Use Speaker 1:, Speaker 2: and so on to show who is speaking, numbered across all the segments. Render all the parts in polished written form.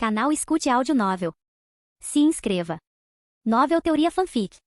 Speaker 1: Canal Escute Áudio Novel. Se inscreva. Novel Teoria Fanfic.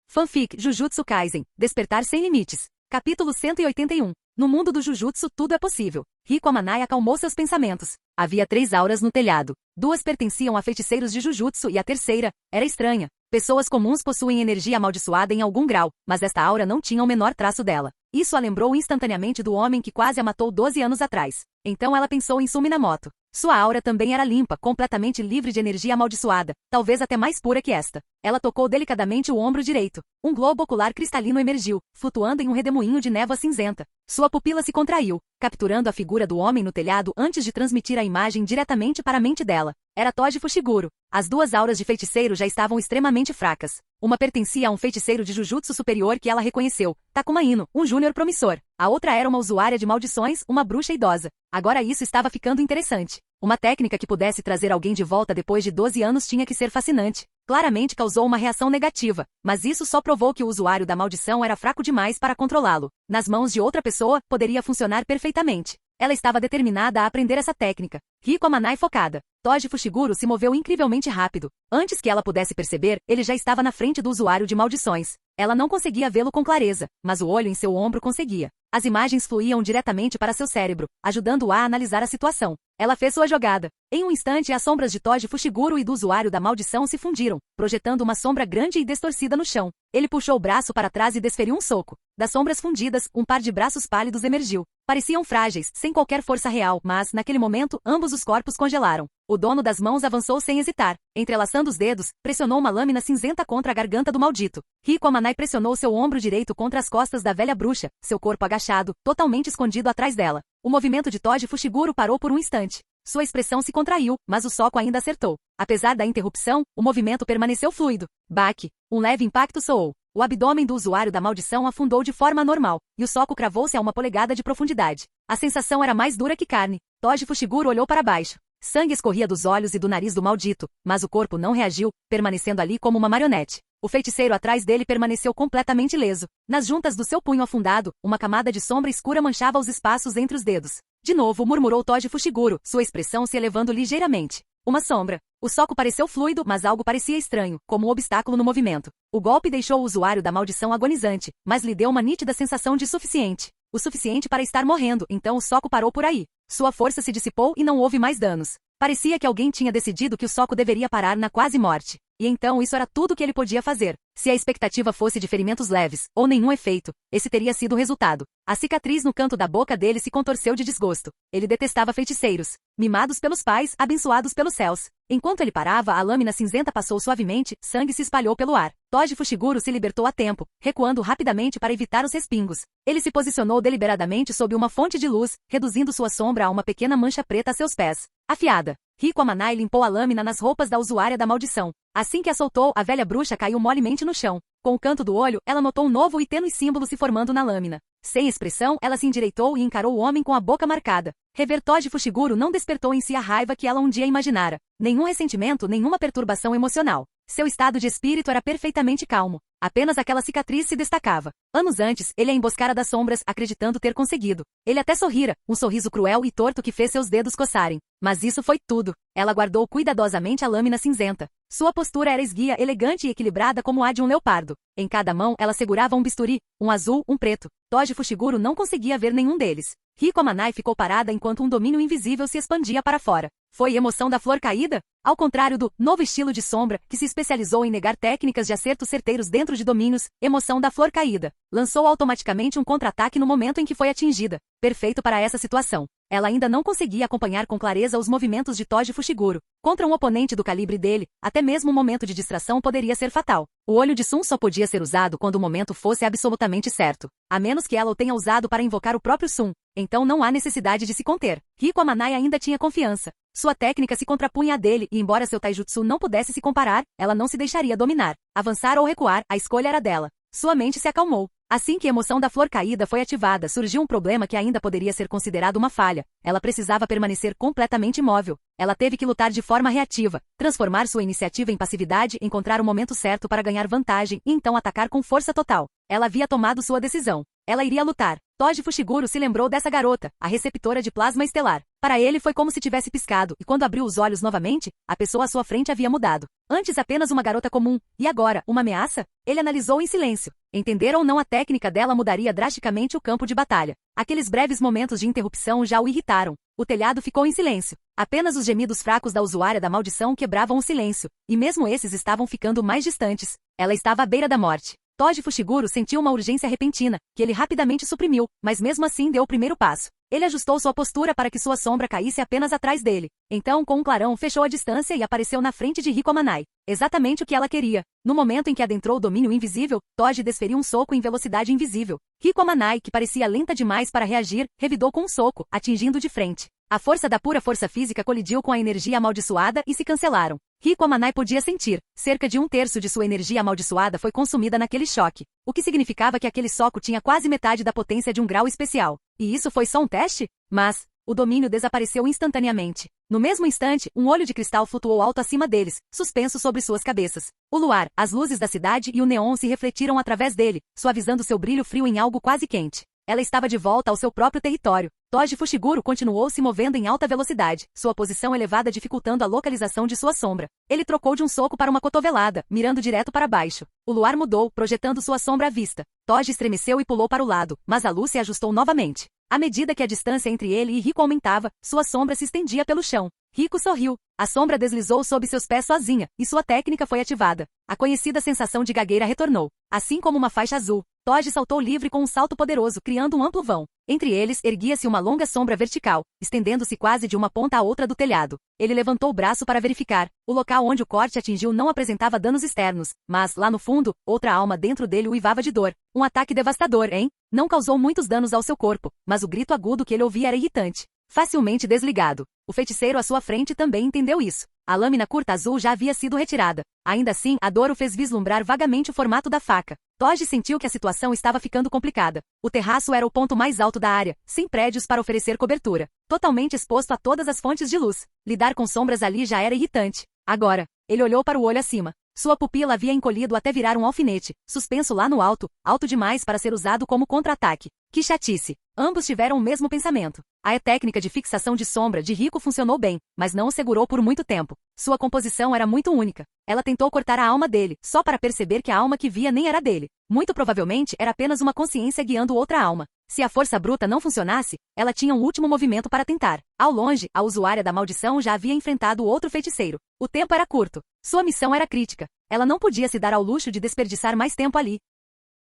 Speaker 2: Fanfic Jujutsu Kaisen, Despertar Sem Limites. Capítulo 181. No mundo do Jujutsu tudo é possível. Riko Amanai acalmou seus pensamentos. Havia 3 auras no telhado. 2 pertenciam a feiticeiros de Jujutsu e a terceira era estranha. Pessoas comuns possuem energia amaldiçoada em algum grau, mas esta aura não tinha o menor traço dela. Isso a lembrou instantaneamente do homem que quase a matou 12 anos atrás. Então ela pensou em Suminamoto. Sua aura também era limpa, completamente livre de energia amaldiçoada, talvez até mais pura que esta. Ela tocou delicadamente o ombro direito. Um globo ocular cristalino emergiu, flutuando em um redemoinho de névoa cinzenta. Sua pupila se contraiu, capturando a figura do homem no telhado antes de transmitir a imagem diretamente para a mente dela. Era Toji Fushiguro. As 2 auras de feiticeiro já estavam extremamente fracas. Uma pertencia a um feiticeiro de Jujutsu superior que ela reconheceu, Takuma Ino, um júnior promissor. A outra era uma usuária de maldições, uma bruxa idosa. Agora isso estava ficando interessante. Uma técnica que pudesse trazer alguém de volta depois de 12 anos tinha que ser fascinante. Claramente causou uma reação negativa, mas isso só provou que o usuário da maldição era fraco demais para controlá-lo. Nas mãos de outra pessoa, poderia funcionar perfeitamente. Ela estava determinada a aprender essa técnica. Riko Amanai focada. Toji Fushiguro se moveu incrivelmente rápido. Antes que ela pudesse perceber, ele já estava na frente do usuário de maldições. Ela não conseguia vê-lo com clareza, mas o olho em seu ombro conseguia. As imagens fluíam diretamente para seu cérebro, ajudando-a a analisar a situação. Ela fez sua jogada. Em um instante, as sombras de Toji Fushiguro e do usuário da maldição se fundiram, projetando uma sombra grande e distorcida no chão. Ele puxou o braço para trás e desferiu um soco. Das sombras fundidas, um par de braços pálidos emergiu. Pareciam frágeis, sem qualquer força real, mas, naquele momento, ambos os corpos congelaram. O dono das mãos avançou sem hesitar. Entrelaçando os dedos, pressionou uma lâmina cinzenta contra a garganta do maldito. Riko Amanai pressionou seu ombro direito contra as costas da velha bruxa, seu corpo agachado, totalmente escondido atrás dela. O movimento de Toji Fushiguro parou por um instante. Sua expressão se contraiu, mas o soco ainda acertou. Apesar da interrupção, o movimento permaneceu fluido. Baque. Um leve impacto soou. O abdômen do usuário da maldição afundou de forma anormal, e o soco cravou-se a 1 polegada de profundidade. A sensação era mais dura que carne. Toji Fushiguro olhou para baixo. Sangue escorria dos olhos e do nariz do maldito, mas o corpo não reagiu, permanecendo ali como uma marionete. O feiticeiro atrás dele permaneceu completamente ileso. Nas juntas do seu punho afundado, uma camada de sombra escura manchava os espaços entre os dedos. De novo murmurou Toji Fushiguro, sua expressão se elevando ligeiramente. Uma sombra. O soco pareceu fluido, mas algo parecia estranho, como um obstáculo no movimento. O golpe deixou o usuário da maldição agonizante, mas lhe deu uma nítida sensação de suficiente. O suficiente para estar morrendo, então o soco parou por aí. Sua força se dissipou e não houve mais danos. Parecia que alguém tinha decidido que o soco deveria parar na quase morte. E então isso era tudo que ele podia fazer. Se a expectativa fosse de ferimentos leves, ou nenhum efeito, esse teria sido o resultado. A cicatriz no canto da boca dele se contorceu de desgosto. Ele detestava feiticeiros. Mimados pelos pais, abençoados pelos céus. Enquanto ele parava, a lâmina cinzenta passou suavemente, sangue se espalhou pelo ar. Toji Fushiguro se libertou a tempo, recuando rapidamente para evitar os respingos. Ele se posicionou deliberadamente sob uma fonte de luz, reduzindo sua sombra a uma pequena mancha preta a seus pés. Afiada. Riko Amanai limpou a lâmina nas roupas da usuária da maldição. Assim que a soltou, a velha bruxa caiu molemente no chão. Com o canto do olho, ela notou um novo e tênue símbolo se formando na lâmina. Sem expressão, ela se endireitou e encarou o homem com a boca marcada. Rever Toji Fushiguro não despertou em si a raiva que ela um dia imaginara. Nenhum ressentimento, nenhuma perturbação emocional. Seu estado de espírito era perfeitamente calmo. Apenas aquela cicatriz se destacava. Anos antes, ele a emboscara das sombras, acreditando ter conseguido. Ele até sorrira, um sorriso cruel e torto que fez seus dedos coçarem. Mas isso foi tudo. Ela guardou cuidadosamente a lâmina cinzenta. Sua postura era esguia, elegante e equilibrada como a de um leopardo. Em cada mão, ela segurava um bisturi, um azul, um preto. Toji Fushiguro não conseguia ver nenhum deles. Riko Amanai ficou parada enquanto um domínio invisível se expandia para fora. Foi emoção da flor caída? Ao contrário do novo estilo de sombra, que se especializou em negar técnicas de acertos certeiros dentro de domínios, emoção da flor caída. Lançou automaticamente um contra-ataque no momento em que foi atingida. Perfeito para essa situação. Ela ainda não conseguia acompanhar com clareza os movimentos de Toji Fushiguro. Contra um oponente do calibre dele, até mesmo um momento de distração poderia ser fatal. O olho de Sun só podia ser usado quando o momento fosse absolutamente certo. A menos que ela o tenha usado para invocar o próprio Sun. Então não há necessidade de se conter. Riko Amanai ainda tinha confiança. Sua técnica se contrapunha à dele e embora seu taijutsu não pudesse se comparar, ela não se deixaria dominar. Avançar ou recuar, a escolha era dela. Sua mente se acalmou. Assim que a emoção da flor caída foi ativada, surgiu um problema que ainda poderia ser considerado uma falha. Ela precisava permanecer completamente imóvel. Ela teve que lutar de forma reativa, transformar sua iniciativa em passividade, encontrar o momento certo para ganhar vantagem e então atacar com força total. Ela havia tomado sua decisão. Ela iria lutar. Toji Fushiguro se lembrou dessa garota, a receptora de plasma estelar. Para ele foi como se tivesse piscado, e quando abriu os olhos novamente, a pessoa à sua frente havia mudado. Antes apenas uma garota comum, e agora, uma ameaça? Ele analisou em silêncio. Entender ou não a técnica dela mudaria drasticamente o campo de batalha. Aqueles breves momentos de interrupção já o irritaram. O telhado ficou em silêncio. Apenas os gemidos fracos da usuária da maldição quebravam o silêncio, e mesmo esses estavam ficando mais distantes. Ela estava à beira da morte. Toji Fushiguro sentiu uma urgência repentina, que ele rapidamente suprimiu, mas mesmo assim deu o primeiro passo. Ele ajustou sua postura para que sua sombra caísse apenas atrás dele. Então, com um clarão, fechou a distância e apareceu na frente de Riko Amanai. Exatamente o que ela queria. No momento em que adentrou o domínio invisível, Toji desferiu um soco em velocidade invisível. Riko Amanai, que parecia lenta demais para reagir, revidou com um soco, atingindo de frente. A força da pura força física colidiu com a energia amaldiçoada e se cancelaram. Riko Amanai podia sentir. Cerca de 1/3 de sua energia amaldiçoada foi consumida naquele choque, o que significava que aquele soco tinha quase metade da potência de um grau especial. E isso foi só um teste? Mas o domínio desapareceu instantaneamente. No mesmo instante, um olho de cristal flutuou alto acima deles, suspenso sobre suas cabeças. O luar, as luzes da cidade e o neon se refletiram através dele, suavizando seu brilho frio em algo quase quente. Ela estava de volta ao seu próprio território. Toji Fushiguro continuou se movendo em alta velocidade, sua posição elevada dificultando a localização de sua sombra. Ele trocou de um soco para uma cotovelada, mirando direto para baixo. O luar mudou, projetando sua sombra à vista. Toji estremeceu e pulou para o lado, mas a luz se ajustou novamente. À medida que a distância entre ele e Riko aumentava, sua sombra se estendia pelo chão. Riko sorriu. A sombra deslizou sob seus pés sozinha, e sua técnica foi ativada. A conhecida sensação de gagueira retornou. Assim como uma faixa azul, Toji saltou livre com um salto poderoso, criando um amplo vão. Entre eles, erguia-se uma longa sombra vertical, estendendo-se quase de uma ponta à outra do telhado. Ele levantou o braço para verificar. O local onde o corte atingiu não apresentava danos externos, mas, lá no fundo, outra alma dentro dele uivava de dor. Um ataque devastador, hein? Não causou muitos danos ao seu corpo, mas o grito agudo que ele ouvia era irritante. Facilmente desligado. O feiticeiro à sua frente também entendeu isso. A lâmina curta azul já havia sido retirada. Ainda assim, a dor o fez vislumbrar vagamente o formato da faca. Toji sentiu que a situação estava ficando complicada. O terraço era o ponto mais alto da área, sem prédios para oferecer cobertura. Totalmente exposto a todas as fontes de luz. Lidar com sombras ali já era irritante. Agora, ele olhou para o olho acima. Sua pupila havia encolhido até virar um alfinete, suspenso lá no alto, alto demais para ser usado como contra-ataque. Que chatice! Ambos tiveram o mesmo pensamento. A técnica de fixação de sombra de Riko funcionou bem, mas não o segurou por muito tempo. Sua composição era muito única. Ela tentou cortar a alma dele, só para perceber que a alma que via nem era dele. Muito provavelmente era apenas uma consciência guiando outra alma. Se a força bruta não funcionasse, ela tinha um último movimento para tentar. Ao longe, a usuária da maldição já havia enfrentado outro feiticeiro. O tempo era curto. Sua missão era crítica. Ela não podia se dar ao luxo de desperdiçar mais tempo ali.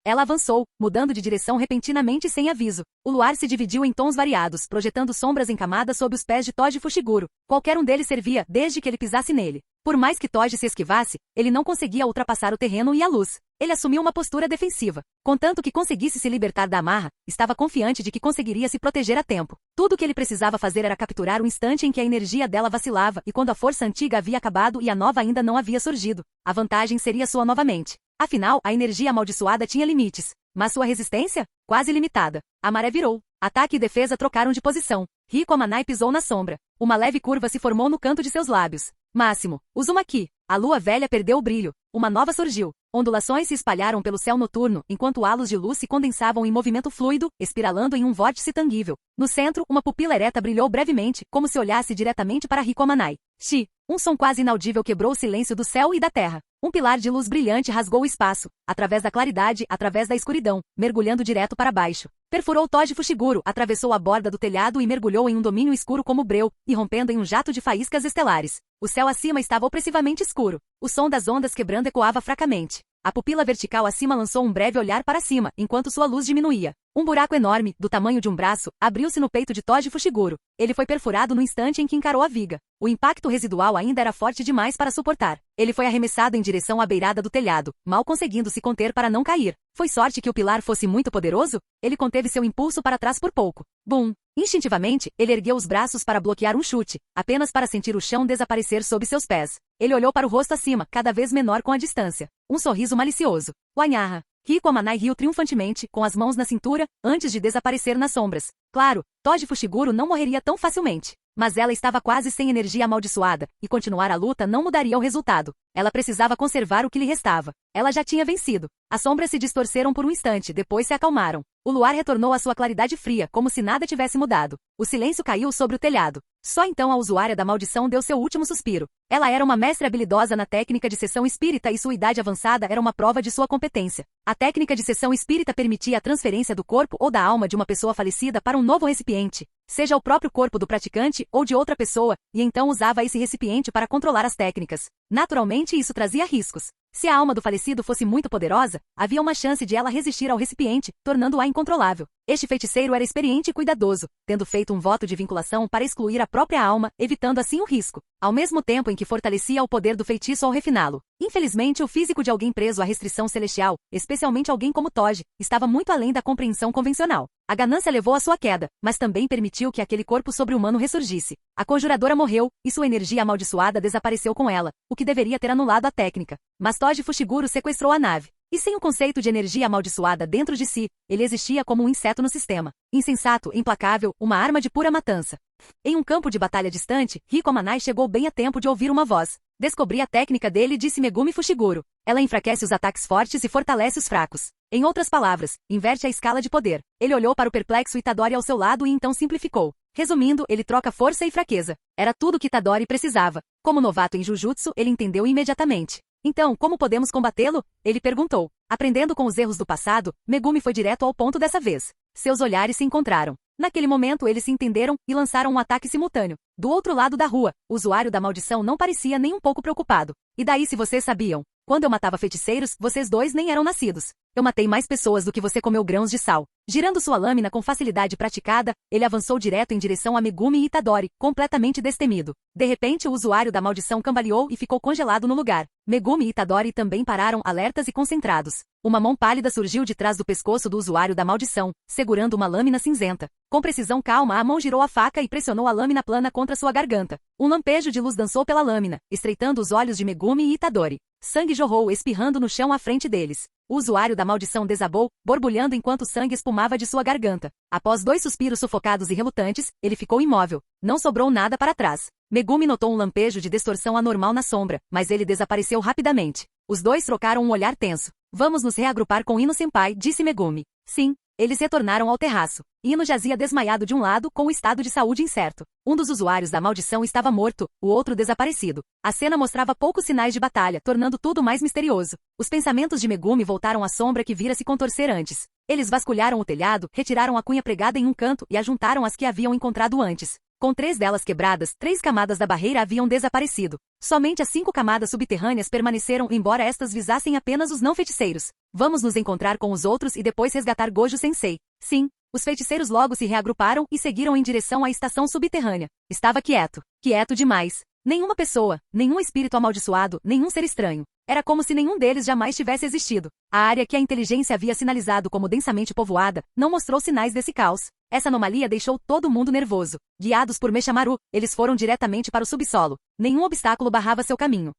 Speaker 2: Ela avançou, mudando de direção repentinamente sem aviso. O luar se dividiu em tons variados, projetando sombras em camadas sob os pés de Toji Fushiguro. Qualquer um deles servia, desde que ele pisasse nele. Por mais que Toji se esquivasse, ele não conseguia ultrapassar o terreno e a luz. Ele assumiu uma postura defensiva. Contanto que conseguisse se libertar da amarra, estava confiante de que conseguiria se proteger a tempo. Tudo o que ele precisava fazer era capturar o instante em que a energia dela vacilava e quando a força antiga havia acabado e a nova ainda não havia surgido. A vantagem seria sua novamente. Afinal, a energia amaldiçoada tinha limites. Mas sua resistência? Quase limitada. A maré virou. Ataque e defesa trocaram de posição. Riko Amanai pisou na sombra. Uma leve curva se formou no canto de seus lábios. Máximo. Uzumaki. A lua velha perdeu o brilho. Uma nova surgiu. Ondulações se espalharam pelo céu noturno, enquanto halos de luz se condensavam em movimento fluido, espiralando em um vórtice tangível. No centro, uma pupila ereta brilhou brevemente, como se olhasse diretamente para Riko Amanai. Shi. Um som quase inaudível quebrou o silêncio do céu e da terra. Um pilar de luz brilhante rasgou o espaço, através da claridade, através da escuridão, mergulhando direto para baixo. Perfurou Toji Fushiguro, atravessou a borda do telhado e mergulhou em um domínio escuro como breu, irrompendo em um jato de faíscas estelares. O céu acima estava opressivamente escuro. O som das ondas quebrando ecoava fracamente. A pupila vertical acima lançou um breve olhar para cima, enquanto sua luz diminuía. Um buraco enorme, do tamanho de um braço, abriu-se no peito de Toji Fushiguro. Ele foi perfurado no instante em que encarou a viga. O impacto residual ainda era forte demais para suportar. Ele foi arremessado em direção à beirada do telhado, mal conseguindo se conter para não cair. Foi sorte que o pilar fosse muito poderoso? Ele conteve seu impulso para trás por pouco. Bum! Instintivamente, ele ergueu os braços para bloquear um chute, apenas para sentir o chão desaparecer sob seus pés. Ele olhou para o rosto acima, cada vez menor com a distância. Um sorriso malicioso. Wanhaha. Riko Amanai riu triunfantemente, com as mãos na cintura, antes de desaparecer nas sombras. Claro, Toji Fushiguro não morreria tão facilmente. Mas ela estava quase sem energia amaldiçoada, e continuar a luta não mudaria o resultado. Ela precisava conservar o que lhe restava. Ela já tinha vencido. As sombras se distorceram por um instante, depois se acalmaram. O luar retornou à sua claridade fria, como se nada tivesse mudado. O silêncio caiu sobre o telhado. Só então a usuária da maldição deu seu último suspiro. Ela era uma mestre habilidosa na técnica de sessão espírita e sua idade avançada era uma prova de sua competência. A técnica de sessão espírita permitia a transferência do corpo ou da alma de uma pessoa falecida para um novo recipiente, seja o próprio corpo do praticante ou de outra pessoa, e então usava esse recipiente para controlar as técnicas. Naturalmente, isso trazia riscos. Se a alma do falecido fosse muito poderosa, havia uma chance de ela resistir ao recipiente, tornando-a incontrolável. Este feiticeiro era experiente e cuidadoso, tendo feito um voto de vinculação para excluir a própria alma, evitando assim o risco, ao mesmo tempo em que fortalecia o poder do feitiço ao refiná-lo. Infelizmente, o físico de alguém preso à restrição celestial, especialmente alguém como Toji, estava muito além da compreensão convencional. A ganância levou à sua queda, mas também permitiu que aquele corpo sobre-humano ressurgisse. A conjuradora morreu, e sua energia amaldiçoada desapareceu com ela, o que deveria ter anulado a técnica. Mas Toji Fushiguro sequestrou a nave. E sem o conceito de energia amaldiçoada dentro de si, ele existia como um inseto no sistema. Insensato, implacável, uma arma de pura matança. Em um campo de batalha distante, Riko Amanai chegou bem a tempo de ouvir uma voz. Descobri a técnica dele, disse Megumi Fushiguro. Ela enfraquece os ataques fortes e fortalece os fracos. Em outras palavras, inverte a escala de poder. Ele olhou para o perplexo Itadori ao seu lado e então simplificou. Resumindo, ele troca força e fraqueza. Era tudo que Itadori precisava. Como novato em Jujutsu, ele entendeu imediatamente. Então, como podemos combatê-lo? Ele perguntou. Aprendendo com os erros do passado, Megumi foi direto ao ponto dessa vez. Seus olhares se encontraram. Naquele momento eles se entenderam e lançaram um ataque simultâneo. Do outro lado da rua, o usuário da maldição não parecia nem um pouco preocupado. E daí se vocês sabiam? Quando eu matava feiticeiros, vocês dois nem eram nascidos. Eu matei mais pessoas do que você comeu grãos de sal. Girando sua lâmina com facilidade praticada, ele avançou direto em direção a Megumi e Itadori, completamente destemido. De repente o usuário da maldição cambaleou e ficou congelado no lugar. Megumi e Itadori também pararam alertas e concentrados. Uma mão pálida surgiu de trás do pescoço do usuário da maldição, segurando uma lâmina cinzenta. Com precisão calma, a mão girou a faca e pressionou a lâmina plana contra sua garganta. Um lampejo de luz dançou pela lâmina, estreitando os olhos de Megumi e Itadori. Sangue jorrou espirrando no chão à frente deles. O usuário da maldição desabou, borbulhando enquanto o sangue espumava de sua garganta. Após 2 suspiros sufocados e relutantes, ele ficou imóvel. Não sobrou nada para trás. Megumi notou um lampejo de distorção anormal na sombra, mas ele desapareceu rapidamente. Os dois trocaram um olhar tenso. Vamos nos reagrupar com Ino-senpai, disse Megumi. Sim. Eles retornaram ao terraço. Ino jazia desmaiado de um lado, com o estado de saúde incerto. Um dos usuários da maldição estava morto, o outro desaparecido. A cena mostrava poucos sinais de batalha, tornando tudo mais misterioso. Os pensamentos de Megumi voltaram à sombra que vira se contorcer antes. Eles vasculharam o telhado, retiraram a cunha pregada em um canto e a juntaram às que haviam encontrado antes. Com 3 delas quebradas, 3 camadas da barreira haviam desaparecido. Somente as 5 camadas subterrâneas permaneceram, embora estas visassem apenas os não-feiticeiros. Vamos nos encontrar com os outros e depois resgatar Gojo-sensei. Sim. Os feiticeiros logo se reagruparam e seguiram em direção à estação subterrânea. Estava quieto. Quieto demais. Nenhuma pessoa, nenhum espírito amaldiçoado, nenhum ser estranho. Era como se nenhum deles jamais tivesse existido. A área que a inteligência havia sinalizado como densamente povoada não mostrou sinais desse caos. Essa anomalia deixou todo mundo nervoso. Guiados por Meshamaru, eles foram diretamente para o subsolo. Nenhum obstáculo barrava seu caminho.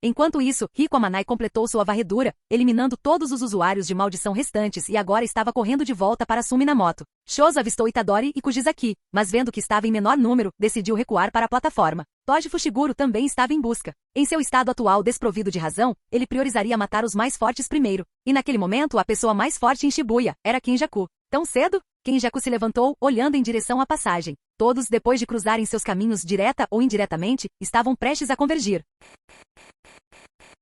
Speaker 2: Enquanto isso, Riko Amanai completou sua varredura, eliminando todos os usuários de maldição restantes e agora estava correndo de volta para Sumi Minamoto. Shoso avistou Itadori e Kujizaki, mas vendo que estava em menor número, decidiu recuar para a plataforma. Toji Fushiguro também estava em busca. Em seu estado atual desprovido de razão, ele priorizaria matar os mais fortes primeiro. E naquele momento a pessoa mais forte em Shibuya era Kenjaku. Tão cedo? Kenjaku se levantou, olhando em direção à passagem. Todos, depois de cruzarem seus caminhos direta ou indiretamente, estavam prestes a convergir.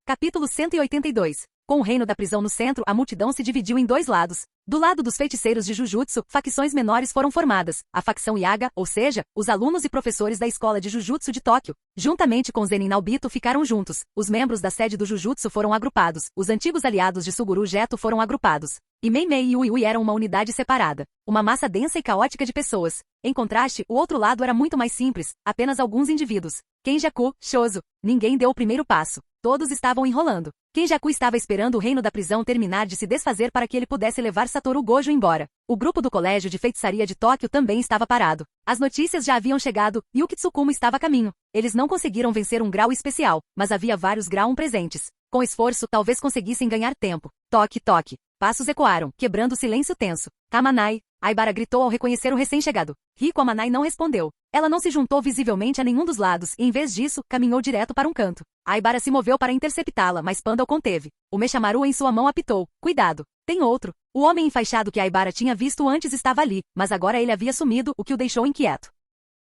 Speaker 2: Capítulo 182. Com o reino da prisão no centro, a multidão se dividiu em 2 lados. Do lado dos feiticeiros de Jujutsu, facções menores foram formadas. A facção Yaga, ou seja, os alunos e professores da escola de Jujutsu de Tóquio, juntamente com Zenin Naobito ficaram juntos. Os membros da sede do Jujutsu foram agrupados. Os antigos aliados de Suguru Geto foram agrupados. E Meimei e Uiui eram uma unidade separada. Uma massa densa e caótica de pessoas. Em contraste, o outro lado era muito mais simples, apenas alguns indivíduos. Kenjaku, Shoso. Ninguém deu o primeiro passo. Todos estavam enrolando. Kenjaku estava esperando o reino da prisão terminar de se desfazer para que ele pudesse levar Satoru Gojo embora. O grupo do colégio de feitiçaria de Tóquio também estava parado. As notícias já haviam chegado, e o Kitsukumo estava a caminho. Eles não conseguiram vencer um grau especial, mas havia vários grau 1 presentes. Com esforço, talvez conseguissem ganhar tempo. Toque, toque. Passos ecoaram, quebrando o silêncio tenso. Kamanai, Aibara gritou ao reconhecer o recém-chegado. Riko Amanai não respondeu. Ela não se juntou visivelmente a nenhum dos lados e, em vez disso, caminhou direto para um canto. Aibara se moveu para interceptá-la, mas Panda o conteve. O Mechamaru em sua mão apitou. Cuidado. Tem outro. O homem enfaixado que Aibara tinha visto antes estava ali, mas agora ele havia sumido, o que o deixou inquieto.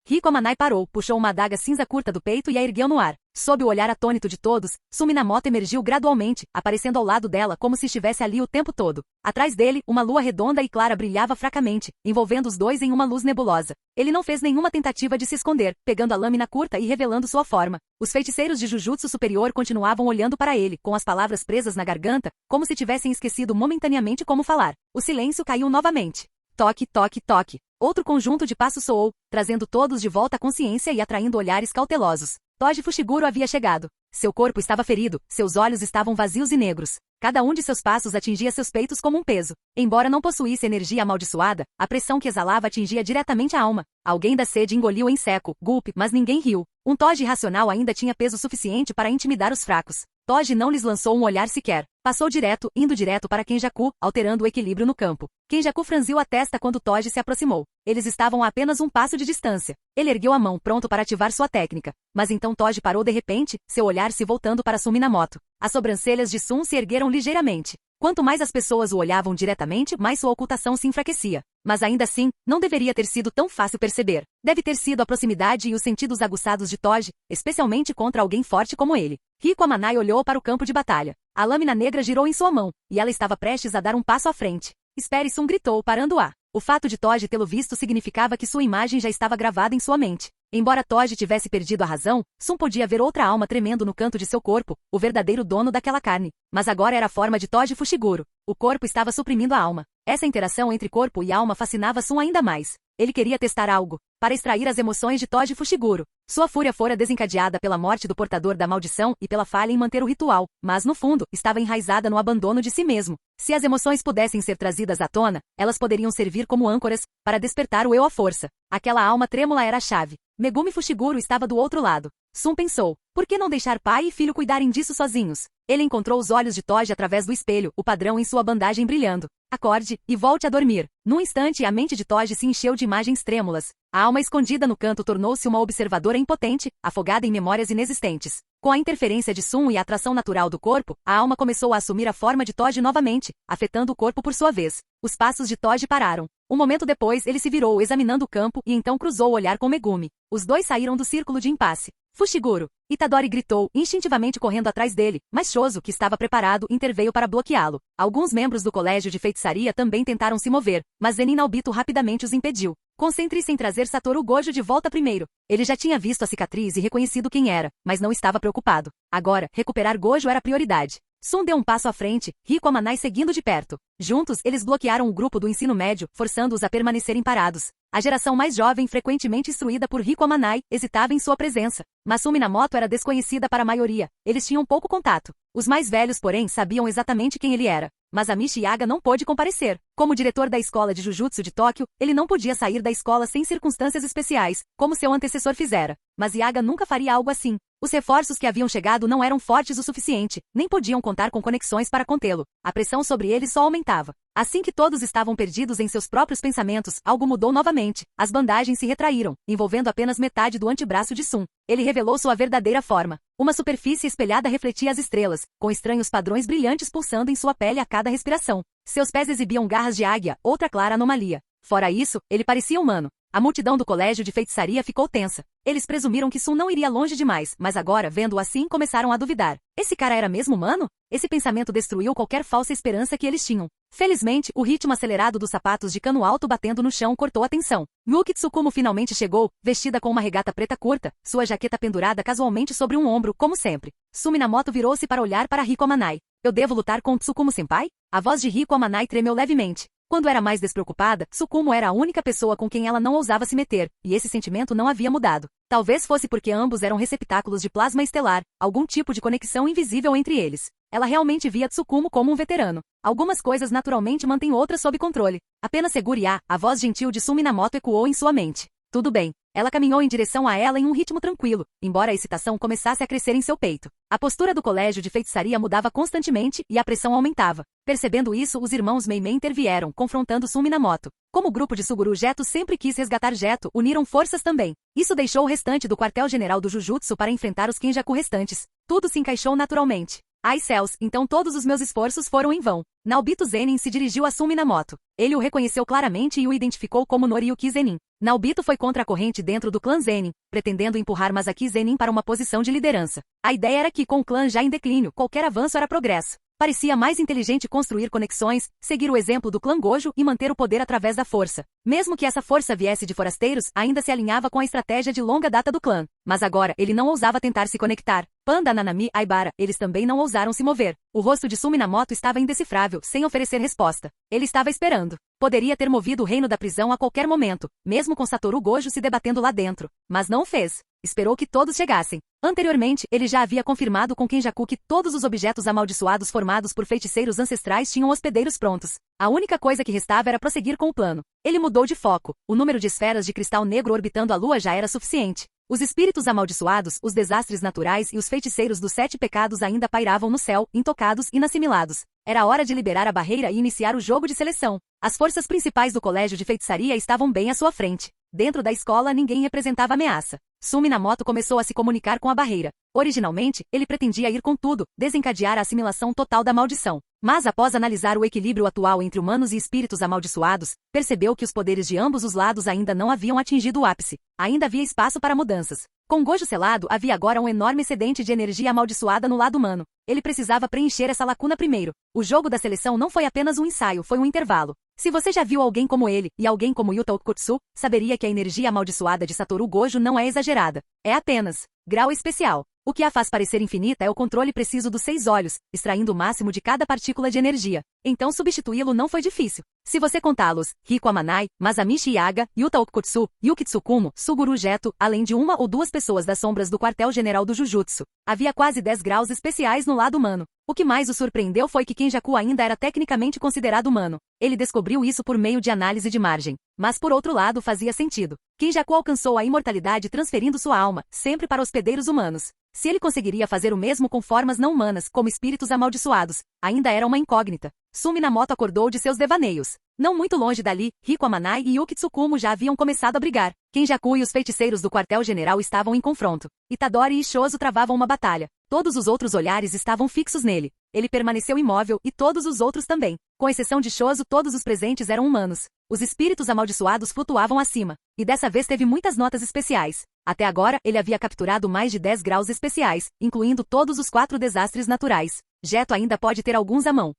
Speaker 2: Riko Amanai parou, puxou uma adaga cinza curta do peito e a ergueu no ar. Sob o olhar atônito de todos, Suminamoto emergiu gradualmente, aparecendo ao lado dela como se estivesse ali o tempo todo. Atrás dele, uma lua redonda e clara brilhava fracamente, envolvendo os dois em uma luz nebulosa. Ele não fez nenhuma tentativa de se esconder, pegando a lâmina curta e revelando sua forma. Os feiticeiros de Jujutsu Superior continuavam olhando para ele, com as palavras presas na garganta, como se tivessem esquecido momentaneamente como falar. O silêncio caiu novamente. Toque, toque, toque. Outro conjunto de passos soou, trazendo todos de volta à consciência e atraindo olhares cautelosos. Toji Fushiguro havia chegado. Seu corpo estava ferido, seus olhos estavam vazios e negros. Cada um de seus passos atingia seus peitos como um peso. Embora não possuísse energia amaldiçoada, a pressão que exalava atingia diretamente a alma. Alguém da sede engoliu em seco, gulpe, mas ninguém riu. Um Toji irracional ainda tinha peso suficiente para intimidar os fracos. Toji não lhes lançou um olhar sequer. Passou direto, indo direto para Kenjaku, alterando o equilíbrio no campo. Kenjaku franziu a testa quando Toji se aproximou. Eles estavam a apenas um passo de distância. Ele ergueu a mão, pronto para ativar sua técnica. Mas então Toji parou de repente, seu olhar se voltando para Suminamoto. As sobrancelhas de Sun se ergueram ligeiramente. Quanto mais as pessoas o olhavam diretamente, mais sua ocultação se enfraquecia. Mas ainda assim, não deveria ter sido tão fácil perceber. Deve ter sido a proximidade e os sentidos aguçados de Toji, especialmente contra alguém forte como ele. Riko Amanai olhou para o campo de batalha. A lâmina negra girou em sua mão, e ela estava prestes a dar um passo à frente. Espere, Sun gritou, parando-a. O fato de Toji tê-lo visto significava que sua imagem já estava gravada em sua mente. Embora Toji tivesse perdido a razão, Sun podia ver outra alma tremendo no canto de seu corpo, o verdadeiro dono daquela carne. Mas agora era a forma de Toji Fushiguro. O corpo estava suprimindo a alma. Essa interação entre corpo e alma fascinava Sun ainda mais. Ele queria testar algo, para extrair as emoções de Toji Fushiguro. Sua fúria fora desencadeada pela morte do portador da maldição e pela falha em manter o ritual, mas no fundo, estava enraizada no abandono de si mesmo. Se as emoções pudessem ser trazidas à tona, elas poderiam servir como âncoras, para despertar o eu à força. Aquela alma trêmula era a chave. Megumi Fushiguro estava do outro lado. Sun pensou, por que não deixar pai e filho cuidarem disso sozinhos? Ele encontrou os olhos de Toji através do espelho, o padrão em sua bandagem brilhando. Acorde, e volte a dormir. Num instante a mente de Toji se encheu de imagens trêmulas. A alma escondida no canto tornou-se uma observadora impotente, afogada em memórias inexistentes. Com a interferência de Sun e a atração natural do corpo, a alma começou a assumir a forma de Toji novamente, afetando o corpo por sua vez. Os passos de Toji pararam. Um momento depois ele se virou examinando o campo e então cruzou o olhar com Megumi. Os dois saíram do círculo de impasse. Fushiguro! Itadori gritou, instintivamente correndo atrás dele, mas Shozo, que estava preparado, interveio para bloqueá-lo. Alguns membros do colégio de feitiçaria também tentaram se mover, mas Zenin Naobito rapidamente os impediu. Concentre-se em trazer Satoru Gojo de volta primeiro. Ele já tinha visto a cicatriz e reconhecido quem era, mas não estava preocupado. Agora, recuperar Gojo era prioridade. Sun deu um passo à frente, Riko Amanai seguindo de perto. Juntos, eles bloquearam o grupo do ensino médio, forçando-os a permanecerem parados. A geração mais jovem, frequentemente instruída por Riko Amanai, hesitava em sua presença. Mas Suminamoto era desconhecida para a maioria. Eles tinham pouco contato. Os mais velhos, porém, sabiam exatamente quem ele era. Mas Amishi Yaga não pôde comparecer. Como diretor da escola de Jujutsu de Tóquio, ele não podia sair da escola sem circunstâncias especiais, como seu antecessor fizera. Mas Yaga nunca faria algo assim. Os reforços que haviam chegado não eram fortes o suficiente, nem podiam contar com conexões para contê-lo. A pressão sobre ele só aumentava. Assim que todos estavam perdidos em seus próprios pensamentos, algo mudou novamente. As bandagens se retraíram, envolvendo apenas metade do antebraço de Sun. Ele revelou sua verdadeira forma. Uma superfície espelhada refletia as estrelas, com estranhos padrões brilhantes pulsando em sua pele a cada respiração. Seus pés exibiam garras de águia, outra clara anomalia. Fora isso, ele parecia humano. A multidão do colégio de feitiçaria ficou tensa. Eles presumiram que Sun não iria longe demais, mas agora, vendo-o assim, começaram a duvidar. Esse cara era mesmo humano? Esse pensamento destruiu qualquer falsa esperança que eles tinham. Felizmente, o ritmo acelerado dos sapatos de cano alto batendo no chão cortou a tensão. Yuki Tsukumo finalmente chegou, vestida com uma regata preta curta, sua jaqueta pendurada casualmente sobre um ombro, como sempre. Suminamoto virou-se para olhar para Riko Amanai. Eu devo lutar com Tsukumo-senpai? A voz de Riko Amanai tremeu levemente. Quando era mais despreocupada, Tsukumo era a única pessoa com quem ela não ousava se meter, e esse sentimento não havia mudado. Talvez fosse porque ambos eram receptáculos de plasma estelar, algum tipo de conexão invisível entre eles. Ela realmente via Tsukumo como um veterano. Algumas coisas naturalmente mantêm outras sob controle. Apenas segure-a voz gentil de Suminamoto ecoou em sua mente. Tudo bem. Ela caminhou em direção a ela em um ritmo tranquilo, embora a excitação começasse a crescer em seu peito. A postura do colégio de feitiçaria mudava constantemente e a pressão aumentava. Percebendo isso, os irmãos Meimei intervieram, confrontando Sumi Minamoto. Como o grupo de Suguru Geto sempre quis resgatar Geto, uniram forças também. Isso deixou o restante do quartel-general do Jujutsu para enfrentar os Kenjaku restantes. Tudo se encaixou naturalmente. Ai céus, então todos os meus esforços foram em vão. Naobito Zenin se dirigiu a Sumi Minamoto. Ele o reconheceu claramente e o identificou como Noriyuki Zenin. Naobito foi contra a corrente dentro do clã Zenin, pretendendo empurrar Masaki Zenin para uma posição de liderança. A ideia era que, com o clã já em declínio, qualquer avanço era progresso. Parecia mais inteligente construir conexões, seguir o exemplo do clã Gojo e manter o poder através da força. Mesmo que essa força viesse de forasteiros, ainda se alinhava com a estratégia de longa data do clã. Mas agora, ele não ousava tentar se conectar. Panda, Nanami, Aibara, eles também não ousaram se mover. O rosto de Sumi Minamoto estava indecifrável, sem oferecer resposta. Ele estava esperando. Poderia ter movido o reino da prisão a qualquer momento, mesmo com Satoru Gojo se debatendo lá dentro. Mas não o fez. Esperou que todos chegassem. Anteriormente, ele já havia confirmado com Kenjaku que todos os objetos amaldiçoados formados por feiticeiros ancestrais tinham hospedeiros prontos. A única coisa que restava era prosseguir com o plano. Ele mudou de foco. O número de esferas de cristal negro orbitando a lua já era suficiente. Os espíritos amaldiçoados, os desastres naturais e os feiticeiros dos 7 pecados ainda pairavam no céu, intocados e inassimilados. Era hora de liberar a barreira e iniciar o jogo de seleção. As forças principais do colégio de feitiçaria estavam bem à sua frente. Dentro da escola ninguém representava ameaça. Sumi Minamoto começou a se comunicar com a barreira. Originalmente, ele pretendia ir com tudo, desencadear a assimilação total da maldição. Mas após analisar o equilíbrio atual entre humanos e espíritos amaldiçoados, percebeu que os poderes de ambos os lados ainda não haviam atingido o ápice. Ainda havia espaço para mudanças. Com Gojo selado, havia agora um enorme excedente de energia amaldiçoada no lado humano. Ele precisava preencher essa lacuna primeiro. O jogo da seleção não foi apenas um ensaio, foi um intervalo. Se você já viu alguém como ele, e alguém como Yuta Okutsu, saberia que a energia amaldiçoada de Satoru Gojo não é exagerada. É apenas grau especial. O que a faz parecer infinita é o controle preciso dos 6 olhos, extraindo o máximo de cada partícula de energia. Então substituí-lo não foi difícil. Se você contá-los, Riko Amanai, Masamichi Yaga, Yuta Okutsu, Yuki Tsukumo, Suguru Geto, além de 1 ou 2 pessoas das sombras do quartel-general do Jujutsu, havia quase 10 graus especiais no lado humano. O que mais o surpreendeu foi que Kenjaku ainda era tecnicamente considerado humano. Ele descobriu isso por meio de análise de margem. Mas por outro lado fazia sentido. Kenjaku alcançou a imortalidade transferindo sua alma, sempre para hospedeiros humanos. Se ele conseguiria fazer o mesmo com formas não humanas, como espíritos amaldiçoados, ainda era uma incógnita. Sumi Minamoto acordou de seus devaneios. Não muito longe dali, Riko Amanai e Yuki Tsukumo já haviam começado a brigar. Kenjaku e os feiticeiros do quartel-general estavam em confronto. Itadori e Shoso travavam uma batalha. Todos os outros olhares estavam fixos nele. Ele permaneceu imóvel e todos os outros também. Com exceção de Shoso, todos os presentes eram humanos. Os espíritos amaldiçoados flutuavam acima. E dessa vez teve muitas notas especiais. Até agora, ele havia capturado mais de 10 graus especiais, incluindo todos os 4 desastres naturais. Geto ainda pode ter alguns à mão.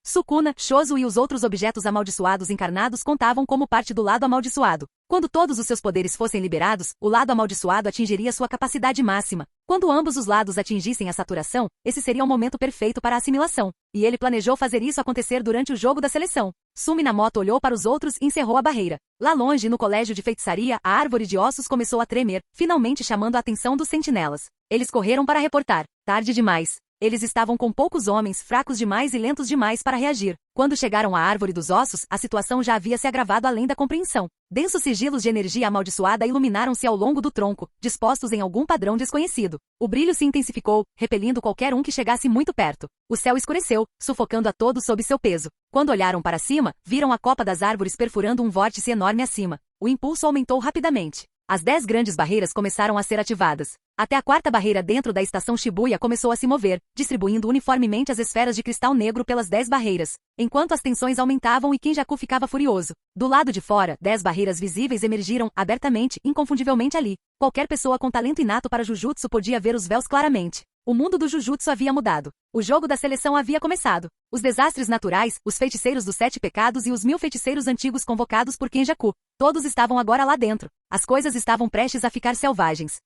Speaker 2: Sukuna, Shoso e os outros objetos amaldiçoados encarnados contavam como parte do lado amaldiçoado. Quando todos os seus poderes fossem liberados, o lado amaldiçoado atingiria sua capacidade máxima. Quando ambos os lados atingissem a saturação, esse seria o momento perfeito para a assimilação. E ele planejou fazer isso acontecer durante o jogo da seleção. Sumi Minamoto olhou para os outros e encerrou a barreira. Lá longe, no colégio de feitiçaria, a árvore de ossos começou a tremer, finalmente chamando a atenção dos sentinelas. Eles correram para reportar. Tarde demais. Eles estavam com poucos homens, fracos demais e lentos demais para reagir. Quando chegaram à árvore dos ossos, a situação já havia se agravado além da compreensão. Densos sigilos de energia amaldiçoada iluminaram-se ao longo do tronco, dispostos em algum padrão desconhecido. O brilho se intensificou, repelindo qualquer um que chegasse muito perto. O céu escureceu, sufocando a todos sob seu peso. Quando olharam para cima, viram a copa das árvores perfurando um vórtice enorme acima. O impulso aumentou rapidamente. As 10 grandes barreiras começaram a ser ativadas. Até a 4ª barreira dentro da estação Shibuya começou a se mover, distribuindo uniformemente as esferas de cristal negro pelas 10 barreiras, enquanto as tensões aumentavam e Kenjaku ficava furioso. Do lado de fora, 10 barreiras visíveis emergiram, abertamente, inconfundivelmente ali. Qualquer pessoa com talento inato para Jujutsu podia ver os véus claramente. O mundo do Jujutsu havia mudado. O jogo da seleção havia começado. Os desastres naturais, os feiticeiros dos 7 pecados e os 1000 feiticeiros antigos convocados por Kenjaku. Todos estavam agora lá dentro. As coisas estavam prestes a ficar selvagens.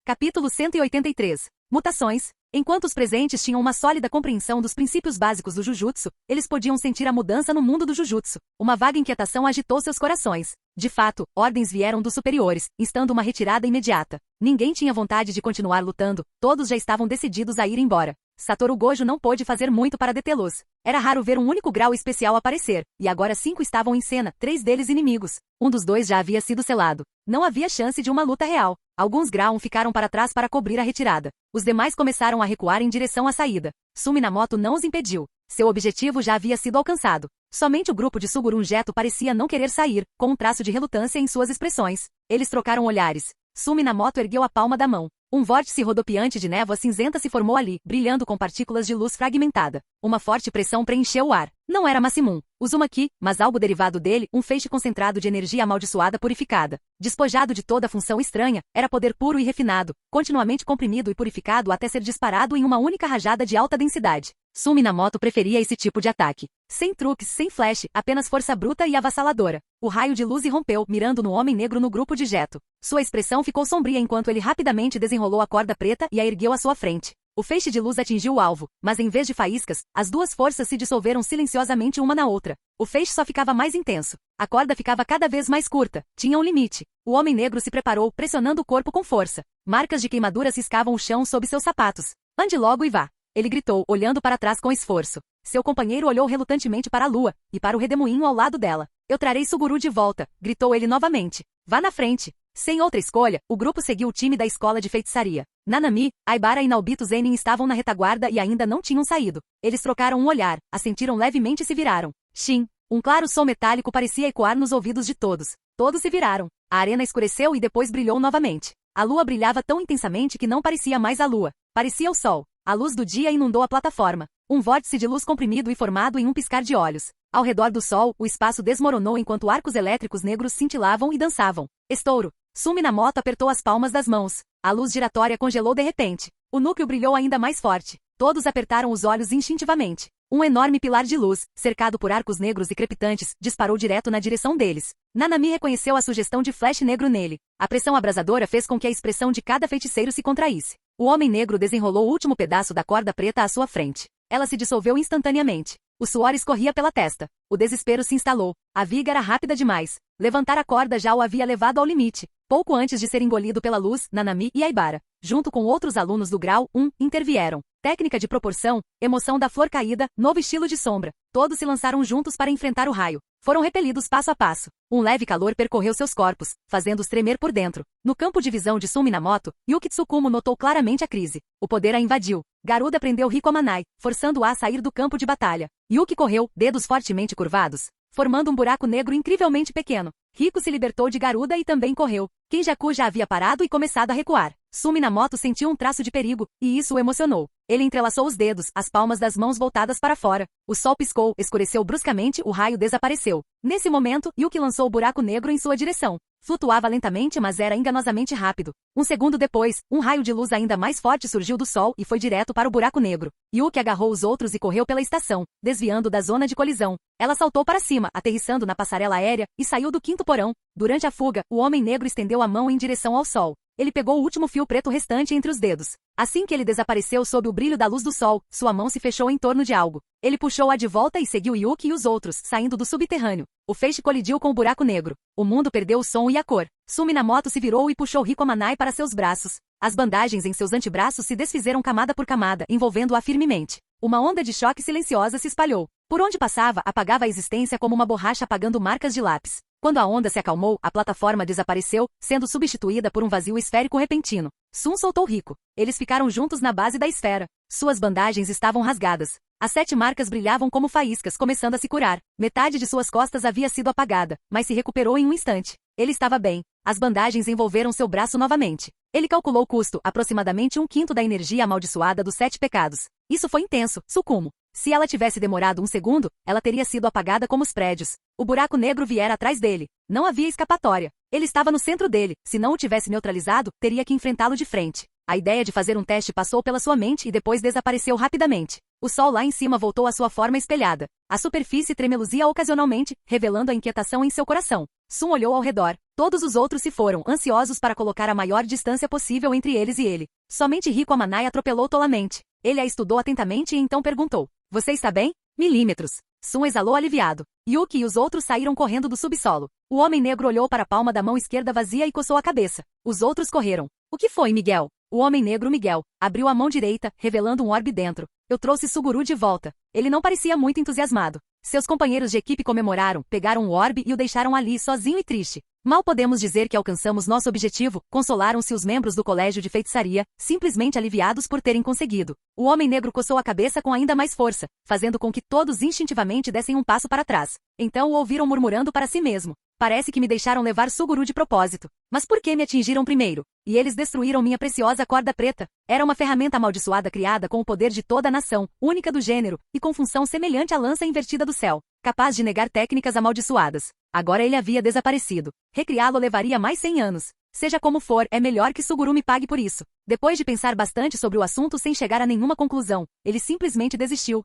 Speaker 2: Capítulo 183. Mutações. Enquanto os presentes tinham uma sólida compreensão dos princípios básicos do Jujutsu, eles podiam sentir a mudança no mundo do Jujutsu. Uma vaga inquietação agitou seus corações. De fato, ordens vieram dos superiores, instando uma retirada imediata. Ninguém tinha vontade de continuar lutando, todos já estavam decididos a ir embora. Satoru Gojo não pôde fazer muito para detê-los. Era raro ver um único grau especial aparecer, e agora 5 estavam em cena, 3 deles inimigos. Um dos 2 já havia sido selado. Não havia chance de uma luta real. Alguns Graun ficaram para trás para cobrir a retirada. Os demais começaram a recuar em direção à saída. Sumi Namoto não os impediu. Seu objetivo já havia sido alcançado. Somente o grupo de Sugurun Geto parecia não querer sair, com um traço de relutância em suas expressões. Eles trocaram olhares. Sumi Namoto ergueu a palma da mão. Um vórtice rodopiante de névoa cinzenta se formou ali, brilhando com partículas de luz fragmentada. Uma forte pressão preencheu o ar. Não era Masamune Uzumaki, mas algo derivado dele, um feixe concentrado de energia amaldiçoada purificada. Despojado de toda função estranha, era poder puro e refinado, continuamente comprimido e purificado até ser disparado em uma única rajada de alta densidade. Sumi Namoto preferia esse tipo de ataque. Sem truques, sem flash, apenas força bruta e avassaladora. O raio de luz irrompeu, mirando no homem negro no grupo de Geto. Sua expressão ficou sombria enquanto ele rapidamente desenrolou a corda preta e a ergueu à sua frente. O feixe de luz atingiu o alvo, mas em vez de faíscas, as duas forças se dissolveram silenciosamente uma na outra. O feixe só ficava mais intenso. A corda ficava cada vez mais curta. Tinha um limite. O homem negro se preparou, pressionando o corpo com força. Marcas de queimaduras riscavam o chão sob seus sapatos. Ande logo e vá. Ele gritou, olhando para trás com esforço. Seu companheiro olhou relutantemente para a lua, e para o redemoinho ao lado dela. Eu trarei Suguru de volta, gritou ele novamente. Vá na frente. Sem outra escolha, o grupo seguiu o time da escola de feitiçaria. Nanami, Aibara e Naobito Zenin estavam na retaguarda e ainda não tinham saído. Eles trocaram um olhar, assentiram levemente e se viraram. Shin. Um claro som metálico parecia ecoar nos ouvidos de todos. Todos se viraram. A arena escureceu e depois brilhou novamente. A lua brilhava tão intensamente que não parecia mais a lua. Parecia o sol. A luz do dia inundou a plataforma. Um vórtice de luz comprimido e formado em um piscar de olhos. Ao redor do sol, o espaço desmoronou enquanto arcos elétricos negros cintilavam e dançavam. Estouro. Sumi Namoto apertou as palmas das mãos. A luz giratória congelou de repente. O núcleo brilhou ainda mais forte. Todos apertaram os olhos instintivamente. Um enorme pilar de luz, cercado por arcos negros e crepitantes, disparou direto na direção deles. Nanami reconheceu a sugestão de flash negro nele. A pressão abrasadora fez com que a expressão de cada feiticeiro se contraísse. O homem negro desenrolou o último pedaço da corda preta à sua frente. Ela se dissolveu instantaneamente. O suor escorria pela testa. O desespero se instalou. A viga era rápida demais. Levantar a corda já o havia levado ao limite. Pouco antes de ser engolido pela luz, Nanami e Aibara, junto com outros alunos do grau 1, intervieram. Técnica de proporção, emoção da flor caída, novo estilo de sombra. Todos se lançaram juntos para enfrentar o raio. Foram repelidos passo a passo. Um leve calor percorreu seus corpos, fazendo-os tremer por dentro. No campo de visão de Sumi Namoto, Yuki Tsukumo notou claramente a crise. O poder a invadiu. Garuda prendeu Riko Amanai, forçando-a a sair do campo de batalha. Yuki correu, dedos fortemente curvados, formando um buraco negro incrivelmente pequeno. Riko se libertou de Garuda e também correu. Kenjaku já havia parado e começado a recuar. Sumi Namoto sentiu um traço de perigo, e isso o emocionou. Ele entrelaçou os dedos, as palmas das mãos voltadas para fora. O sol piscou, escureceu bruscamente, o raio desapareceu. Nesse momento, Yuki lançou o buraco negro em sua direção. Flutuava lentamente, mas era enganosamente rápido. Um segundo depois, um raio de luz ainda mais forte surgiu do sol e foi direto para o buraco negro. Yuki agarrou os outros e correu pela estação, desviando da zona de colisão. Ela saltou para cima, aterrissando na passarela aérea, e saiu do quinto porão. Durante a fuga, o homem negro estendeu a mão em direção ao sol. Ele pegou o último fio preto restante entre os dedos. Assim que ele desapareceu sob o brilho da luz do sol, sua mão se fechou em torno de algo. Ele puxou-a de volta e seguiu Yuki e os outros, saindo do subterrâneo. O feixe colidiu com o buraco negro. O mundo perdeu o som e a cor. Sumi Namoto se virou e puxou Riko Amanai para seus braços. As bandagens em seus antebraços se desfizeram camada por camada, envolvendo-a firmemente. Uma onda de choque silenciosa se espalhou. Por onde passava, apagava a existência como uma borracha apagando marcas de lápis. Quando a onda se acalmou, a plataforma desapareceu, sendo substituída por um vazio esférico repentino. Sun soltou Riko. Eles ficaram juntos na base da esfera. Suas bandagens estavam rasgadas. As 7 marcas brilhavam como faíscas, começando a se curar. Metade de suas costas havia sido apagada, mas se recuperou em um instante. Ele estava bem. As bandagens envolveram seu braço novamente. Ele calculou o custo, aproximadamente 1/5 da energia amaldiçoada dos 7 pecados. Isso foi intenso, Tsukumo. Se ela tivesse demorado 1 segundo, ela teria sido apagada como os prédios. O buraco negro viera atrás dele. Não havia escapatória. Ele estava no centro dele. Se não o tivesse neutralizado, teria que enfrentá-lo de frente. A ideia de fazer um teste passou pela sua mente e depois desapareceu rapidamente. O sol lá em cima voltou à sua forma espelhada. A superfície tremeluzia ocasionalmente, revelando a inquietação em seu coração. Sun olhou ao redor. Todos os outros se foram, ansiosos para colocar a maior distância possível entre eles e ele. Somente Riko Amanai atropelou tolamente. Ele a estudou atentamente e então perguntou: "Você está bem?" "Milímetros." Sun exalou aliviado. Yuki e os outros saíram correndo do subsolo. O homem negro olhou para a palma da mão esquerda vazia e coçou a cabeça. Os outros correram. "O que foi, Miguel?" O homem negro Miguel abriu a mão direita, revelando um orbe dentro. Eu trouxe Suguru de volta. Ele não parecia muito entusiasmado. Seus companheiros de equipe comemoraram, pegaram o orbe e o deixaram ali sozinho e triste. Mal podemos dizer que alcançamos nosso objetivo, consolaram-se os membros do colégio de feitiçaria, simplesmente aliviados por terem conseguido. O homem negro coçou a cabeça com ainda mais força, fazendo com que todos instintivamente dessem um passo para trás. Então o ouviram murmurando para si mesmo. Parece que me deixaram levar Suguru de propósito. Mas por que me atingiram primeiro? E eles destruíram minha preciosa corda preta. Era uma ferramenta amaldiçoada criada com o poder de toda a nação, única do gênero, e com função semelhante à lança invertida do céu, capaz de negar técnicas amaldiçoadas. Agora ele havia desaparecido. Recriá-lo levaria mais 100 anos. Seja como for, é melhor que Suguru me pague por isso. Depois de pensar bastante sobre o assunto sem chegar a nenhuma conclusão, ele simplesmente desistiu.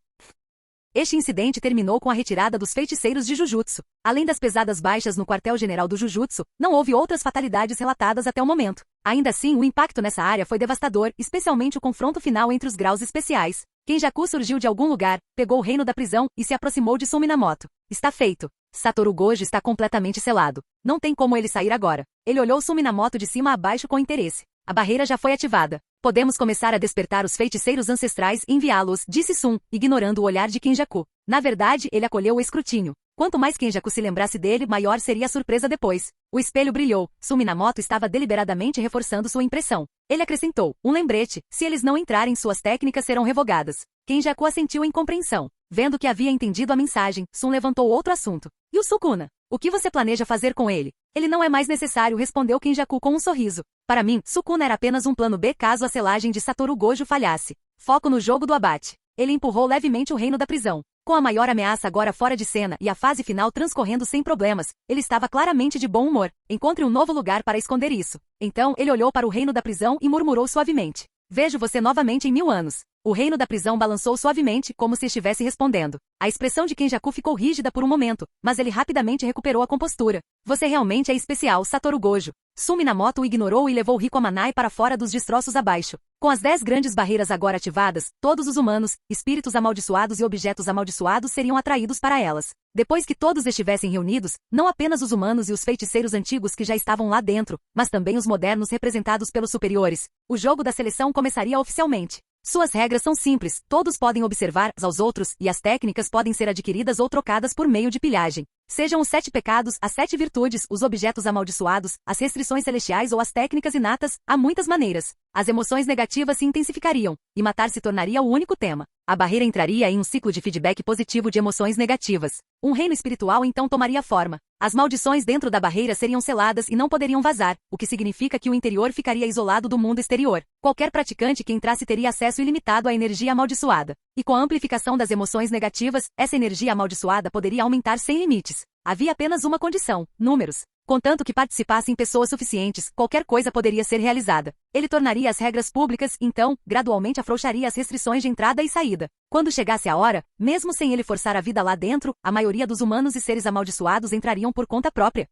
Speaker 2: Este incidente terminou com a retirada dos feiticeiros de Jujutsu. Além das pesadas baixas no quartel-general do Jujutsu, não houve outras fatalidades relatadas até o momento. Ainda assim, o impacto nessa área foi devastador, especialmente o confronto final entre os graus especiais. Kenjaku surgiu de algum lugar, pegou o reino da prisão e se aproximou de Suminamoto. Está feito. Satoru Gojo está completamente selado. Não tem como ele sair agora. Ele olhou Suminamoto de cima a baixo com interesse. A barreira já foi ativada. Podemos começar a despertar os feiticeiros ancestrais e enviá-los, disse Sun, ignorando o olhar de Kenjaku. Na verdade, ele acolheu o escrutínio. Quanto mais Kenjaku se lembrasse dele, maior seria a surpresa depois. O espelho brilhou. Suminamoto estava deliberadamente reforçando sua impressão. Ele acrescentou, um lembrete, se eles não entrarem, suas técnicas serão revogadas. Kenjaku assentiu em compreensão. Vendo que havia entendido a mensagem, Sun levantou outro assunto. E o Sukuna? O que você planeja fazer com ele? Ele não é mais necessário, respondeu Kenjaku com um sorriso. Para mim, Sukuna era apenas um plano B caso a selagem de Satoru Gojo falhasse. Foco no jogo do abate. Ele empurrou levemente o reino da prisão. Com a maior ameaça agora fora de cena e a fase final transcorrendo sem problemas, ele estava claramente de bom humor. Encontre um novo lugar para esconder isso. Então, ele olhou para o reino da prisão e murmurou suavemente. Vejo você novamente em 1000 anos. O reino da prisão balançou suavemente, como se estivesse respondendo. A expressão de Kenjaku ficou rígida por um momento, mas ele rapidamente recuperou a compostura. Você realmente é especial, Satoru Gojo. Suminamoto o ignorou e levou Riko Amanai para fora dos destroços abaixo. Com as 10 grandes barreiras agora ativadas, todos os humanos, espíritos amaldiçoados e objetos amaldiçoados seriam atraídos para elas. Depois que todos estivessem reunidos, não apenas os humanos e os feiticeiros antigos que já estavam lá dentro, mas também os modernos representados pelos superiores, o jogo da seleção começaria oficialmente. Suas regras são simples, todos podem observar aos outros e as técnicas podem ser adquiridas ou trocadas por meio de pilhagem. Sejam os 7 pecados, as 7 virtudes, os objetos amaldiçoados, as restrições celestiais ou as técnicas inatas, há muitas maneiras. As emoções negativas se intensificariam, e matar se tornaria o único tema. A barreira entraria em um ciclo de feedback positivo de emoções negativas. Um reino espiritual então tomaria forma. As maldições dentro da barreira seriam seladas e não poderiam vazar, o que significa que o interior ficaria isolado do mundo exterior. Qualquer praticante que entrasse teria acesso ilimitado à energia amaldiçoada. E com a amplificação das emoções negativas, essa energia amaldiçoada poderia aumentar sem limites. Havia apenas uma condição: números. Contanto que participassem pessoas suficientes, qualquer coisa poderia ser realizada. Ele tornaria as regras públicas, então, gradualmente afrouxaria as restrições de entrada e saída. Quando chegasse a hora, mesmo sem ele forçar a vida lá dentro, a maioria dos humanos e seres amaldiçoados entrariam por conta própria.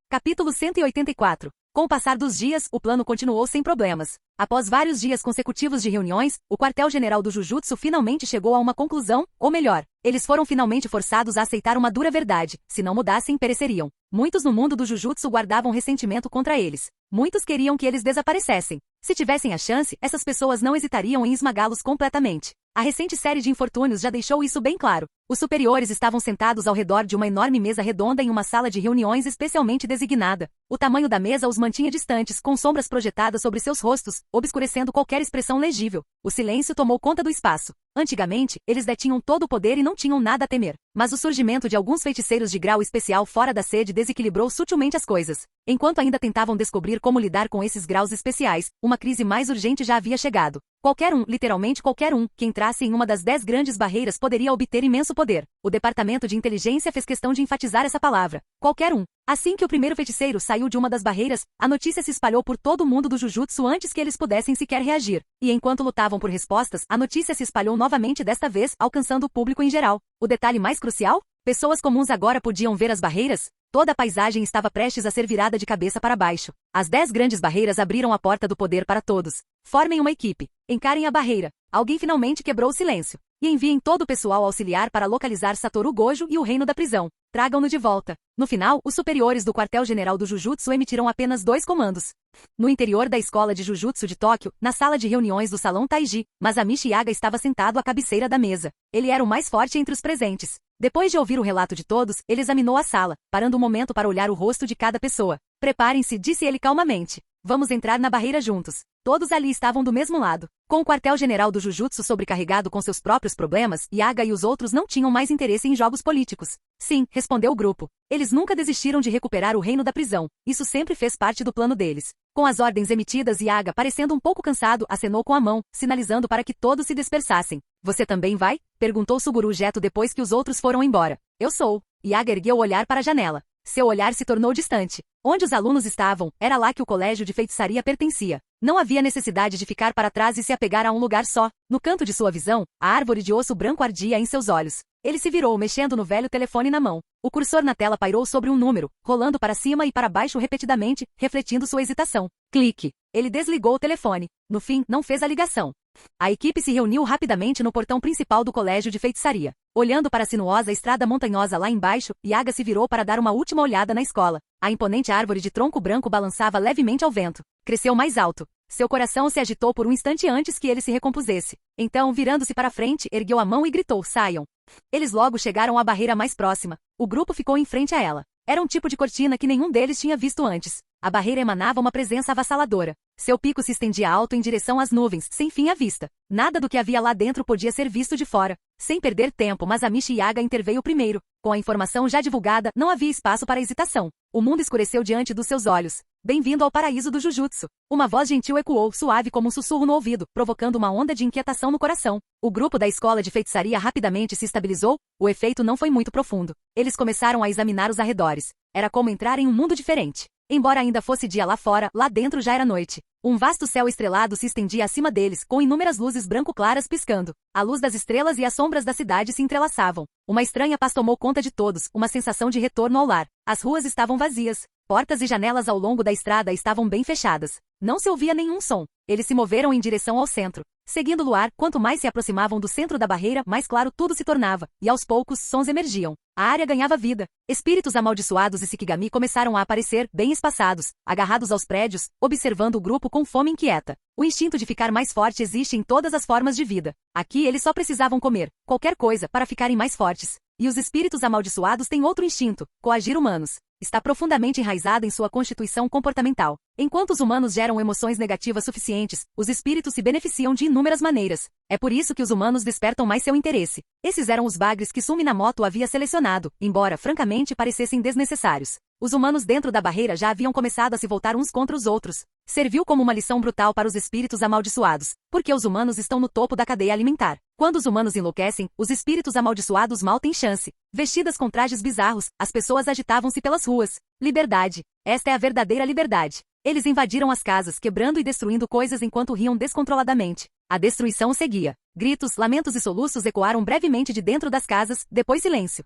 Speaker 2: Capítulo 184. Com o passar dos dias, o plano continuou sem problemas. Após vários dias consecutivos de reuniões, o quartel-general do Jujutsu finalmente chegou a uma conclusão, ou melhor, eles foram finalmente forçados a aceitar uma dura verdade: se não mudassem, pereceriam. Muitos no mundo do Jujutsu guardavam ressentimento contra eles. Muitos queriam que eles desaparecessem. Se tivessem a chance, essas pessoas não hesitariam em esmagá-los completamente. A recente série de infortúnios já deixou isso bem claro. Os superiores estavam sentados ao redor de uma enorme mesa redonda em uma sala de reuniões especialmente designada. O tamanho da mesa os mantinha distantes, com sombras projetadas sobre seus rostos, obscurecendo qualquer expressão legível. O silêncio tomou conta do espaço. Antigamente, eles detinham todo o poder e não tinham nada a temer. Mas o surgimento de alguns feiticeiros de grau especial fora da sede desequilibrou sutilmente as coisas. Enquanto ainda tentavam descobrir como lidar com esses graus especiais, uma crise mais urgente já havia chegado. Qualquer um, literalmente qualquer um, que entrasse em uma das 10 grandes barreiras poderia obter imenso poder. O departamento de inteligência fez questão de enfatizar essa palavra. Qualquer um. Assim que o primeiro feiticeiro saiu de uma das barreiras, a notícia se espalhou por todo o mundo do Jujutsu antes que eles pudessem sequer reagir. E enquanto lutavam por respostas, a notícia se espalhou novamente, desta vez, alcançando o público em geral. O detalhe mais crucial? Pessoas comuns agora podiam ver as barreiras? Toda a paisagem estava prestes a ser virada de cabeça para baixo. As 10 grandes barreiras abriram a porta do poder para todos. Formem uma equipe. Encarem a barreira. Alguém finalmente quebrou o silêncio. e enviem todo o pessoal auxiliar para localizar Satoru Gojo e o reino da prisão. Tragam-no de volta. No final, os superiores do quartel-general do Jujutsu emitiram apenas 2 comandos. No interior da escola de Jujutsu de Tóquio, na sala de reuniões do Salão Taiji, Masamichi Yaga estava sentado à cabeceira da mesa. Ele era o mais forte entre os presentes. Depois de ouvir o relato de todos, ele examinou a sala, parando um momento para olhar o rosto de cada pessoa. Preparem-se, disse ele calmamente. Vamos entrar na barreira juntos. Todos ali estavam do mesmo lado. Com o quartel-general do Jujutsu sobrecarregado com seus próprios problemas, Yaga e os outros não tinham mais interesse em jogos políticos. Sim, respondeu o grupo. Eles nunca desistiram de recuperar o reino da prisão. Isso sempre fez parte do plano deles. Com as ordens emitidas, Yaga, parecendo um pouco cansado, acenou com a mão, sinalizando para que todos se dispersassem. Você também vai? Perguntou Suguru Geto depois que os outros foram embora. Eu sou. Yaga ergueu o olhar para a janela. Seu olhar se tornou distante. Onde os alunos estavam, era lá que o colégio de feitiçaria pertencia. Não havia necessidade de ficar para trás e se apegar a um lugar só. No canto de sua visão, a árvore de osso branco ardia em seus olhos. Ele se virou, mexendo no velho telefone na mão. O cursor na tela pairou sobre um número, rolando para cima e para baixo repetidamente, refletindo sua hesitação. Clique. Ele desligou o telefone. No fim, não fez a ligação. A equipe se reuniu rapidamente no portão principal do colégio de feitiçaria. Olhando para a sinuosa estrada montanhosa lá embaixo, Yaga se virou para dar uma última olhada na escola. A imponente árvore de tronco branco balançava levemente ao vento. Cresceu mais alto. Seu coração se agitou por um instante antes que ele se recompusesse. Então, virando-se para frente, ergueu a mão e gritou: saiam. Eles logo chegaram à barreira mais próxima. O grupo ficou em frente a ela. Era um tipo de cortina que nenhum deles tinha visto antes. A barreira emanava uma presença avassaladora. Seu pico se estendia alto em direção às nuvens, sem fim à vista. Nada do que havia lá dentro podia ser visto de fora. Sem perder tempo, Masamichi Yaga interveio primeiro. Com a informação já divulgada, não havia espaço para hesitação. O mundo escureceu diante dos seus olhos. Bem-vindo ao paraíso do Jujutsu. Uma voz gentil ecoou, suave como um sussurro no ouvido, provocando uma onda de inquietação no coração. O grupo da escola de feitiçaria rapidamente se estabilizou. O efeito não foi muito profundo. Eles começaram a examinar os arredores. Era como entrar em um mundo diferente. Embora ainda fosse dia lá fora, lá dentro já era noite. Um vasto céu estrelado se estendia acima deles, com inúmeras luzes branco-claras piscando. A luz das estrelas e as sombras da cidade se entrelaçavam. Uma estranha paz tomou conta de todos, uma sensação de retorno ao lar. As ruas estavam vazias. Portas e janelas ao longo da estrada estavam bem fechadas. Não se ouvia nenhum som. Eles se moveram em direção ao centro. Seguindo o luar, quanto mais se aproximavam do centro da barreira, mais claro tudo se tornava, e aos poucos, sons emergiam. A área ganhava vida. Espíritos amaldiçoados e Shikigami começaram a aparecer, bem espaçados, agarrados aos prédios, observando o grupo com fome inquieta. O instinto de ficar mais forte existe em todas as formas de vida. Aqui eles só precisavam comer qualquer coisa para ficarem mais fortes. E os espíritos amaldiçoados têm outro instinto: coagir humanos. Está profundamente enraizado em sua constituição comportamental. Enquanto os humanos geram emoções negativas suficientes, os espíritos se beneficiam de inúmeras maneiras. É por isso que os humanos despertam mais seu interesse. Esses eram os bagres que Sumi Minamoto havia selecionado, embora, francamente, parecessem desnecessários. Os humanos dentro da barreira já haviam começado a se voltar uns contra os outros. Serviu como uma lição brutal para os espíritos amaldiçoados, porque os humanos estão no topo da cadeia alimentar. Quando os humanos enlouquecem, os espíritos amaldiçoados mal têm chance. Vestidas com trajes bizarros, as pessoas agitavam-se pelas ruas. Liberdade. Esta é a verdadeira liberdade. Eles invadiram as casas, quebrando e destruindo coisas enquanto riam descontroladamente. A destruição seguia. Gritos, lamentos e soluços ecoaram brevemente de dentro das casas, depois silêncio.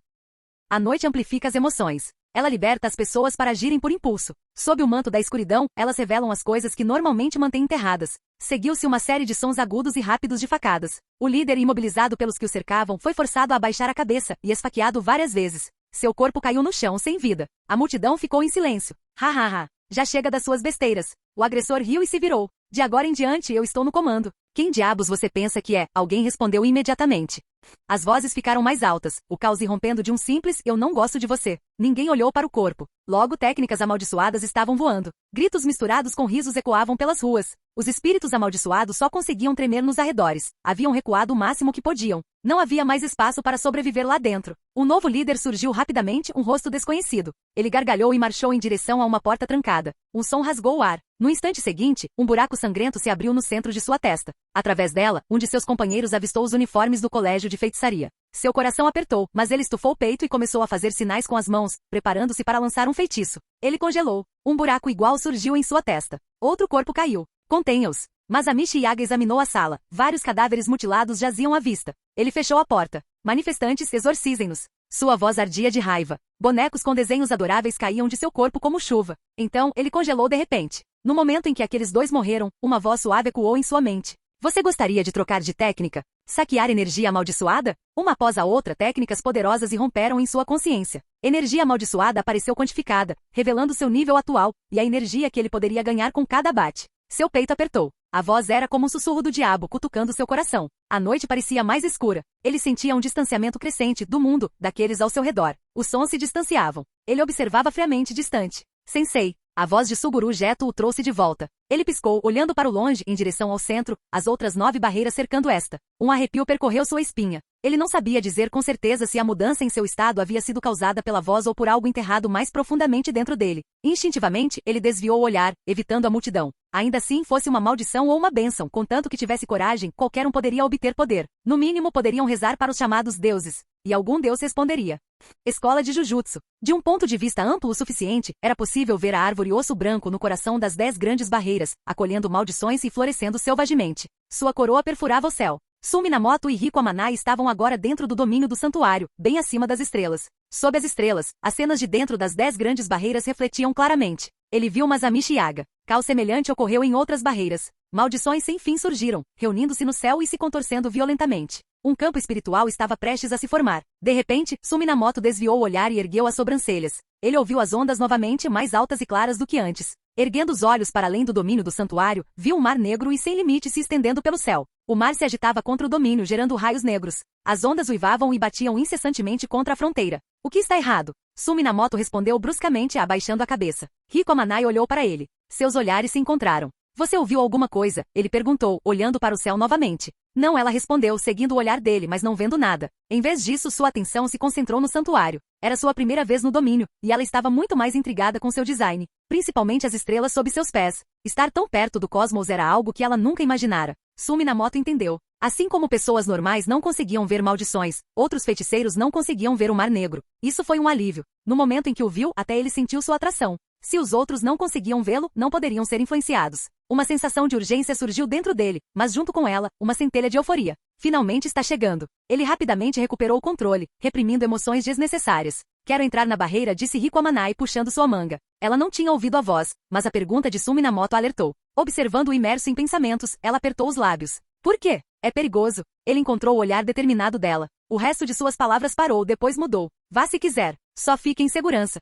Speaker 2: A noite amplifica as emoções. Ela liberta as pessoas para agirem por impulso. Sob o manto da escuridão, elas revelam as coisas que normalmente mantêm enterradas. Seguiu-se uma série de sons agudos e rápidos de facadas. O líder, imobilizado pelos que o cercavam, foi forçado a abaixar a cabeça e esfaqueado várias vezes. Seu corpo caiu no chão sem vida. A multidão ficou em silêncio. Ha ha ha. Já chega das suas besteiras. O agressor riu e se virou. De agora em diante eu estou no comando. Quem diabos você pensa que é? Alguém respondeu imediatamente. As vozes ficaram mais altas, o caos irrompendo de um simples "eu não gosto de você". Ninguém olhou para o corpo. Logo técnicas amaldiçoadas estavam voando. Gritos misturados com risos ecoavam pelas ruas. Os espíritos amaldiçoados só conseguiam tremer nos arredores. Haviam recuado o máximo que podiam. Não havia mais espaço para sobreviver lá dentro. Um novo líder surgiu rapidamente, um rosto desconhecido. Ele gargalhou e marchou em direção a uma porta trancada. Um som rasgou o ar. No instante seguinte, um buraco sangrento se abriu no centro de sua testa. Através dela, um de seus companheiros avistou os uniformes do colégio de feitiçaria. Seu coração apertou, mas ele estufou o peito e começou a fazer sinais com as mãos, preparando-se para lançar um feitiço. Ele congelou. Um buraco igual surgiu em sua testa. Outro corpo caiu. Contenha-os. Masamichi Yaga examinou a sala. Vários cadáveres mutilados jaziam à vista. Ele fechou a porta. Manifestantes, exorcizem-nos. Sua voz ardia de raiva. Bonecos com desenhos adoráveis caíam de seu corpo como chuva. Então, ele congelou de repente. No momento em que aqueles dois morreram, uma voz suave ecoou em sua mente. Você gostaria de trocar de técnica? Saquear energia amaldiçoada? Uma após a outra, técnicas poderosas irromperam em sua consciência. Energia amaldiçoada apareceu quantificada, revelando seu nível atual e a energia que ele poderia ganhar com cada abate. Seu peito apertou. A voz era como um sussurro do diabo cutucando seu coração. A noite parecia mais escura. Ele sentia um distanciamento crescente do mundo, daqueles ao seu redor. Os sons se distanciavam. Ele observava friamente distante. Sensei. A voz de Suguru Geto o trouxe de volta. Ele piscou, olhando para o longe, em direção ao centro, as outras 9 barreiras cercando esta. Um arrepio percorreu sua espinha. Ele não sabia dizer com certeza se a mudança em seu estado havia sido causada pela voz ou por algo enterrado mais profundamente dentro dele. Instintivamente, ele desviou o olhar, evitando a multidão. Ainda assim, fosse uma maldição ou uma bênção, contanto que tivesse coragem, qualquer um poderia obter poder. No mínimo, poderiam rezar para os chamados deuses. E algum deus responderia. Escola de Jujutsu. De um ponto de vista amplo o suficiente, era possível ver a árvore osso branco no coração das 10 grandes barreiras, acolhendo maldições e florescendo selvagemente. Sua coroa perfurava o céu. Minamoto e Rico Amanai estavam agora dentro do domínio do santuário, bem acima das estrelas. Sob as estrelas, as cenas de dentro das 10 grandes barreiras refletiam claramente. Ele viu Masamichi Yaga. Caos semelhante ocorreu em outras barreiras. Maldições sem fim surgiram, reunindo-se no céu e se contorcendo violentamente. Um campo espiritual estava prestes a se formar. De repente, Minamoto desviou o olhar e ergueu as sobrancelhas. Ele ouviu as ondas novamente mais altas e claras do que antes. Erguendo os olhos para além do domínio do santuário, viu um mar negro e sem limite se estendendo pelo céu. O mar se agitava contra o domínio, gerando raios negros. As ondas uivavam e batiam incessantemente contra a fronteira. O que está errado? Minamoto respondeu bruscamente, abaixando a cabeça. Rico Amanai olhou para ele. Seus olhares se encontraram. Você ouviu alguma coisa? Ele perguntou, olhando para o céu novamente. Não, ela respondeu, seguindo o olhar dele, mas não vendo nada. Em vez disso, sua atenção se concentrou no santuário. Era sua primeira vez no domínio, e ela estava muito mais intrigada com seu design, principalmente as estrelas sob seus pés. Estar tão perto do cosmos era algo que ela nunca imaginara. Minamoto entendeu. Assim como pessoas normais não conseguiam ver maldições, outros feiticeiros não conseguiam ver o Mar Negro. Isso foi um alívio. No momento em que o viu, até ele sentiu sua atração. Se os outros não conseguiam vê-lo, não poderiam ser influenciados. Uma sensação de urgência surgiu dentro dele, mas junto com ela, uma centelha de euforia. Finalmente está chegando. Ele rapidamente recuperou o controle, reprimindo emoções desnecessárias. Quero entrar na barreira, disse Rico Amanai puxando sua manga. Ela não tinha ouvido a voz, mas a pergunta de Minamoto alertou. Observando-o imerso em pensamentos, ela apertou os lábios. Por quê? É perigoso. Ele encontrou o olhar determinado dela. O resto de suas palavras parou, depois mudou. Vá se quiser. Só fique em segurança.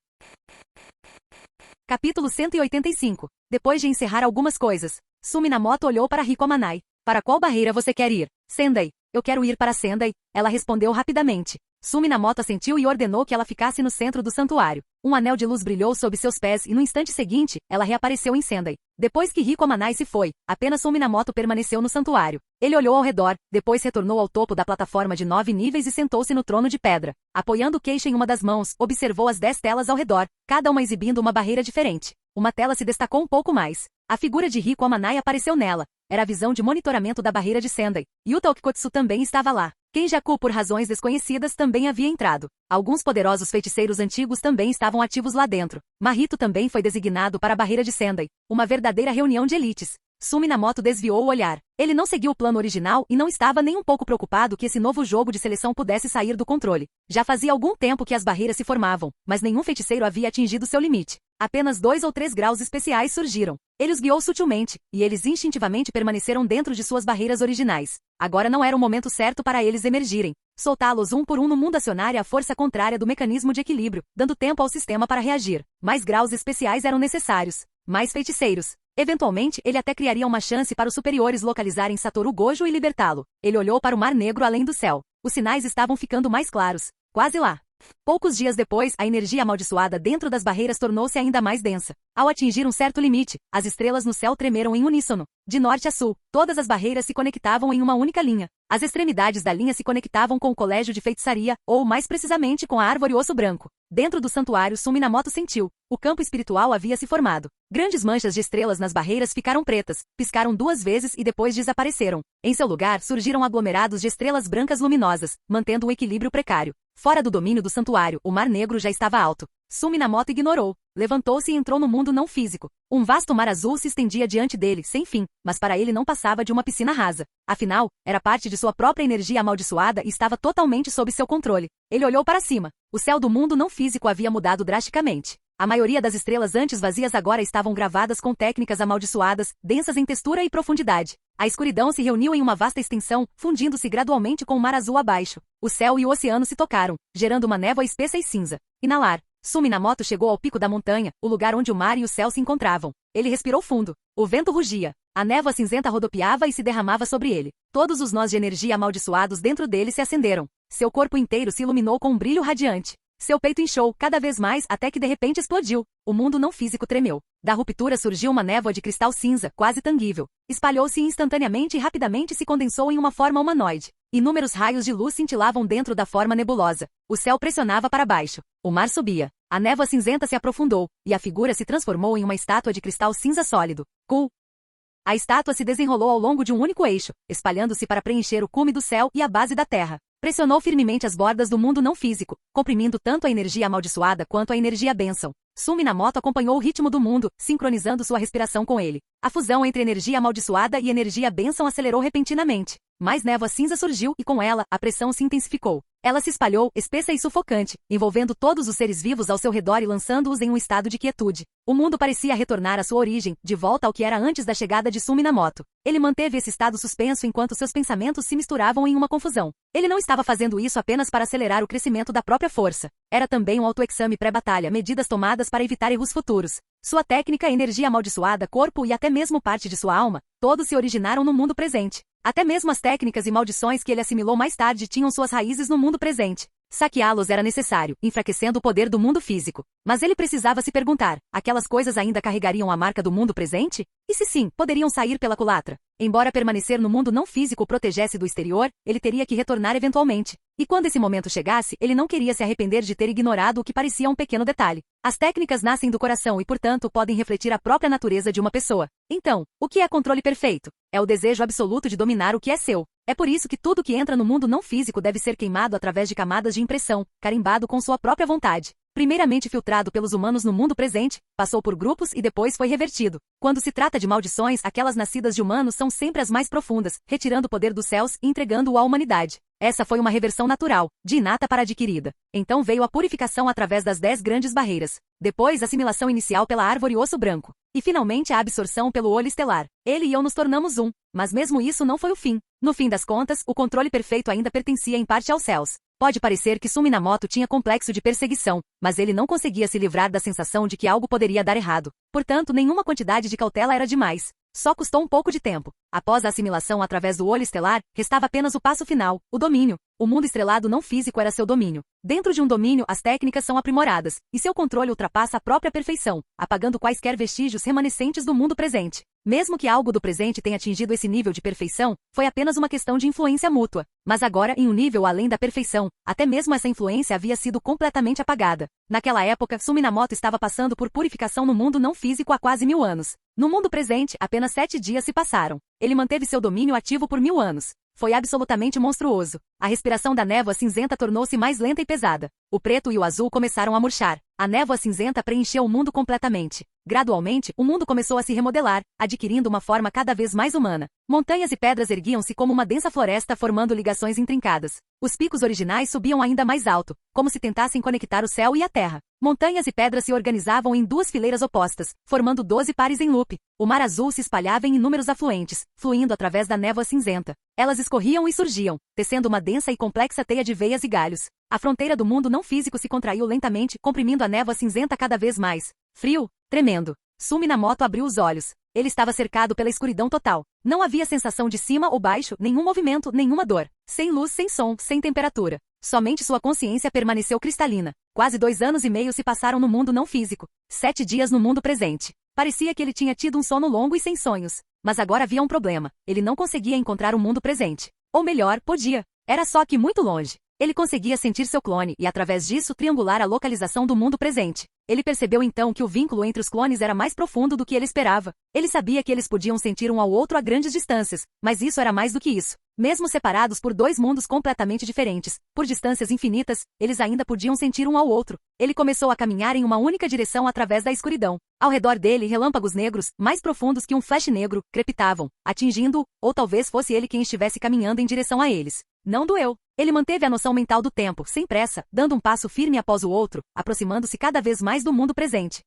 Speaker 2: Capítulo 185. Depois de encerrar algumas coisas, Minamoto olhou para Rico Amanai. Para qual barreira você quer ir? Sendai. Eu quero ir para Sendai. Ela respondeu rapidamente. Minamoto assentiu e ordenou que ela ficasse no centro do santuário. Um anel de luz brilhou sob seus pés e no instante seguinte, ela reapareceu em Sendai. Depois que Rico Amanai se foi, apenas Minamoto permaneceu no santuário. Ele olhou ao redor, depois retornou ao topo da plataforma de 9 níveis e sentou-se no trono de pedra. Apoiando o queixo em uma das mãos, observou as 10 telas ao redor, cada uma exibindo uma barreira diferente. Uma tela se destacou um pouco mais. A figura de Rico Amanai apareceu nela. Era a visão de monitoramento da barreira de Sendai. Yuta Okikotsu também estava lá. Kenjaku, por razões desconhecidas, também havia entrado. Alguns poderosos feiticeiros antigos também estavam ativos lá dentro. Mahito também foi designado para a barreira de Sendai. Uma verdadeira reunião de elites. Minamoto desviou o olhar. Ele não seguiu o plano original e não estava nem um pouco preocupado que esse novo jogo de seleção pudesse sair do controle. Já fazia algum tempo que as barreiras se formavam, mas nenhum feiticeiro havia atingido seu limite. Apenas 2 ou 3 graus especiais surgiram. Ele os guiou sutilmente, e eles instintivamente permaneceram dentro de suas barreiras originais. Agora não era o momento certo para eles emergirem. Soltá-los um por um no mundo acionaria a força contrária do mecanismo de equilíbrio, dando tempo ao sistema para reagir. Mais graus especiais eram necessários. Mais feiticeiros. Eventualmente, ele até criaria uma chance para os superiores localizarem Satoru Gojo e libertá-lo. Ele olhou para o Mar Negro além do céu. Os sinais estavam ficando mais claros. Quase lá. Poucos dias depois, a energia amaldiçoada dentro das barreiras tornou-se ainda mais densa. Ao atingir um certo limite, as estrelas no céu tremeram em uníssono. De norte a sul, todas as barreiras se conectavam em uma única linha. As extremidades da linha se conectavam com o colégio de feitiçaria, ou mais precisamente com a árvore osso branco. Dentro do santuário, Minamoto sentiu. O campo espiritual havia se formado. Grandes manchas de estrelas nas barreiras ficaram pretas, piscaram 2 vezes e depois desapareceram. Em seu lugar, surgiram aglomerados de estrelas brancas luminosas, mantendo um equilíbrio precário. Fora do domínio do santuário, o Mar Negro já estava alto. Minamoto ignorou. Levantou-se e entrou no mundo não físico. Um vasto mar azul se estendia diante dele, sem fim, mas para ele não passava de uma piscina rasa. Afinal, era parte de sua própria energia amaldiçoada e estava totalmente sob seu controle. Ele olhou para cima. O céu do mundo não físico havia mudado drasticamente. A maioria das estrelas antes vazias agora estavam gravadas com técnicas amaldiçoadas, densas em textura e profundidade. A escuridão se reuniu em uma vasta extensão, fundindo-se gradualmente com o mar azul abaixo. O céu e o oceano se tocaram, gerando uma névoa espessa e cinza. Inalar. Sumi-Namoto chegou ao pico da montanha, o lugar onde o mar e o céu se encontravam. Ele respirou fundo. O vento rugia. A névoa cinzenta rodopiava e se derramava sobre ele. Todos os nós de energia amaldiçoados dentro dele se acenderam. Seu corpo inteiro se iluminou com um brilho radiante. Seu peito inchou cada vez mais até que de repente explodiu. O mundo não físico tremeu. Da ruptura surgiu uma névoa de cristal cinza, quase tangível. Espalhou-se instantaneamente e rapidamente se condensou em uma forma humanoide. Inúmeros raios de luz cintilavam dentro da forma nebulosa. O céu pressionava para baixo. O mar subia. A névoa cinzenta se aprofundou, e a figura se transformou em uma estátua de cristal cinza sólido. Cool. A estátua se desenrolou ao longo de um único eixo, espalhando-se para preencher o cume do céu e a base da terra. Pressionou firmemente as bordas do mundo não físico, comprimindo tanto a energia amaldiçoada quanto a energia bênção. Sumi-Namoto acompanhou o ritmo do mundo, sincronizando sua respiração com ele. A fusão entre energia amaldiçoada e energia bênção acelerou repentinamente. Mais névoa cinza surgiu e com ela, a pressão se intensificou. Ela se espalhou, espessa e sufocante, envolvendo todos os seres vivos ao seu redor e lançando-os em um estado de quietude. O mundo parecia retornar à sua origem, de volta ao que era antes da chegada de Sumi-Namoto. Ele manteve esse estado suspenso enquanto seus pensamentos se misturavam em uma confusão. Ele não estava fazendo isso apenas para acelerar o crescimento da própria força. Era também um autoexame pré-batalha, medidas tomadas para evitar erros futuros. Sua técnica, energia amaldiçoada, corpo e até mesmo parte de sua alma, todos se originaram no mundo presente. Até mesmo as técnicas e maldições que ele assimilou mais tarde tinham suas raízes no mundo presente. Saqueá-los era necessário, enfraquecendo o poder do mundo físico. Mas ele precisava se perguntar, aquelas coisas ainda carregariam a marca do mundo presente? E se sim, poderiam sair pela culatra? Embora permanecer no mundo não físico o protegesse do exterior, ele teria que retornar eventualmente. E quando esse momento chegasse, ele não queria se arrepender de ter ignorado o que parecia um pequeno detalhe. As técnicas nascem do coração e, portanto, podem refletir a própria natureza de uma pessoa. Então, o que é controle perfeito? É o desejo absoluto de dominar o que é seu. É por isso que tudo que entra no mundo não físico deve ser queimado através de camadas de impressão, carimbado com sua própria vontade. Primeiramente filtrado pelos humanos no mundo presente, passou por grupos e depois foi revertido. Quando se trata de maldições, aquelas nascidas de humanos são sempre as mais profundas, retirando o poder dos céus e entregando-o à humanidade. Essa foi uma reversão natural, de inata para adquirida. Então veio a purificação através das 10 grandes barreiras. Depois a assimilação inicial pela árvore osso branco. E finalmente a absorção pelo olho estelar. Ele e eu nos tornamos um. Mas mesmo isso não foi o fim. No fim das contas, o controle perfeito ainda pertencia em parte aos céus. Pode parecer que Sumi-Namoto tinha complexo de perseguição, mas ele não conseguia se livrar da sensação de que algo poderia dar errado. Portanto, nenhuma quantidade de cautela era demais. Só custou um pouco de tempo. Após a assimilação através do olho estelar, restava apenas o passo final, o domínio. O mundo estrelado não físico era seu domínio. Dentro de um domínio, as técnicas são aprimoradas, e seu controle ultrapassa a própria perfeição, apagando quaisquer vestígios remanescentes do mundo presente. Mesmo que algo do presente tenha atingido esse nível de perfeição, foi apenas uma questão de influência mútua. Mas agora, em um nível além da perfeição, até mesmo essa influência havia sido completamente apagada. Naquela época, Sumi-Namoto estava passando por purificação no mundo não físico há quase 1000 anos. No mundo presente, apenas 7 dias se passaram. Ele manteve seu domínio ativo por 1000 anos. Foi absolutamente monstruoso. A respiração da névoa cinzenta tornou-se mais lenta e pesada. O preto e o azul começaram a murchar. A névoa cinzenta preencheu o mundo completamente. Gradualmente, o mundo começou a se remodelar, adquirindo uma forma cada vez mais humana. Montanhas e pedras erguiam-se como uma densa floresta formando ligações intrincadas. Os picos originais subiam ainda mais alto, como se tentassem conectar o céu e a terra. Montanhas e pedras se organizavam em 2 fileiras opostas, formando 12 pares em loop. O mar azul se espalhava em inúmeros afluentes, fluindo através da névoa cinzenta. Elas escorriam e surgiam, tecendo uma densa e complexa teia de veias e galhos. A fronteira do mundo não físico se contraiu lentamente, comprimindo a névoa cinzenta cada vez mais. Frio, tremendo. Sumi-Namoto abriu os olhos. Ele estava cercado pela escuridão total. Não havia sensação de cima ou baixo, nenhum movimento, nenhuma dor. Sem luz, sem som, sem temperatura. Somente sua consciência permaneceu cristalina. Quase 2 anos e meio se passaram no mundo não físico. 7 dias no mundo presente. Parecia que ele tinha tido um sono longo e sem sonhos. Mas agora havia um problema. Ele não conseguia encontrar o mundo presente. Ou melhor, podia. Era só que muito longe. Ele conseguia sentir seu clone e, através disso, triangular a localização do mundo presente. Ele percebeu então que o vínculo entre os clones era mais profundo do que ele esperava. Ele sabia que eles podiam sentir um ao outro a grandes distâncias, mas isso era mais do que isso. Mesmo separados por 2 mundos completamente diferentes, por distâncias infinitas, eles ainda podiam sentir um ao outro. Ele começou a caminhar em uma única direção através da escuridão. Ao redor dele, relâmpagos negros, mais profundos que um flash negro, crepitavam, atingindo-o, ou talvez fosse ele quem estivesse caminhando em direção a eles. Não doeu. Ele manteve a noção mental do tempo, sem pressa, dando um passo firme após o outro, aproximando-se cada vez mais do mundo presente.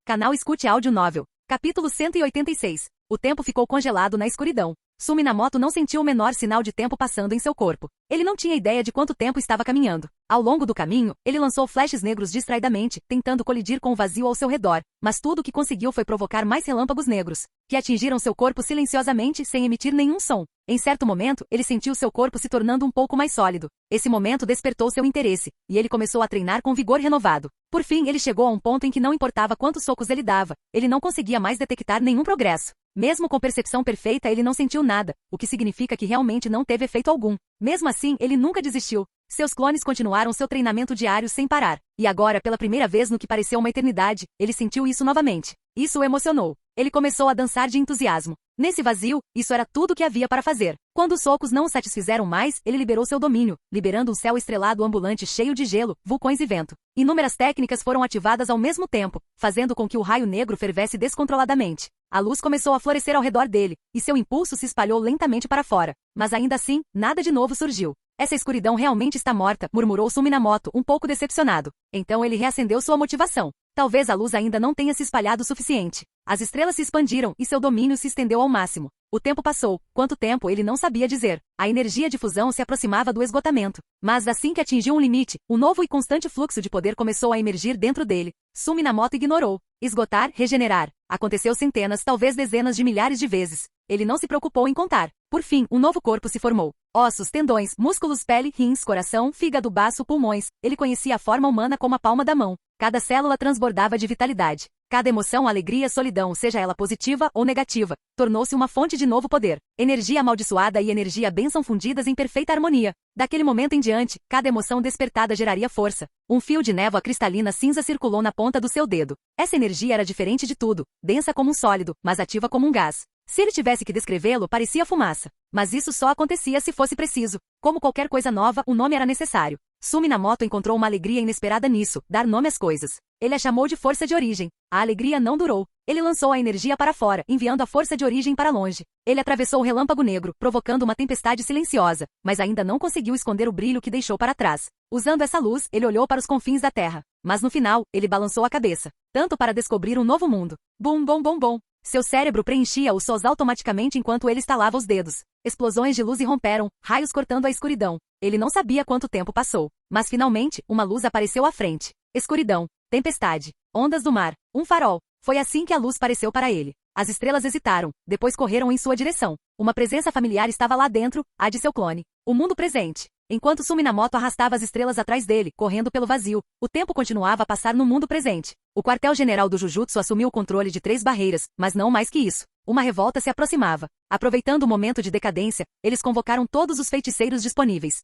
Speaker 2: Canal Escute Áudio Novel. Capítulo 186. O tempo ficou congelado na escuridão. Minamoto não sentiu o menor sinal de tempo passando em seu corpo. Ele não tinha ideia de quanto tempo estava caminhando. Ao longo do caminho, ele lançou flashes negros distraidamente, tentando colidir com o vazio ao seu redor, mas tudo o que conseguiu foi provocar mais relâmpagos negros, que atingiram seu corpo silenciosamente sem emitir nenhum som. Em certo momento, ele sentiu seu corpo se tornando um pouco mais sólido. Esse momento despertou seu interesse, e ele começou a treinar com vigor renovado. Por fim, ele chegou a um ponto em que não importava quantos socos ele dava, ele não conseguia mais detectar nenhum progresso. Mesmo com percepção perfeita, ele não sentiu nada, o que significa que realmente não teve efeito algum. Mesmo assim, ele nunca desistiu. Seus clones continuaram seu treinamento diário sem parar. E agora, pela primeira vez no que pareceu uma eternidade, ele sentiu isso novamente. Isso o emocionou. Ele começou a dançar de entusiasmo. Nesse vazio, isso era tudo que havia para fazer. Quando os socos não o satisfizeram mais, ele liberou seu domínio, liberando um céu estrelado ambulante cheio de gelo, vulcões e vento. Inúmeras técnicas foram ativadas ao mesmo tempo, fazendo com que o raio negro fervesse descontroladamente. A luz começou a florescer ao redor dele, e seu impulso se espalhou lentamente para fora. Mas ainda assim, nada de novo surgiu. Essa escuridão realmente está morta, murmurou Minamoto, um pouco decepcionado. Então ele reacendeu sua motivação. Talvez a luz ainda não tenha se espalhado o suficiente. As estrelas se expandiram e seu domínio se estendeu ao máximo. O tempo passou. Quanto tempo ele não sabia dizer. A energia de fusão se aproximava do esgotamento. Mas assim que atingiu um limite, um novo e constante fluxo de poder começou a emergir dentro dele. Minamoto ignorou. Esgotar, regenerar. Aconteceu centenas, talvez dezenas de milhares de vezes. Ele não se preocupou em contar. Por fim, um novo corpo se formou. Ossos, tendões, músculos, pele, rins, coração, fígado, baço, pulmões. Ele conhecia a forma humana como a palma da mão. Cada célula transbordava de vitalidade. Cada emoção, alegria, solidão, seja ela positiva ou negativa, tornou-se uma fonte de novo poder. Energia amaldiçoada e energia bênção fundidas em perfeita harmonia. Daquele momento em diante, cada emoção despertada geraria força. Um fio de névoa cristalina cinza circulou na ponta do seu dedo. Essa energia era diferente de tudo, densa como um sólido, mas ativa como um gás. Se ele tivesse que descrevê-lo, parecia fumaça. Mas isso só acontecia se fosse preciso. Como qualquer coisa nova, o nome era necessário. Minamoto encontrou uma alegria inesperada nisso, dar nome às coisas. Ele a chamou de força de origem. A alegria não durou. Ele lançou a energia para fora, enviando a força de origem para longe. Ele atravessou o relâmpago negro, provocando uma tempestade silenciosa, mas ainda não conseguiu esconder o brilho que deixou para trás. Usando essa luz, ele olhou para os confins da Terra. Mas no final, ele balançou a cabeça. Tanto para descobrir um novo mundo. Bum, bum, bum, bum. Seu cérebro preenchia os sons automaticamente enquanto ele estalava os dedos. Explosões de luz irromperam, raios cortando a escuridão. Ele não sabia quanto tempo passou. Mas finalmente, uma luz apareceu à frente. Escuridão, tempestade, ondas do mar, um farol. Foi assim que a luz pareceu para ele. As estrelas hesitaram, depois correram em sua direção. Uma presença familiar estava lá dentro, a de seu clone. O mundo presente. Enquanto Minamoto arrastava as estrelas atrás dele, correndo pelo vazio, o tempo continuava a passar no mundo presente. O quartel-general do Jujutsu assumiu o controle de 3 barreiras, mas não mais que isso. Uma revolta se aproximava. Aproveitando o momento de decadência, eles convocaram todos os feiticeiros disponíveis.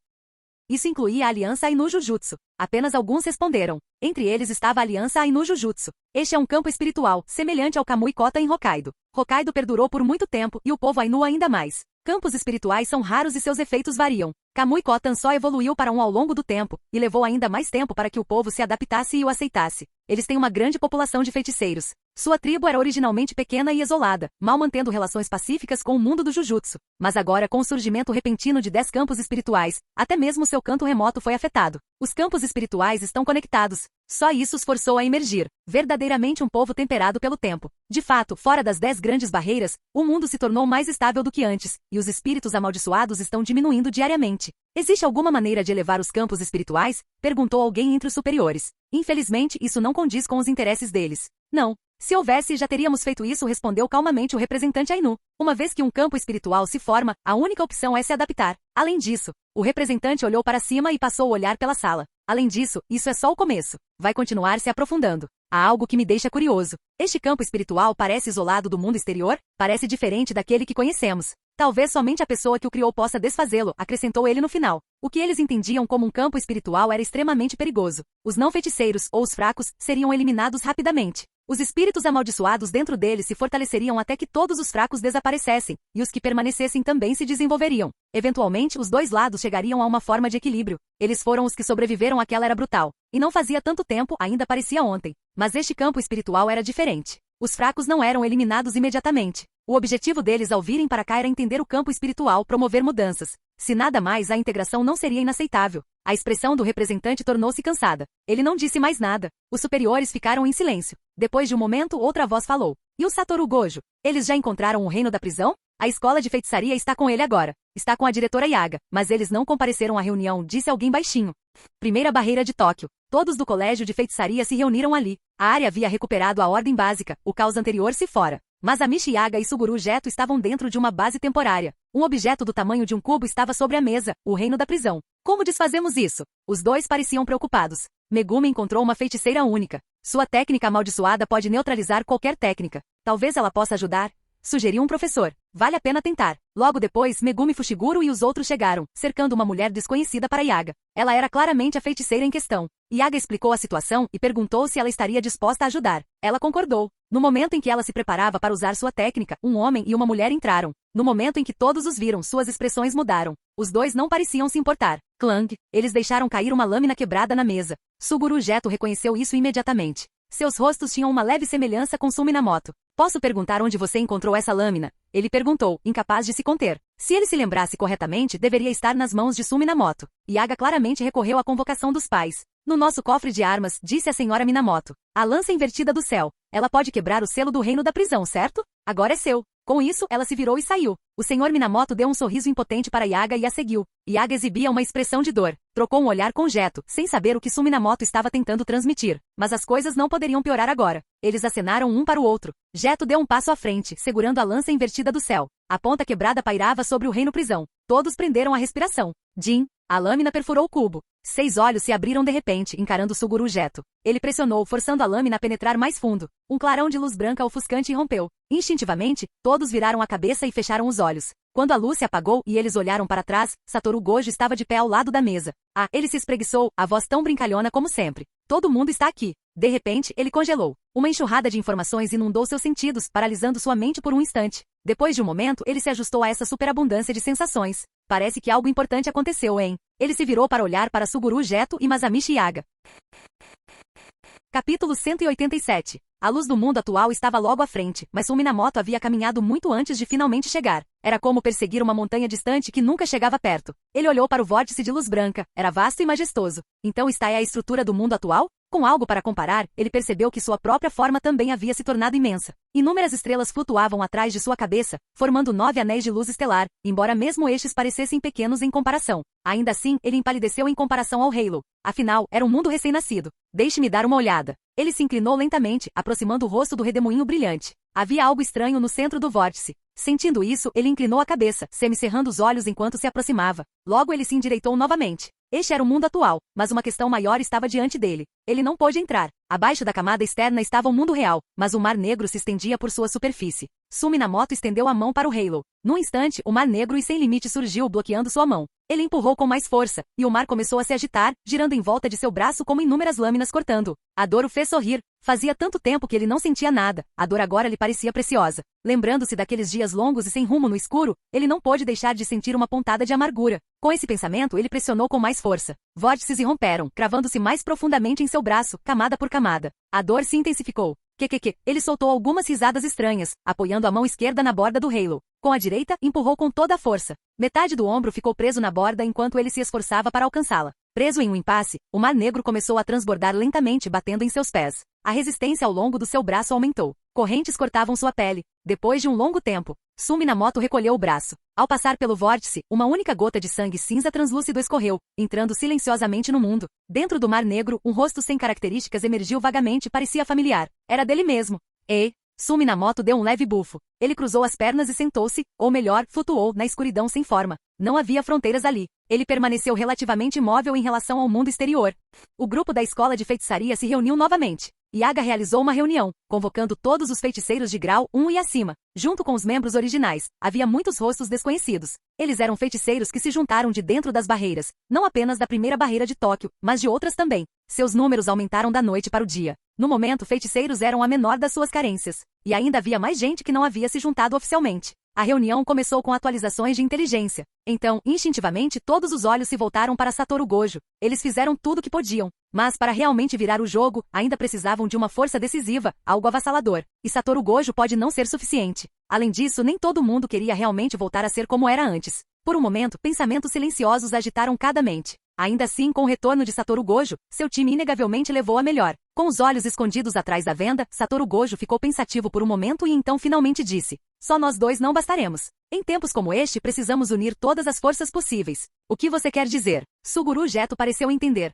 Speaker 2: Isso incluía a Aliança Ainu Jujutsu. Apenas alguns responderam. Entre eles estava a Aliança Ainu Jujutsu. Este é um campo espiritual, semelhante ao Kamui Kota em Hokkaido. Hokkaido perdurou por muito tempo, e o povo Ainu ainda mais. Campos espirituais são raros e seus efeitos variam. Kamui Kotan só evoluiu para um ao longo do tempo, e levou ainda mais tempo para que o povo se adaptasse e o aceitasse. Eles têm uma grande população de feiticeiros. Sua tribo era originalmente pequena e isolada, mal mantendo relações pacíficas com o mundo do Jujutsu. Mas agora, com o surgimento repentino de 10 campos espirituais, até mesmo seu canto remoto foi afetado. Os campos espirituais estão conectados. Só isso os forçou a emergir. Verdadeiramente um povo temperado pelo tempo. De fato, fora das 10 grandes barreiras, o mundo se tornou mais estável do que antes, e os espíritos amaldiçoados estão diminuindo diariamente. Existe alguma maneira de elevar os campos espirituais? Perguntou alguém entre os superiores. Infelizmente, isso não condiz com os interesses deles. Não. Se houvesse, já teríamos feito isso, respondeu calmamente o representante Ainu. Uma vez que um campo espiritual se forma, a única opção é se adaptar. Além disso, o representante olhou para cima e passou a olhar pela sala. Além disso, isso é só o começo. Vai continuar se aprofundando. Há algo que me deixa curioso. Este campo espiritual parece isolado do mundo exterior? Parece diferente daquele que conhecemos. Talvez somente a pessoa que o criou possa desfazê-lo, acrescentou ele no final. O que eles entendiam como um campo espiritual era extremamente perigoso. Os não feiticeiros, ou os fracos, seriam eliminados rapidamente. Os espíritos amaldiçoados dentro dele se fortaleceriam até que todos os fracos desaparecessem, e os que permanecessem também se desenvolveriam. Eventualmente, os dois lados chegariam a uma forma de equilíbrio. Eles foram os que sobreviveram àquela era brutal. E não fazia tanto tempo, ainda parecia ontem. Mas este campo espiritual era diferente. Os fracos não eram eliminados imediatamente. O objetivo deles ao virem para cá era entender o campo espiritual, promover mudanças. Se nada mais, a integração não seria inaceitável. A expressão do representante tornou-se cansada. Ele não disse mais nada. Os superiores ficaram em silêncio. Depois de um momento, outra voz falou. E o Satoru Gojo? Eles já encontraram o reino da prisão? A escola de feitiçaria está com ele agora. Está com a diretora Yaga, mas eles não compareceram à reunião, disse alguém baixinho. Primeira barreira de Tóquio. Todos do colégio de feitiçaria se reuniram ali. A área havia recuperado a ordem básica, o caos anterior se fora. Masamichi Yaga e Suguru Geto estavam dentro de uma base temporária. Um objeto do tamanho de um cubo estava sobre a mesa, o reino da prisão. Como desfazemos isso? Os dois pareciam preocupados. Megumi encontrou uma feiticeira única. Sua técnica amaldiçoada pode neutralizar qualquer técnica. Talvez ela possa ajudar? Sugeriu um professor. Vale a pena tentar. Logo depois, Megumi Fushiguro e os outros chegaram, cercando uma mulher desconhecida para Yaga. Ela era claramente a feiticeira em questão. Yaga explicou a situação e perguntou se ela estaria disposta a ajudar. Ela concordou. No momento em que ela se preparava para usar sua técnica, um homem e uma mulher entraram. No momento em que todos os viram, suas expressões mudaram. Os dois não pareciam se importar. Clang! Eles deixaram cair uma lâmina quebrada na mesa. Suguru Geto reconheceu isso imediatamente. Seus rostos tinham uma leve semelhança com Suminamoto. Posso perguntar onde você encontrou essa lâmina? Ele perguntou, incapaz de se conter. Se ele se lembrasse corretamente, deveria estar nas mãos de Suminamoto. Yaga claramente recorreu à convocação dos pais. No nosso cofre de armas, disse a senhora Minamoto. A lança invertida do céu. Ela pode quebrar o selo do reino da prisão, certo? Agora é seu. Com isso, ela se virou e saiu. O senhor Minamoto deu um sorriso impotente para Yaga e a seguiu. Yaga exibia uma expressão de dor. Trocou um olhar com Geto, sem saber o que Suminamoto estava tentando transmitir. Mas as coisas não poderiam piorar agora. Eles acenaram um para o outro. Geto deu um passo à frente, segurando a lança invertida do céu. A ponta quebrada pairava sobre o reino prisão. Todos prenderam a respiração. Jin, a lâmina perfurou o cubo. 6 olhos se abriram de repente, encarando Suguru Geto. Ele pressionou, forçando a lâmina a penetrar mais fundo. Um clarão de luz branca ofuscante irrompeu. Instintivamente, todos viraram a cabeça e fecharam os olhos. Quando a luz se apagou e eles olharam para trás, Satoru Gojo estava de pé ao lado da mesa. Ah, ele se espreguiçou, a voz tão brincalhona como sempre. Todo mundo está aqui. De repente, ele congelou. Uma enxurrada de informações inundou seus sentidos, paralisando sua mente por um instante. Depois de um momento, ele se ajustou a essa superabundância de sensações. Parece que algo importante aconteceu, hein? Ele se virou para olhar para Suguru Geto e Masamichi Yaga. Capítulo 187. A luz do mundo atual estava logo à frente, mas Suminamoto havia caminhado muito antes de finalmente chegar. Era como perseguir uma montanha distante que nunca chegava perto. Ele olhou para o vórtice de luz branca. Era vasto e majestoso. Então esta é a estrutura do mundo atual? Com algo para comparar, ele percebeu que sua própria forma também havia se tornado imensa. Inúmeras estrelas flutuavam atrás de sua cabeça, formando 9 anéis de luz estelar, embora mesmo estes parecessem pequenos em comparação. Ainda assim, ele empalideceu em comparação ao Halo. Afinal, era um mundo recém-nascido. Deixe-me dar uma olhada. Ele se inclinou lentamente, aproximando o rosto do redemoinho brilhante. Havia algo estranho no centro do vórtice. Sentindo isso, ele inclinou a cabeça, semicerrando os olhos enquanto se aproximava. Logo ele se endireitou novamente. Este era o mundo atual, mas uma questão maior estava diante dele. Ele não pôde entrar. Abaixo da camada externa estava o mundo real, mas o Mar Negro se estendia por sua superfície. Suminamoto estendeu a mão para o Halo. Num instante, o Mar Negro e sem limite surgiu, bloqueando sua mão. Ele empurrou com mais força, e o mar começou a se agitar, girando em volta de seu braço como inúmeras lâminas cortando. A dor o fez sorrir. Fazia tanto tempo que ele não sentia nada. A dor agora lhe parecia preciosa. Lembrando-se daqueles dias longos e sem rumo no escuro, ele não pôde deixar de sentir uma pontada de amargura. Com esse pensamento, ele pressionou com mais força. Vórtices irromperam, cravando-se mais profundamente em seu braço, camada por camada. A dor se intensificou. Ele soltou algumas risadas estranhas, apoiando a mão esquerda na borda do Halo. Com a direita, empurrou com toda a força. Metade do ombro ficou preso na borda enquanto ele se esforçava para alcançá-la. Preso em um impasse, o Mar Negro começou a transbordar lentamente, batendo em seus pés. A resistência ao longo do seu braço aumentou. Correntes cortavam sua pele. Depois de um longo tempo, Suminamoto recolheu o braço. Ao passar pelo vórtice, uma única gota de sangue cinza translúcido escorreu, entrando silenciosamente no mundo. Dentro do Mar Negro, um rosto sem características emergiu vagamente e parecia familiar. Era dele mesmo. Suminamoto deu um leve bufo. Ele cruzou as pernas e sentou-se, ou melhor, flutuou na escuridão sem forma. Não havia fronteiras ali. Ele permaneceu relativamente imóvel em relação ao mundo exterior. O grupo da escola de feitiçaria se reuniu novamente. Yaga realizou uma reunião, convocando todos os feiticeiros de grau 1 e acima. Junto com os membros originais, havia muitos rostos desconhecidos. Eles eram feiticeiros que se juntaram de dentro das barreiras, não apenas da primeira barreira de Tóquio, mas de outras também. Seus números aumentaram da noite para o dia. No momento, feiticeiros eram a menor das suas carências. E ainda havia mais gente que não havia se juntado oficialmente. A reunião começou com atualizações de inteligência. Então, instintivamente, todos os olhos se voltaram para Satoru Gojo. Eles fizeram tudo o que podiam. Mas para realmente virar o jogo, ainda precisavam de uma força decisiva, algo avassalador. E Satoru Gojo pode não ser suficiente. Além disso, nem todo mundo queria realmente voltar a ser como era antes. Por um momento, pensamentos silenciosos agitaram cada mente. Ainda assim, com o retorno de Satoru Gojo, seu time inegavelmente levou a melhor. Com os olhos escondidos atrás da venda, Satoru Gojo ficou pensativo por um momento e então finalmente disse: só nós dois não bastaremos. Em tempos como este, precisamos unir todas as forças possíveis. O que você quer dizer? Suguru Geto pareceu entender.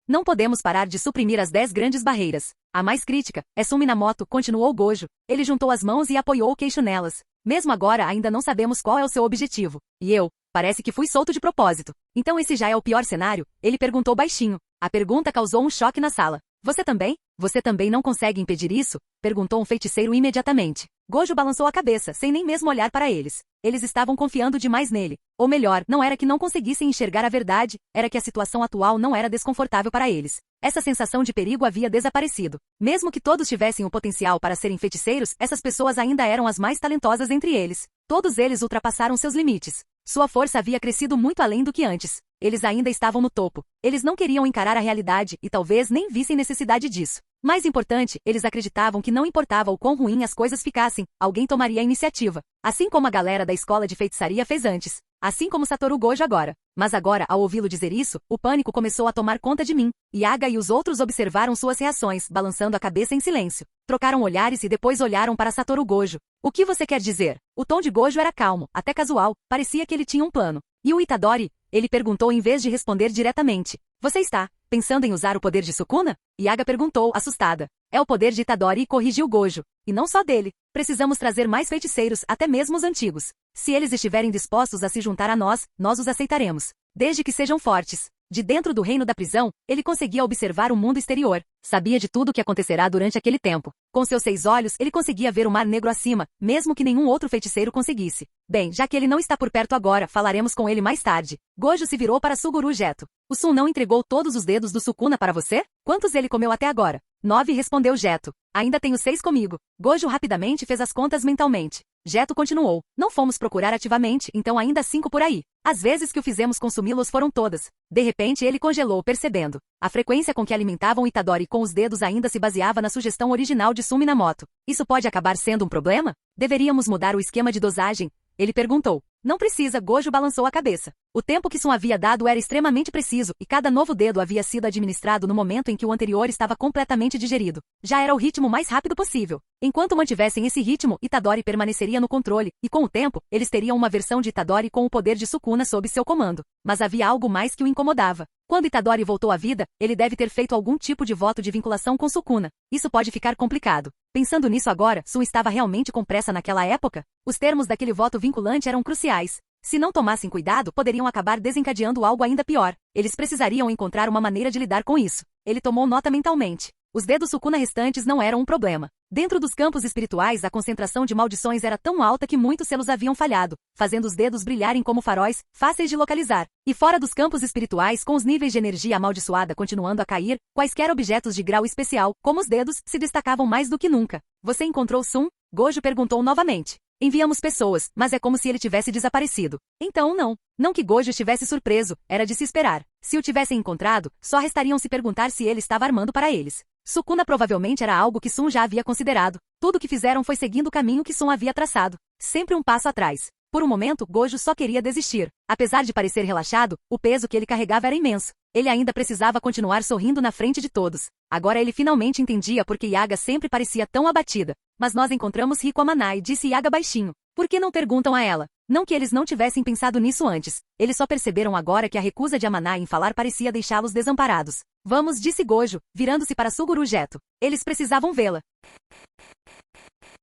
Speaker 2: Não podemos parar de suprimir as 10 grandes barreiras. A mais crítica é Sumi Minamoto, continuou Gojo. Ele juntou as mãos e apoiou o queixo nelas. Mesmo agora ainda não sabemos qual é o seu objetivo. E eu, parece que fui solto de propósito. Então esse já é o pior cenário? Ele perguntou baixinho. A pergunta causou um choque na sala. Você também? Você também não consegue impedir isso? Perguntou um feiticeiro imediatamente. Gojo balançou a cabeça, sem nem mesmo olhar para eles. Eles estavam confiando demais nele. Ou melhor, não era que não conseguissem enxergar a verdade, era que a situação atual não era desconfortável para eles. Essa sensação de perigo havia desaparecido. Mesmo que todos tivessem o potencial para serem feiticeiros, essas pessoas ainda eram as mais talentosas entre eles. Todos eles ultrapassaram seus limites. Sua força havia crescido muito além do que antes. Eles ainda estavam no topo. Eles não queriam encarar a realidade e talvez nem vissem necessidade disso. Mais importante, eles acreditavam que não importava o quão ruim as coisas ficassem, alguém tomaria a iniciativa. Assim como a galera da escola de feitiçaria fez antes. Assim como Satoru Gojo agora. Mas agora, ao ouvi-lo dizer isso, o pânico começou a tomar conta de mim. Yaga e os outros observaram suas reações, balançando a cabeça em silêncio. Trocaram olhares e depois olharam para Satoru Gojo. O que você quer dizer? O tom de Gojo era calmo, até casual, parecia que ele tinha um plano. E o Itadori? Ele perguntou em vez de responder diretamente. Você está pensando em usar o poder de Sukuna? Yaga perguntou, assustada. É o poder de Itadori, corrigiu Gojo. E não só dele. Precisamos trazer mais feiticeiros, até mesmo os antigos. Se eles estiverem dispostos a se juntar a nós, nós os aceitaremos. Desde que sejam fortes. De dentro do reino da prisão, ele conseguia observar o mundo exterior. Sabia de tudo o que acontecerá durante aquele tempo. Com seus 6 olhos, ele conseguia ver o mar negro acima, mesmo que nenhum outro feiticeiro conseguisse. Bem, já que ele não está por perto agora, falaremos com ele mais tarde. Gojo se virou para Suguru Geto. O Sun não entregou todos os dedos do Sukuna para você? Quantos ele comeu até agora? 9, respondeu Geto. Ainda tenho 6 comigo. Gojo rapidamente fez as contas mentalmente. Geto continuou. Não fomos procurar ativamente, então ainda 5 por aí. As vezes que o fizemos consumi-los foram todas. De repente ele congelou, percebendo. A frequência com que alimentavam Itadori com os dedos ainda se baseava na sugestão original de Sumi Minamoto. Isso pode acabar sendo um problema? Deveríamos mudar o esquema de dosagem? Ele perguntou. Não precisa, Gojo balançou a cabeça. O tempo que Sun havia dado era extremamente preciso, e cada novo dedo havia sido administrado no momento em que o anterior estava completamente digerido. Já era o ritmo mais rápido possível. Enquanto mantivessem esse ritmo, Itadori permaneceria no controle, e com o tempo, eles teriam uma versão de Itadori com o poder de Sukuna sob seu comando. Mas havia algo mais que o incomodava. Quando Itadori voltou à vida, ele deve ter feito algum tipo de voto de vinculação com Sukuna. Isso pode ficar complicado. Pensando nisso agora, Sun estava realmente com pressa naquela época? Os termos daquele voto vinculante eram cruciais. Se não tomassem cuidado, poderiam acabar desencadeando algo ainda pior. Eles precisariam encontrar uma maneira de lidar com isso. Ele tomou nota mentalmente. Os dedos Sukuna restantes não eram um problema. Dentro dos campos espirituais, a concentração de maldições era tão alta que muitos selos haviam falhado, fazendo os dedos brilharem como faróis, fáceis de localizar. E fora dos campos espirituais, com os níveis de energia amaldiçoada continuando a cair, quaisquer objetos de grau especial, como os dedos, se destacavam mais do que nunca. Você encontrou Sun? Gojo perguntou novamente. Enviamos pessoas, mas é como se ele tivesse desaparecido. Então não. Não que Gojo estivesse surpreso, era de se esperar. Se o tivessem encontrado, só restariam se perguntar se ele estava armando para eles. Sukuna provavelmente era algo que Sun já havia considerado. Tudo o que fizeram foi seguindo o caminho que Sun havia traçado. Sempre um passo atrás. Por um momento, Gojo só queria desistir. Apesar de parecer relaxado, o peso que ele carregava era imenso. Ele ainda precisava continuar sorrindo na frente de todos. Agora ele finalmente entendia por que Yaga sempre parecia tão abatida. Mas nós encontramos Riko Amanai, disse Yaga baixinho. Por que não perguntam a ela? Não que eles não tivessem pensado nisso antes. Eles só perceberam agora que a recusa de Amanai em falar parecia deixá-los desamparados. Vamos, disse Gojo, virando-se para Suguru Geto. Eles precisavam vê-la.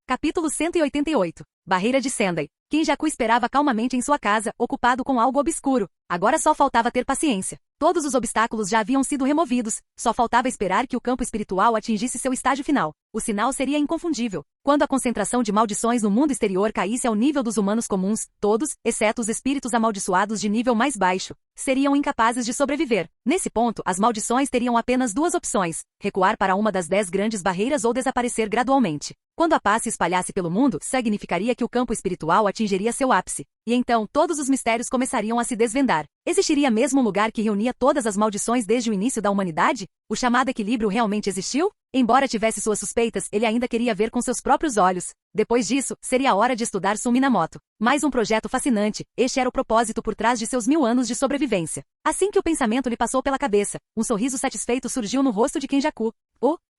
Speaker 2: Capítulo 188. Barreira de Sendai. Kinjaku esperava calmamente em sua casa, ocupado com algo obscuro. Agora só faltava ter paciência. Todos os obstáculos já haviam sido removidos, só faltava esperar que o campo espiritual atingisse seu estágio final. O sinal seria inconfundível. Quando a concentração de maldições no mundo exterior caísse ao nível dos humanos comuns, todos, exceto os espíritos amaldiçoados de nível mais baixo, seriam incapazes de sobreviver. Nesse ponto, as maldições teriam apenas 2 opções: recuar para uma das 10 grandes barreiras ou desaparecer gradualmente. Quando a paz se espalhasse pelo mundo, significaria que o campo espiritual atingiria seu ápice. E então todos os mistérios começariam a se desvendar. Existiria mesmo um lugar que reunia todas as maldições desde o início da humanidade? O chamado equilíbrio realmente existiu? Embora tivesse suas suspeitas, ele ainda queria ver com seus próprios olhos. Depois disso, seria a hora de estudar Sum Minamoto. Mais um projeto fascinante, este era o propósito por trás de seus 1000 anos de sobrevivência. Assim que o pensamento lhe passou pela cabeça, um sorriso satisfeito surgiu no rosto de Kenjaku.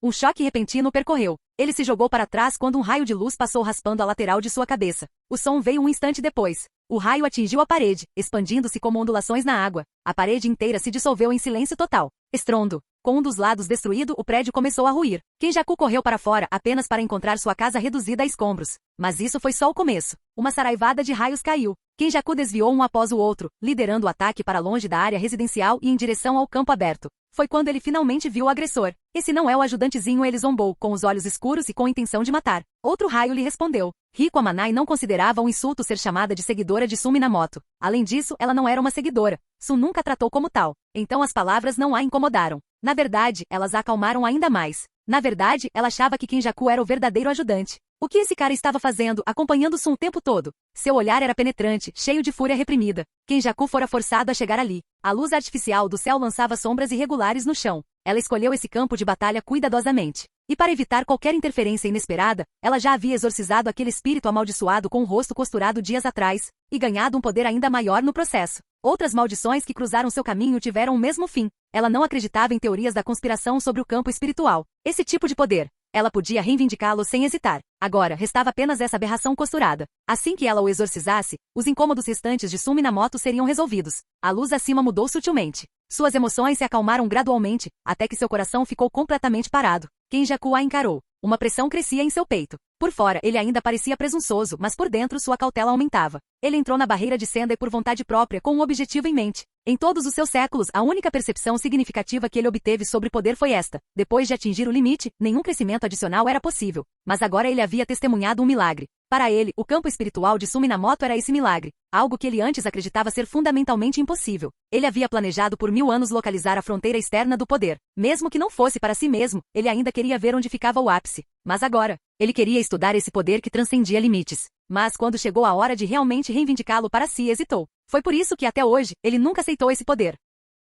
Speaker 2: Um choque repentino o percorreu. Ele se jogou para trás quando um raio de luz passou raspando a lateral de sua cabeça. O som veio um instante depois. O raio atingiu a parede, expandindo-se como ondulações na água. A parede inteira se dissolveu em silêncio total. Estrondo. Com um dos lados destruído, o prédio começou a ruir. Kenjaku correu para fora apenas para encontrar sua casa reduzida a escombros. Mas isso foi só o começo. Uma saraivada de raios caiu. Kenjaku desviou um após o outro, liderando o ataque para longe da área residencial e em direção ao campo aberto. Foi quando ele finalmente viu o agressor. Esse não é o ajudantezinho, ele zombou, com os olhos escuros e com intenção de matar. Outro raio lhe respondeu. Riko Amanai não considerava um insulto ser chamada de seguidora de Sum Minamoto. Além disso, ela não era uma seguidora. Sum nunca tratou como tal. Então as palavras não a incomodaram. Na verdade, elas a acalmaram ainda mais. Na verdade, ela achava que Kenjaku era o verdadeiro ajudante. O que esse cara estava fazendo, acompanhando Sum o tempo todo? Seu olhar era penetrante, cheio de fúria reprimida. Kenjaku fora forçado a chegar ali. A luz artificial do céu lançava sombras irregulares no chão. Ela escolheu esse campo de batalha cuidadosamente. E para evitar qualquer interferência inesperada, ela já havia exorcizado aquele espírito amaldiçoado com o rosto costurado dias atrás, e ganhado um poder ainda maior no processo. Outras maldições que cruzaram seu caminho tiveram o mesmo fim. Ela não acreditava em teorias da conspiração sobre o campo espiritual. Esse tipo de poder. Ela podia reivindicá-lo sem hesitar. Agora, restava apenas essa aberração costurada. Assim que ela o exorcizasse, os incômodos restantes de Sum Minamoto seriam resolvidos. A luz acima mudou sutilmente. Suas emoções se acalmaram gradualmente, até que seu coração ficou completamente parado. Kenjaku a encarou. Uma pressão crescia em seu peito. Por fora, ele ainda parecia presunçoso, mas por dentro sua cautela aumentava. Ele entrou na barreira de Sendai por vontade própria, com um objetivo em mente. Em todos os seus séculos, a única percepção significativa que ele obteve sobre poder foi esta. Depois de atingir o limite, nenhum crescimento adicional era possível. Mas agora ele havia testemunhado um milagre. Para ele, o campo espiritual de Sum Minamoto era esse milagre. Algo que ele antes acreditava ser fundamentalmente impossível. Ele havia planejado por 1000 anos localizar a fronteira externa do poder. Mesmo que não fosse para si mesmo, ele ainda queria ver onde ficava o ápice. Mas agora, ele queria estudar esse poder que transcendia limites. Mas quando chegou a hora de realmente reivindicá-lo para si, hesitou. Foi por isso que até hoje, ele nunca aceitou esse poder.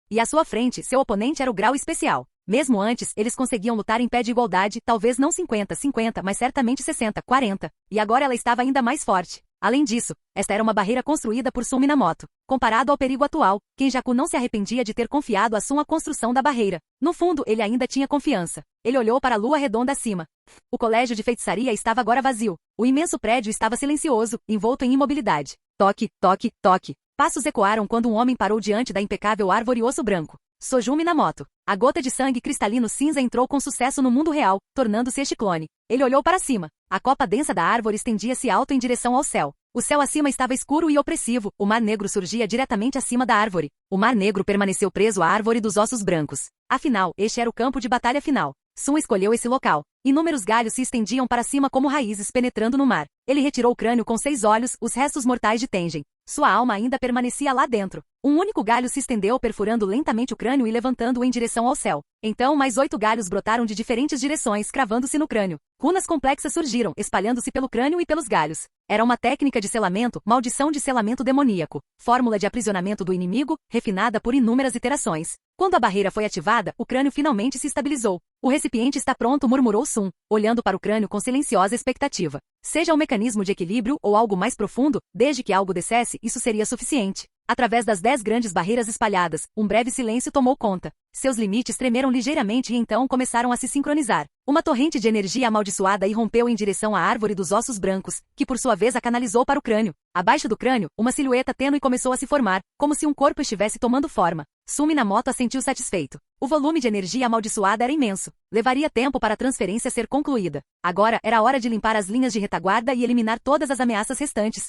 Speaker 2: E à sua frente, seu oponente era o grau especial. Mesmo antes, eles conseguiam lutar em pé de igualdade, talvez não 50-50, mas certamente 60-40. E agora ela estava ainda mais forte. Além disso, esta era uma barreira construída por Sum Minamoto. Comparado ao perigo atual, Kenjaku não se arrependia de ter confiado a Sum a construção da barreira. No fundo, ele ainda tinha confiança. Ele olhou para a lua redonda acima. O colégio de feitiçaria estava agora vazio. O imenso prédio estava silencioso, envolto em imobilidade. Toque, toque, toque. Passos ecoaram quando um homem parou diante da impecável árvore osso branco. Sojun Minamoto. A gota de sangue cristalino cinza entrou com sucesso no mundo real, tornando-se este clone. Ele olhou para cima. A copa densa da árvore estendia-se alto em direção ao céu. O céu acima estava escuro e opressivo. O mar negro surgia diretamente acima da árvore. O mar negro permaneceu preso à árvore dos ossos brancos. Afinal, este era o campo de batalha final. Sum escolheu esse local. Inúmeros galhos se estendiam para cima como raízes penetrando no mar. Ele retirou o crânio com 6 olhos, os restos mortais de Tengen. Sua alma ainda permanecia lá dentro. Um único galho se estendeu perfurando lentamente o crânio e levantando-o em direção ao céu. Então mais 8 galhos brotaram de diferentes direções, cravando-se no crânio. Runas complexas surgiram, espalhando-se pelo crânio e pelos galhos. Era uma técnica de selamento, maldição de selamento demoníaco. Fórmula de aprisionamento do inimigo, refinada por inúmeras iterações. Quando a barreira foi ativada, o crânio finalmente se estabilizou. O recipiente está pronto, murmurou Sum, olhando para o crânio com silenciosa expectativa. Seja um mecanismo de equilíbrio ou algo mais profundo, desde que algo descesse, isso seria suficiente. Através das 10 grandes barreiras espalhadas, um breve silêncio tomou conta. Seus limites tremeram ligeiramente e então começaram a se sincronizar. Uma torrente de energia amaldiçoada irrompeu em direção à árvore dos ossos brancos, que por sua vez a canalizou para o crânio. Abaixo do crânio, uma silhueta tênue começou a se formar, como se um corpo estivesse tomando forma. Sum Minamoto assentiu satisfeito. O volume de energia amaldiçoada era imenso. Levaria tempo para a transferência ser concluída. Agora era a hora de limpar as linhas de retaguarda e eliminar todas as ameaças restantes.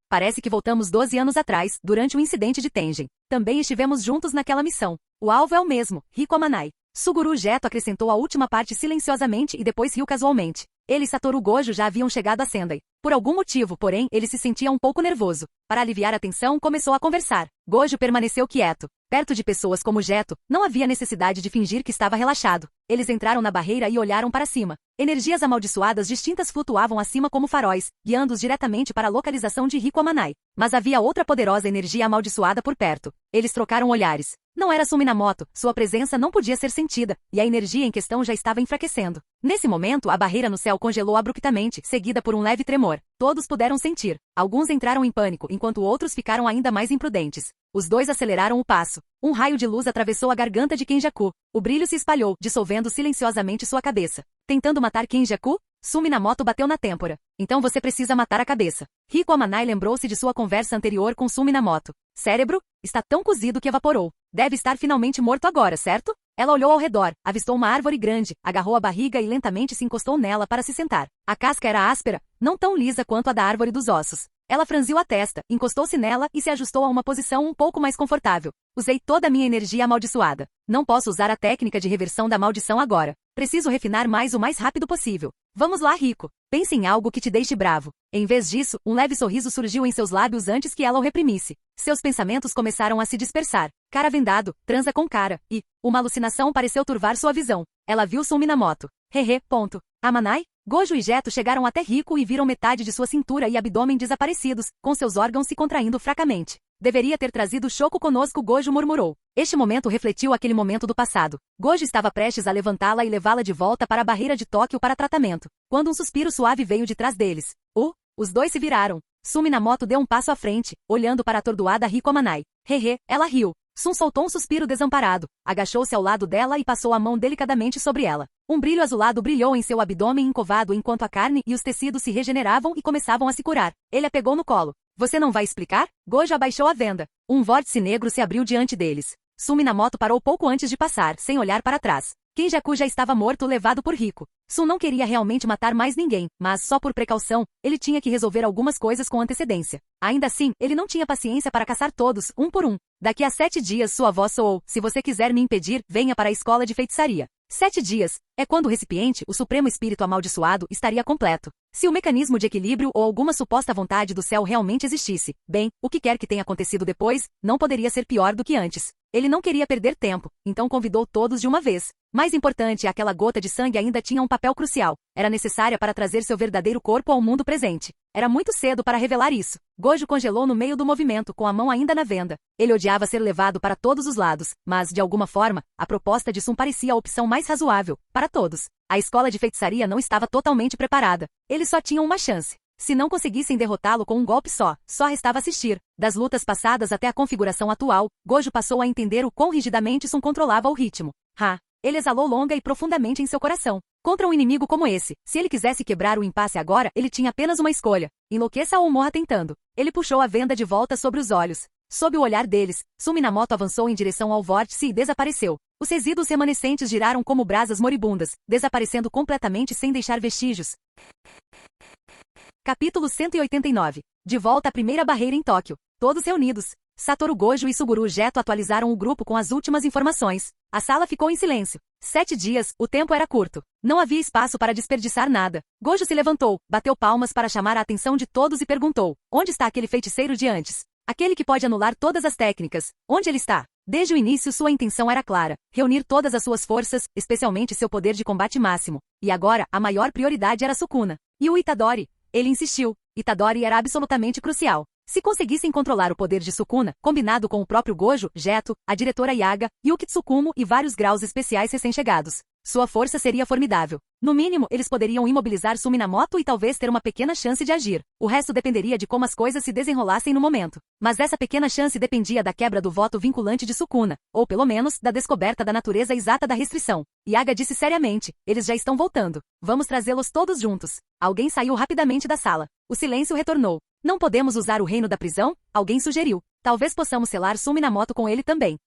Speaker 2: Parece que voltamos 12 anos atrás, durante o incidente de Tengen. Também estivemos juntos naquela missão. O alvo é o mesmo, Riko Amanai. Suguru Geto acrescentou a última parte silenciosamente e depois riu casualmente. Ele e Satoru Gojo já haviam chegado a Sendai. Por algum motivo, porém, ele se sentia um pouco nervoso. Para aliviar a tensão, começou a conversar. Gojo permaneceu quieto. Perto de pessoas como Geto, não havia necessidade de fingir que estava relaxado. Eles entraram na barreira e olharam para cima. Energias amaldiçoadas distintas flutuavam acima como faróis, guiando-os diretamente para a localização de Riko Amanai. Mas havia outra poderosa energia amaldiçoada por perto. Eles trocaram olhares. Não era Suminamoto, sua presença não podia ser sentida, e a energia em questão já estava enfraquecendo. Nesse momento, a barreira no céu congelou abruptamente, seguida por um leve tremor. Todos puderam sentir. Alguns entraram em pânico, enquanto outros ficaram ainda mais imprudentes. Os dois aceleraram o passo. Um raio de luz atravessou a garganta de Kenjaku. O brilho se espalhou, dissolvendo silenciosamente sua cabeça. Tentando matar Kenjaku, Suminamoto bateu na têmpora. Então você precisa matar a cabeça. Riko Amanai lembrou-se de sua conversa anterior com Suminamoto. Cérebro? Está tão cozido que evaporou. Deve estar finalmente morto agora, certo? Ela olhou ao redor, avistou uma árvore grande, agarrou a barriga e lentamente se encostou nela para se sentar. A casca era áspera, não tão lisa quanto a da árvore dos ossos. Ela franziu a testa, encostou-se nela e se ajustou a uma posição um pouco mais confortável. Usei toda a minha energia amaldiçoada. Não posso usar a técnica de reversão da maldição agora. Preciso refinar mais o mais rápido possível. Vamos lá, Riko. Pense em algo que te deixe bravo. Em vez disso, um leve sorriso surgiu em seus lábios antes que ela o reprimisse. Seus pensamentos começaram a se dispersar. Cara vendado, transa com cara, e uma alucinação pareceu turvar sua visão. Ela viu Suminamoto. Hehe, ponto. Amanai? Gojo e Geto chegaram até Riko e viram metade de sua cintura e abdômen desaparecidos, com seus órgãos se contraindo fracamente. Deveria ter trazido Shoko conosco, Gojo murmurou. Este momento refletiu aquele momento do passado. Gojo estava prestes a levantá-la e levá-la de volta para a barreira de Tóquio para tratamento, quando um suspiro suave veio de trás deles. Os dois se viraram. Suminamoto deu um passo à frente, olhando para a atordoada Riko Amanai. Hehe, ela riu. Sun soltou um suspiro desamparado, agachou-se ao lado dela e passou a mão delicadamente sobre ela. Um brilho azulado brilhou em seu abdômen encovado enquanto a carne e os tecidos se regeneravam e começavam a se curar. Ele a pegou no colo. Você não vai explicar? Gojo abaixou a venda. Um vórtice negro se abriu diante deles. Suminamoto parou pouco antes de passar, sem olhar para trás. Kenjaku já estava morto, levado por Riko. Sun não queria realmente matar mais ninguém, mas só por precaução, ele tinha que resolver algumas coisas com antecedência. Ainda assim, ele não tinha paciência para caçar todos, um por um. Daqui a 7 dias sua voz soou, se você quiser me impedir, venha para a escola de feitiçaria. 7 dias. É quando o recipiente, o supremo espírito amaldiçoado, estaria completo. Se o mecanismo de equilíbrio ou alguma suposta vontade do céu realmente existisse, bem, o que quer que tenha acontecido depois, não poderia ser pior do que antes. Ele não queria perder tempo, então convidou todos de uma vez. Mais importante, aquela gota de sangue ainda tinha um papel crucial. Era necessária para trazer seu verdadeiro corpo ao mundo presente. Era muito cedo para revelar isso. Gojo congelou no meio do movimento, com a mão ainda na venda. Ele odiava ser levado para todos os lados, mas, de alguma forma, a proposta de Sun parecia a opção mais razoável, para todos. A escola de feitiçaria não estava totalmente preparada. Eles só tinham uma chance. Se não conseguissem derrotá-lo com um golpe só restava assistir. Das lutas passadas até a configuração atual, Gojo passou a entender o quão rigidamente Sun controlava o ritmo. Ele exalou longa e profundamente em seu coração. Contra um inimigo como esse, se ele quisesse quebrar o impasse agora, ele tinha apenas uma escolha. Enlouqueça ou morra tentando. Ele puxou a venda de volta sobre os olhos. Sob o olhar deles, Suminamoto avançou em direção ao vórtice e desapareceu. Os resíduos remanescentes giraram como brasas moribundas, desaparecendo completamente sem deixar vestígios. Capítulo 189. De volta à primeira barreira em Tóquio. Todos reunidos. Satoru Gojo e Suguru Geto atualizaram o grupo com as últimas informações. A sala ficou em silêncio. 7 dias, o tempo era curto. Não havia espaço para desperdiçar nada. Gojo se levantou, bateu palmas para chamar a atenção de todos e perguntou: onde está aquele feiticeiro de antes? Aquele que pode anular todas as técnicas. Onde ele está? Desde o início sua intenção era clara, reunir todas as suas forças, especialmente seu poder de combate máximo. E agora, a maior prioridade era Sukuna. E o Itadori? Ele insistiu. Itadori era absolutamente crucial. Se conseguissem controlar o poder de Sukuna, combinado com o próprio Gojo, Geto, a diretora Yaga, Yuki Tsukumo e vários graus especiais recém-chegados, sua força seria formidável. No mínimo, eles poderiam imobilizar Suminamoto e talvez ter uma pequena chance de agir. O resto dependeria de como as coisas se desenrolassem no momento. Mas essa pequena chance dependia da quebra do voto vinculante de Sukuna, ou pelo menos, da descoberta da natureza exata da restrição. Yaga disse seriamente: eles já estão voltando. Vamos trazê-los todos juntos. Alguém saiu rapidamente da sala. O silêncio retornou. Não podemos usar o reino da prisão? Alguém sugeriu. Talvez possamos selar Suminamoto com ele também.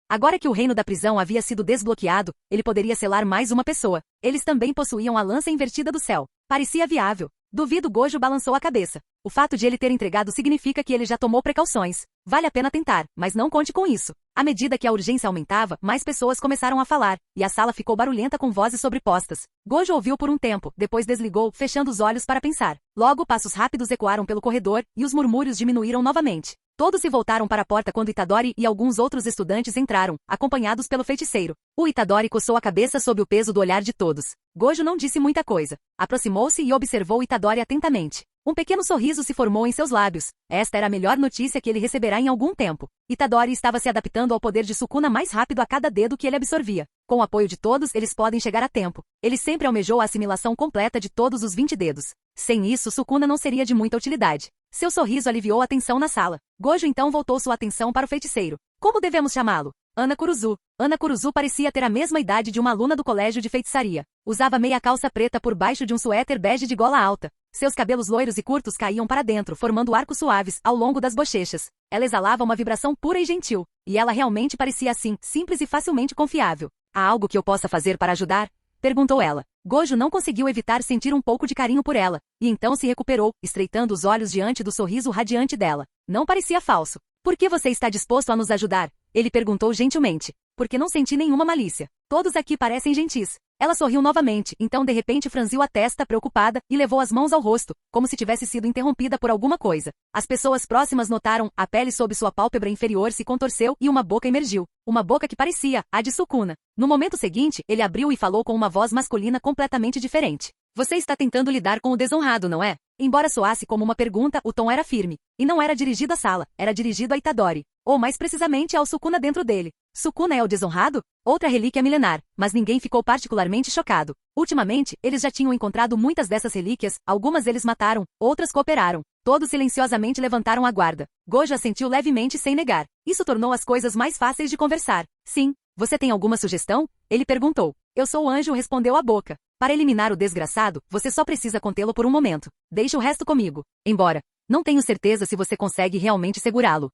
Speaker 2: Agora que o reino da prisão havia sido desbloqueado, ele poderia selar mais uma pessoa. Eles também possuíam a lança invertida do céu. Parecia viável. Duvido. Gojo balançou a cabeça. O fato de ele ter entregado significa que ele já tomou precauções. Vale a pena tentar, mas não conte com isso. À medida que a urgência aumentava, mais pessoas começaram a falar, e a sala ficou barulhenta com vozes sobrepostas. Gojo ouviu por um tempo, depois desligou, fechando os olhos para pensar. Logo, passos rápidos ecoaram pelo corredor, e os murmúrios diminuíram novamente. Todos se voltaram para a porta quando Itadori e alguns outros estudantes entraram, acompanhados pelo feiticeiro. O Itadori coçou a cabeça sob o peso do olhar de todos. Gojo não disse muita coisa. Aproximou-se e observou Itadori atentamente. Um pequeno sorriso se formou em seus lábios. Esta era a melhor notícia que ele receberá em algum tempo. Itadori estava se adaptando ao poder de Sukuna mais rápido a cada dedo que ele absorvia. Com o apoio de todos, eles podem chegar a tempo. Ele sempre almejou a assimilação completa de todos os 20 dedos. Sem isso, Sukuna não seria de muita utilidade. Seu sorriso aliviou a tensão na sala. Gojo então voltou sua atenção para o feiticeiro. Como devemos chamá-lo? Ana Kuruzu. Ana Kuruzu parecia ter a mesma idade de uma aluna do colégio de feitiçaria. Usava meia calça preta por baixo de um suéter bege de gola alta. Seus cabelos loiros e curtos caíam para dentro, formando arcos suaves ao longo das bochechas. Ela exalava uma vibração pura e gentil. E ela realmente parecia assim, simples e facilmente confiável. Há algo que eu possa fazer para ajudar? Perguntou ela. Gojo não conseguiu evitar sentir um pouco de carinho por ela, e então se recuperou, estreitando os olhos diante do sorriso radiante dela. Não parecia falso. Por que você está disposto a nos ajudar? Ele perguntou gentilmente. Porque não senti nenhuma malícia. Todos aqui parecem gentis. Ela sorriu novamente, então de repente franziu a testa, preocupada, e levou as mãos ao rosto, como se tivesse sido interrompida por alguma coisa. As pessoas próximas notaram, a pele sob sua pálpebra inferior se contorceu e uma boca emergiu. Uma boca que parecia a de Sukuna. No momento seguinte, ele abriu e falou com uma voz masculina completamente diferente. Você está tentando lidar com o desonrado, não é? Embora soasse como uma pergunta, o tom era firme. E não era dirigido à sala, era dirigido a Itadori. Ou mais precisamente ao Sukuna dentro dele. Sukuna é o desonrado? Outra relíquia milenar, mas ninguém ficou particularmente chocado. Ultimamente, eles já tinham encontrado muitas dessas relíquias, algumas eles mataram, outras cooperaram. Todos silenciosamente levantaram a guarda. Gojo assentiu levemente sem negar. Isso tornou as coisas mais fáceis de conversar. Sim. Você tem alguma sugestão? Ele perguntou. Eu sou o anjo, respondeu a boca. Para eliminar o desgraçado, você só precisa contê-lo por um momento. Deixe o resto comigo. Embora. Não tenho certeza se você consegue realmente segurá-lo.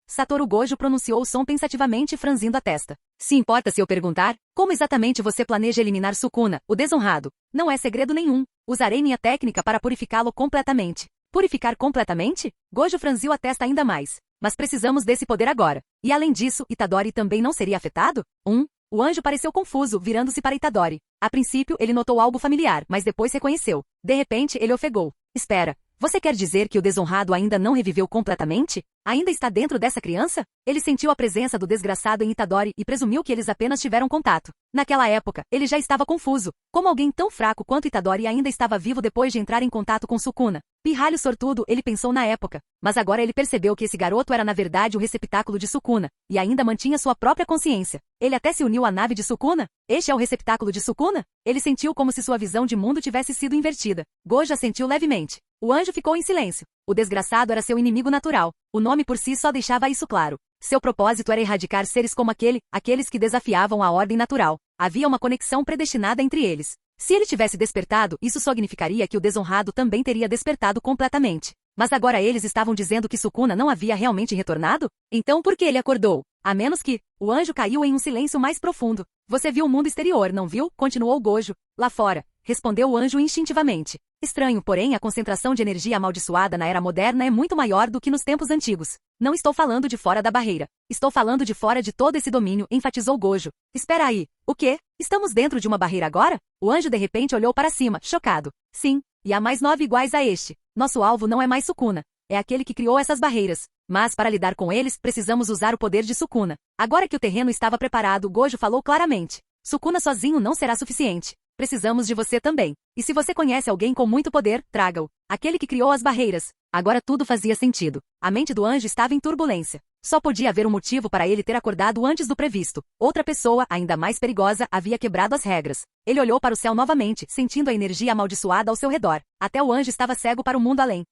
Speaker 2: Satoru Gojo pronunciou o som pensativamente franzindo a testa. Se importa se eu perguntar, como exatamente você planeja eliminar Sukuna, o desonrado? Não é segredo nenhum. Usarei minha técnica para purificá-lo completamente. Purificar completamente? Gojo franziu a testa ainda mais. Mas precisamos desse poder agora. E além disso, Itadori também não seria afetado? O anjo pareceu confuso, virando-se para Itadori. A princípio, ele notou algo familiar, mas depois reconheceu. De repente, ele ofegou. Espera. Você quer dizer que o desonrado ainda não reviveu completamente? Ainda está dentro dessa criança? Ele sentiu a presença do desgraçado em Itadori e presumiu que eles apenas tiveram contato. Naquela época, ele já estava confuso. Como alguém tão fraco quanto Itadori ainda estava vivo depois de entrar em contato com Sukuna? Pirralho sortudo, ele pensou na época. Mas agora ele percebeu que esse garoto era na verdade o receptáculo de Sukuna, e ainda mantinha sua própria consciência. Ele até se uniu à nave de Sukuna? Este é o receptáculo de Sukuna? Ele sentiu como se sua visão de mundo tivesse sido invertida. Gojo sentiu levemente. O anjo ficou em silêncio. O desgraçado era seu inimigo natural. O nome por si só deixava isso claro. Seu propósito era erradicar seres como aqueles que desafiavam a ordem natural. Havia uma conexão predestinada entre eles. Se ele tivesse despertado, isso significaria que o desonrado também teria despertado completamente. Mas agora eles estavam dizendo que Sukuna não havia realmente retornado? Então por que ele acordou? A menos que... O anjo caiu em um silêncio mais profundo. Você viu o mundo exterior, não viu? Continuou Gojo. Lá fora. Respondeu o anjo instintivamente. Estranho, porém, a concentração de energia amaldiçoada na era moderna é muito maior do que nos tempos antigos. Não estou falando de fora da barreira. Estou falando de fora de todo esse domínio, enfatizou Gojo. Espera aí. O quê? Estamos dentro de uma barreira agora? O anjo de repente olhou para cima, chocado. Sim. E há mais 9 iguais a este. Nosso alvo não é mais Sukuna. É aquele que criou essas barreiras. Mas para lidar com eles, precisamos usar o poder de Sukuna. Agora que o terreno estava preparado, Gojo falou claramente. Sukuna sozinho não será suficiente. Precisamos de você também. E se você conhece alguém com muito poder, traga-o. Aquele que criou as barreiras. Agora tudo fazia sentido. A mente do anjo estava em turbulência. Só podia haver um motivo para ele ter acordado antes do previsto. Outra pessoa, ainda mais perigosa, havia quebrado as regras. Ele olhou para o céu novamente, sentindo a energia amaldiçoada ao seu redor. Até o anjo estava cego para o mundo além.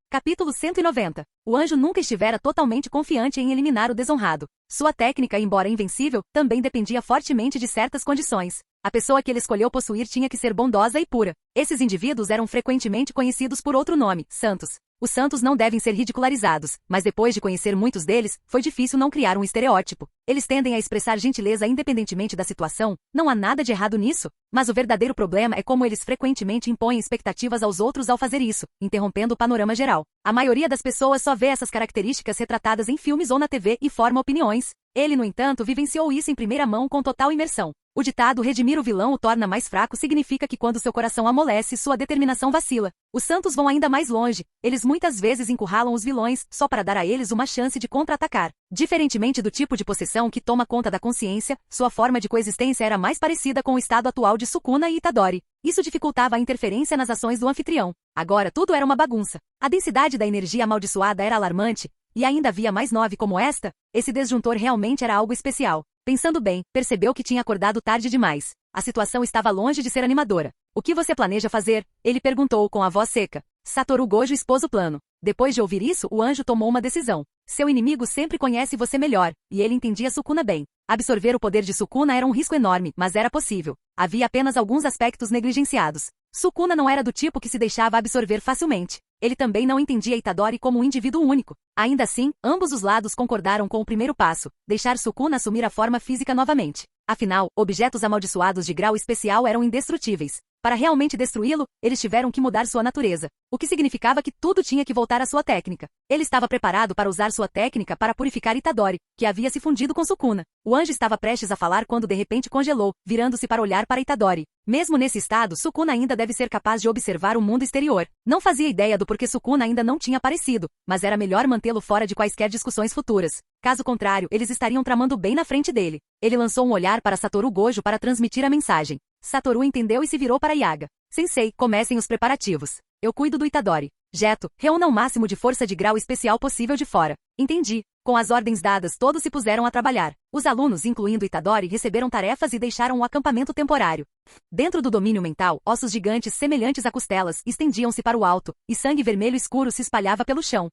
Speaker 2: Capítulo 190. O anjo nunca estivera totalmente confiante em eliminar o desonrado. Sua técnica, embora invencível, também dependia fortemente de certas condições. A pessoa que ele escolheu possuir tinha que ser bondosa e pura. Esses indivíduos eram frequentemente conhecidos por outro nome, santos. Os santos não devem ser ridicularizados, mas depois de conhecer muitos deles, foi difícil não criar um estereótipo. Eles tendem a expressar gentileza independentemente da situação, não há nada de errado nisso. Mas o verdadeiro problema é como eles frequentemente impõem expectativas aos outros ao fazer isso, interrompendo o panorama geral. A maioria das pessoas só vê essas características retratadas em filmes ou na TV e forma opiniões. Ele, no entanto, vivenciou isso em primeira mão com total imersão. O ditado redimir o vilão o torna mais fraco significa que quando seu coração amolece, sua determinação vacila. Os santos vão ainda mais longe. Eles muitas vezes encurralam os vilões só para dar a eles uma chance de contra-atacar. Diferentemente do tipo de possessão que toma conta da consciência, sua forma de coexistência era mais parecida com o estado atual de Sukuna e Itadori. Isso dificultava a interferência nas ações do anfitrião. Agora tudo era uma bagunça. A densidade da energia amaldiçoada era alarmante, e ainda havia mais 9 como esta. Esse desjuntor realmente era algo especial. Pensando bem, percebeu que tinha acordado tarde demais. A situação estava longe de ser animadora. O que você planeja fazer? Ele perguntou com a voz seca. Satoru Gojo expôs o plano. Depois de ouvir isso, o anjo tomou uma decisão. Seu inimigo sempre conhece você melhor, e ele entendia Sukuna bem. Absorver o poder de Sukuna era um risco enorme, mas era possível. Havia apenas alguns aspectos negligenciados. Sukuna não era do tipo que se deixava absorver facilmente. Ele também não entendia Itadori como um indivíduo único. Ainda assim, ambos os lados concordaram com o primeiro passo, deixar Sukuna assumir a forma física novamente. Afinal, objetos amaldiçoados de grau especial eram indestrutíveis. Para realmente destruí-lo, eles tiveram que mudar sua natureza, o que significava que tudo tinha que voltar à sua técnica. Ele estava preparado para usar sua técnica para purificar Itadori, que havia se fundido com Sukuna. O anjo estava prestes a falar quando de repente congelou, virando-se para olhar para Itadori. Mesmo nesse estado, Sukuna ainda deve ser capaz de observar o mundo exterior. Não fazia ideia do porquê Sukuna ainda não tinha aparecido, mas era melhor mantê-lo fora de quaisquer discussões futuras. Caso contrário, eles estariam tramando bem na frente dele. Ele lançou um olhar para Satoru Gojo para transmitir a mensagem. Satoru entendeu e se virou para Yaga. Sensei, comecem os preparativos. Eu cuido do Itadori. Jeto, reúna o máximo de força de grau especial possível de fora. Entendi. Com as ordens dadas, todos se puseram a trabalhar. Os alunos, incluindo Itadori, receberam tarefas e deixaram o acampamento temporário. Dentro do domínio mental, ossos gigantes semelhantes a costelas estendiam-se para o alto, e sangue vermelho escuro se espalhava pelo chão.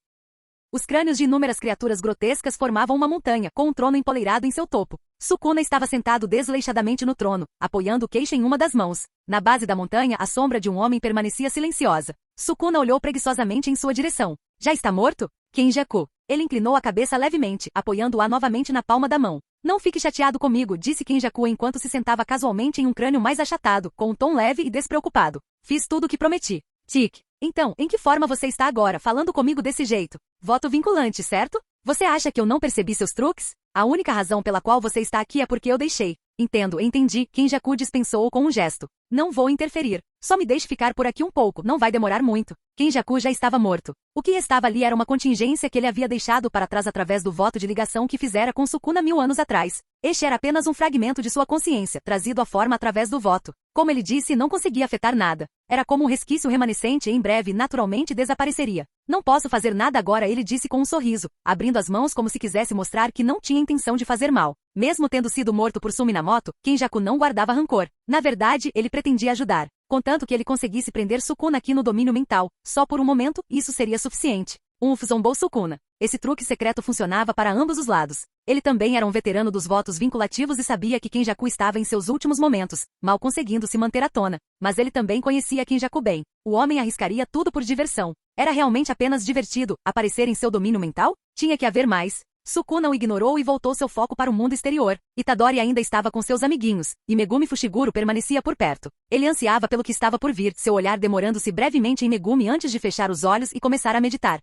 Speaker 2: Os crânios de inúmeras criaturas grotescas formavam uma montanha, com um trono empoleirado em seu topo. Sukuna estava sentado desleixadamente no trono, apoiando o queixo em uma das mãos. Na base da montanha, a sombra de um homem permanecia silenciosa. Sukuna olhou preguiçosamente em sua direção. Já está morto? Kenjaku. Ele inclinou a cabeça levemente, apoiando-a novamente na palma da mão. Não fique chateado comigo, disse Kenjaku enquanto se sentava casualmente em um crânio mais achatado, com um tom leve e despreocupado. Fiz tudo o que prometi. Tic. Então, em que forma você está agora, falando comigo desse jeito? Voto vinculante, certo? Você acha que eu não percebi seus truques? A única razão pela qual você está aqui é porque eu deixei. Entendo, entendi, Kenjaku dispensou-o com um gesto. Não vou interferir. Só me deixe ficar por aqui um pouco, não vai demorar muito. Kenjaku já estava morto. O que estava ali era uma contingência que ele havia deixado para trás através do voto de ligação que fizera com Sukuna 1000 anos atrás. Este era apenas um fragmento de sua consciência, trazido à forma através do voto. Como ele disse, não conseguia afetar nada. Era como um resquício remanescente e em breve, naturalmente, desapareceria. Não posso fazer nada agora, ele disse com um sorriso, abrindo as mãos como se quisesse mostrar que não tinha intenção de fazer mal. Mesmo tendo sido morto por Suminamoto, Kenjaku não guardava rancor. Na verdade, ele pretendia ajudar. Contanto que ele conseguisse prender Sukuna aqui no domínio mental, só por um momento, isso seria suficiente. Zombou Sukuna. Esse truque secreto funcionava para ambos os lados. Ele também era um veterano dos votos vinculativos e sabia que Kenjaku estava em seus últimos momentos, mal conseguindo se manter à tona. Mas ele também conhecia Kenjaku bem. O homem arriscaria tudo por diversão. Era realmente apenas divertido aparecer em seu domínio mental? Tinha que haver mais. Sukuna o ignorou e voltou seu foco para o mundo exterior. Itadori ainda estava com seus amiguinhos, e Megumi Fushiguro permanecia por perto. Ele ansiava pelo que estava por vir, seu olhar demorando-se brevemente em Megumi antes de fechar os olhos e começar a meditar.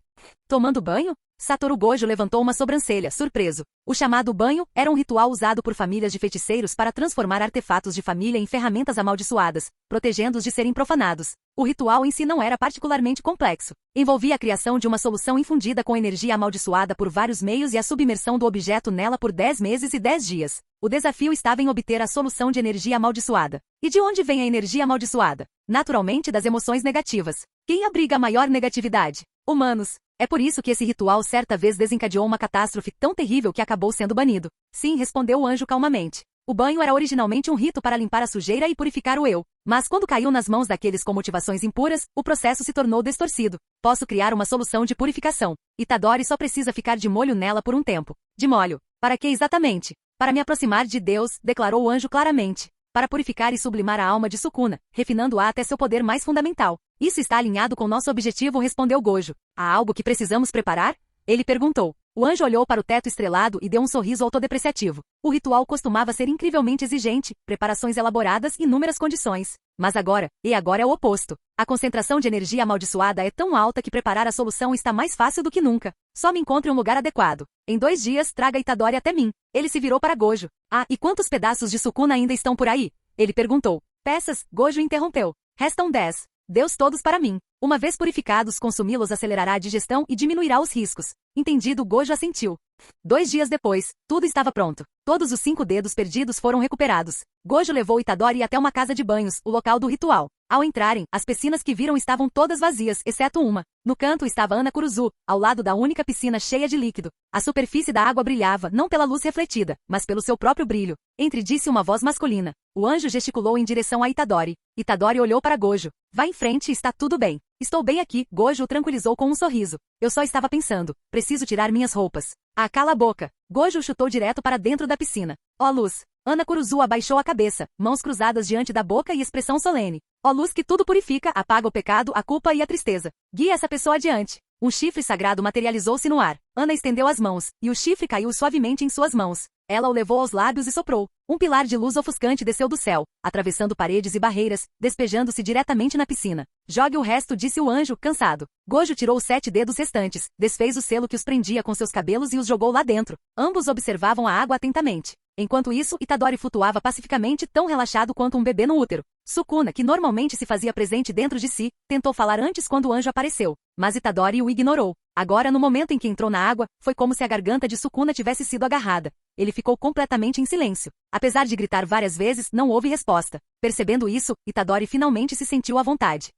Speaker 2: Tomando banho? Satoru Gojo levantou uma sobrancelha, surpreso. O chamado banho era um ritual usado por famílias de feiticeiros para transformar artefatos de família em ferramentas amaldiçoadas, protegendo-os de serem profanados. O ritual em si não era particularmente complexo. Envolvia a criação de uma solução infundida com energia amaldiçoada por vários meios e a submersão do objeto nela por 10 meses e 10 dias. O desafio estava em obter a solução de energia amaldiçoada. E de onde vem a energia amaldiçoada? Naturalmente das emoções negativas. Quem abriga a maior negatividade? Humanos. É por isso que esse ritual certa vez desencadeou uma catástrofe tão terrível que acabou sendo banido. Sim, respondeu o anjo calmamente. O banho era originalmente um rito para limpar a sujeira e purificar o eu. Mas quando caiu nas mãos daqueles com motivações impuras, o processo se tornou distorcido. Posso criar uma solução de purificação. Itadori só precisa ficar de molho nela por um tempo. De molho. Para que exatamente? Para me aproximar de Deus, declarou o anjo claramente. Para purificar e sublimar a alma de Sukuna, refinando-a até seu poder mais fundamental. Isso está alinhado com nosso objetivo, respondeu Gojo. Há algo que precisamos preparar? Ele perguntou. O anjo olhou para o teto estrelado e deu um sorriso autodepreciativo. O ritual costumava ser incrivelmente exigente, preparações elaboradas e inúmeras condições. Mas agora é o oposto. A concentração de energia amaldiçoada é tão alta que preparar a solução está mais fácil do que nunca. Só me encontre um lugar adequado. Em 2 dias, traga Itadori até mim. Ele se virou para Gojo. Ah, e quantos pedaços de Sukuna ainda estão por aí? Ele perguntou. Peças, Gojo interrompeu. Restam 10. Deus todos para mim. Uma vez purificados, consumi-los acelerará a digestão e diminuirá os riscos. Entendido, Gojo assentiu. 2 dias depois, tudo estava pronto. Todos os 5 dedos perdidos foram recuperados. Gojo levou Itadori até uma casa de banhos, o local do ritual. Ao entrarem, as piscinas que viram estavam todas vazias, exceto uma. No canto estava Ana Kuruzu, ao lado da única piscina cheia de líquido. A superfície da água brilhava, não pela luz refletida, mas pelo seu próprio brilho. Disse uma voz masculina. O anjo gesticulou em direção a Itadori. Itadori olhou para Gojo. Vá em frente, está tudo bem. Estou bem aqui, Gojo o tranquilizou com um sorriso. Eu só estava pensando, preciso tirar minhas roupas. Ah, cala a boca. Gojo o chutou direto para dentro da piscina. Ó luz. Ana Kuruzu abaixou a cabeça, mãos cruzadas diante da boca e expressão solene. Ó luz que tudo purifica, apaga o pecado, a culpa e a tristeza. Guie essa pessoa adiante. Um chifre sagrado materializou-se no ar. Ana estendeu as mãos, e o chifre caiu suavemente em suas mãos. Ela o levou aos lábios e soprou. Um pilar de luz ofuscante desceu do céu, atravessando paredes e barreiras, despejando-se diretamente na piscina. Jogue o resto, disse o anjo, cansado. Gojo tirou os 7 dedos restantes, desfez o selo que os prendia com seus cabelos e os jogou lá dentro. Ambos observavam a água atentamente. Enquanto isso, Itadori flutuava pacificamente, tão relaxado quanto um bebê no útero. Sukuna, que normalmente se fazia presente dentro de si, tentou falar antes quando o anjo apareceu, mas Itadori o ignorou. Agora, no momento em que entrou na água, foi como se a garganta de Sukuna tivesse sido agarrada. Ele ficou completamente em silêncio. Apesar de gritar várias vezes, não houve resposta. Percebendo isso, Itadori finalmente se sentiu à vontade.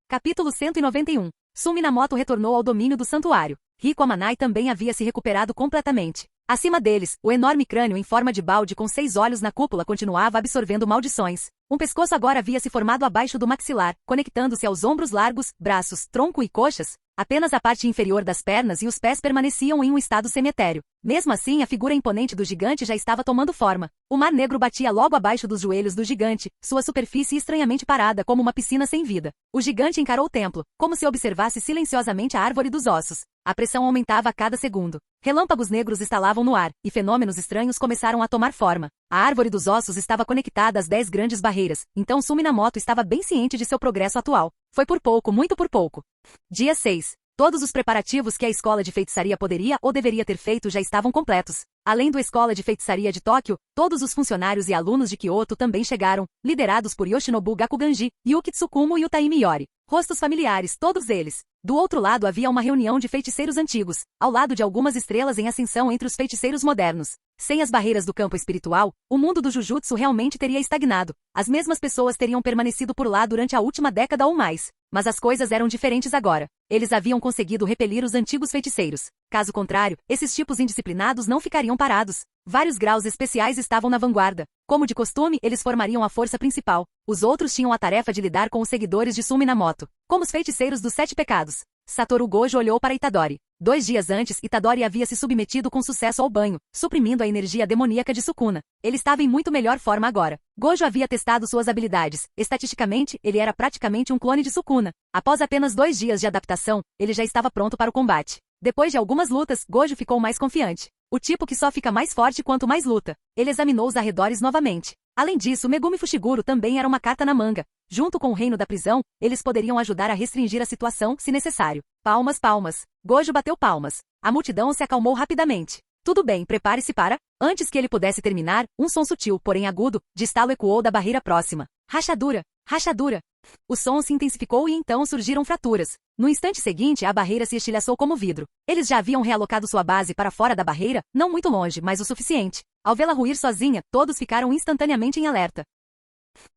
Speaker 2: Capítulo 191. Minamoto retornou ao domínio do santuário. Riko Amanai também havia se recuperado completamente. Acima deles, o enorme crânio em forma de balde com 6 olhos na cúpula continuava absorvendo maldições. Um pescoço agora havia se formado abaixo do maxilar, conectando-se aos ombros largos, braços, tronco e coxas. Apenas a parte inferior das pernas e os pés permaneciam em um estado cemitério. Mesmo assim, a figura imponente do gigante já estava tomando forma. O mar negro batia logo abaixo dos joelhos do gigante, sua superfície estranhamente parada como uma piscina sem vida. O gigante encarou o templo, como se observasse silenciosamente a árvore dos ossos. A pressão aumentava a cada segundo. Relâmpagos negros estalavam no ar, e fenômenos estranhos começaram a tomar forma. A árvore dos ossos estava conectada às 10 grandes barreiras, então Minamoto estava bem ciente de seu progresso atual. Foi por pouco, muito por pouco. Dia 6. Todos os preparativos que a escola de feitiçaria poderia ou deveria ter feito já estavam completos. Além da escola de feitiçaria de Tóquio, todos os funcionários e alunos de Kyoto também chegaram, liderados por Yoshinobu Gakuganji, Yuki Tsukumo e Utaimi Yori. Rostos familiares, todos eles. Do outro lado havia uma reunião de feiticeiros antigos, ao lado de algumas estrelas em ascensão entre os feiticeiros modernos. Sem as barreiras do campo espiritual, o mundo do Jujutsu realmente teria estagnado. As mesmas pessoas teriam permanecido por lá durante a última década ou mais. Mas as coisas eram diferentes agora. Eles haviam conseguido repelir os antigos feiticeiros. Caso contrário, esses tipos indisciplinados não ficariam parados. Vários graus especiais estavam na vanguarda. Como de costume, eles formariam a força principal. Os outros tinham a tarefa de lidar com os seguidores de Minamoto, como os feiticeiros dos 7 pecados. Satoru Gojo olhou para Itadori. 2 dias antes, Itadori havia se submetido com sucesso ao banho, suprimindo a energia demoníaca de Sukuna. Ele estava em muito melhor forma agora. Gojo havia testado suas habilidades. Estatisticamente, ele era praticamente um clone de Sukuna. Após apenas 2 dias de adaptação, ele já estava pronto para o combate. Depois de algumas lutas, Gojo ficou mais confiante. O tipo que só fica mais forte quanto mais luta. Ele examinou os arredores novamente. Além disso, Megumi Fushiguro também era uma carta na manga. Junto com o reino da prisão, eles poderiam ajudar a restringir a situação, se necessário. Palmas, palmas. Gojo bateu palmas. A multidão se acalmou rapidamente. Tudo bem, prepare-se para... Antes que ele pudesse terminar, um som sutil, porém agudo, de estalo ecoou da barreira próxima. Rachadura! Rachadura! O som se intensificou e então surgiram fraturas. No instante seguinte, a barreira se estilhaçou como vidro. Eles já haviam realocado sua base para fora da barreira, não muito longe, mas o suficiente. Ao vê-la ruir sozinha, todos ficaram instantaneamente em alerta.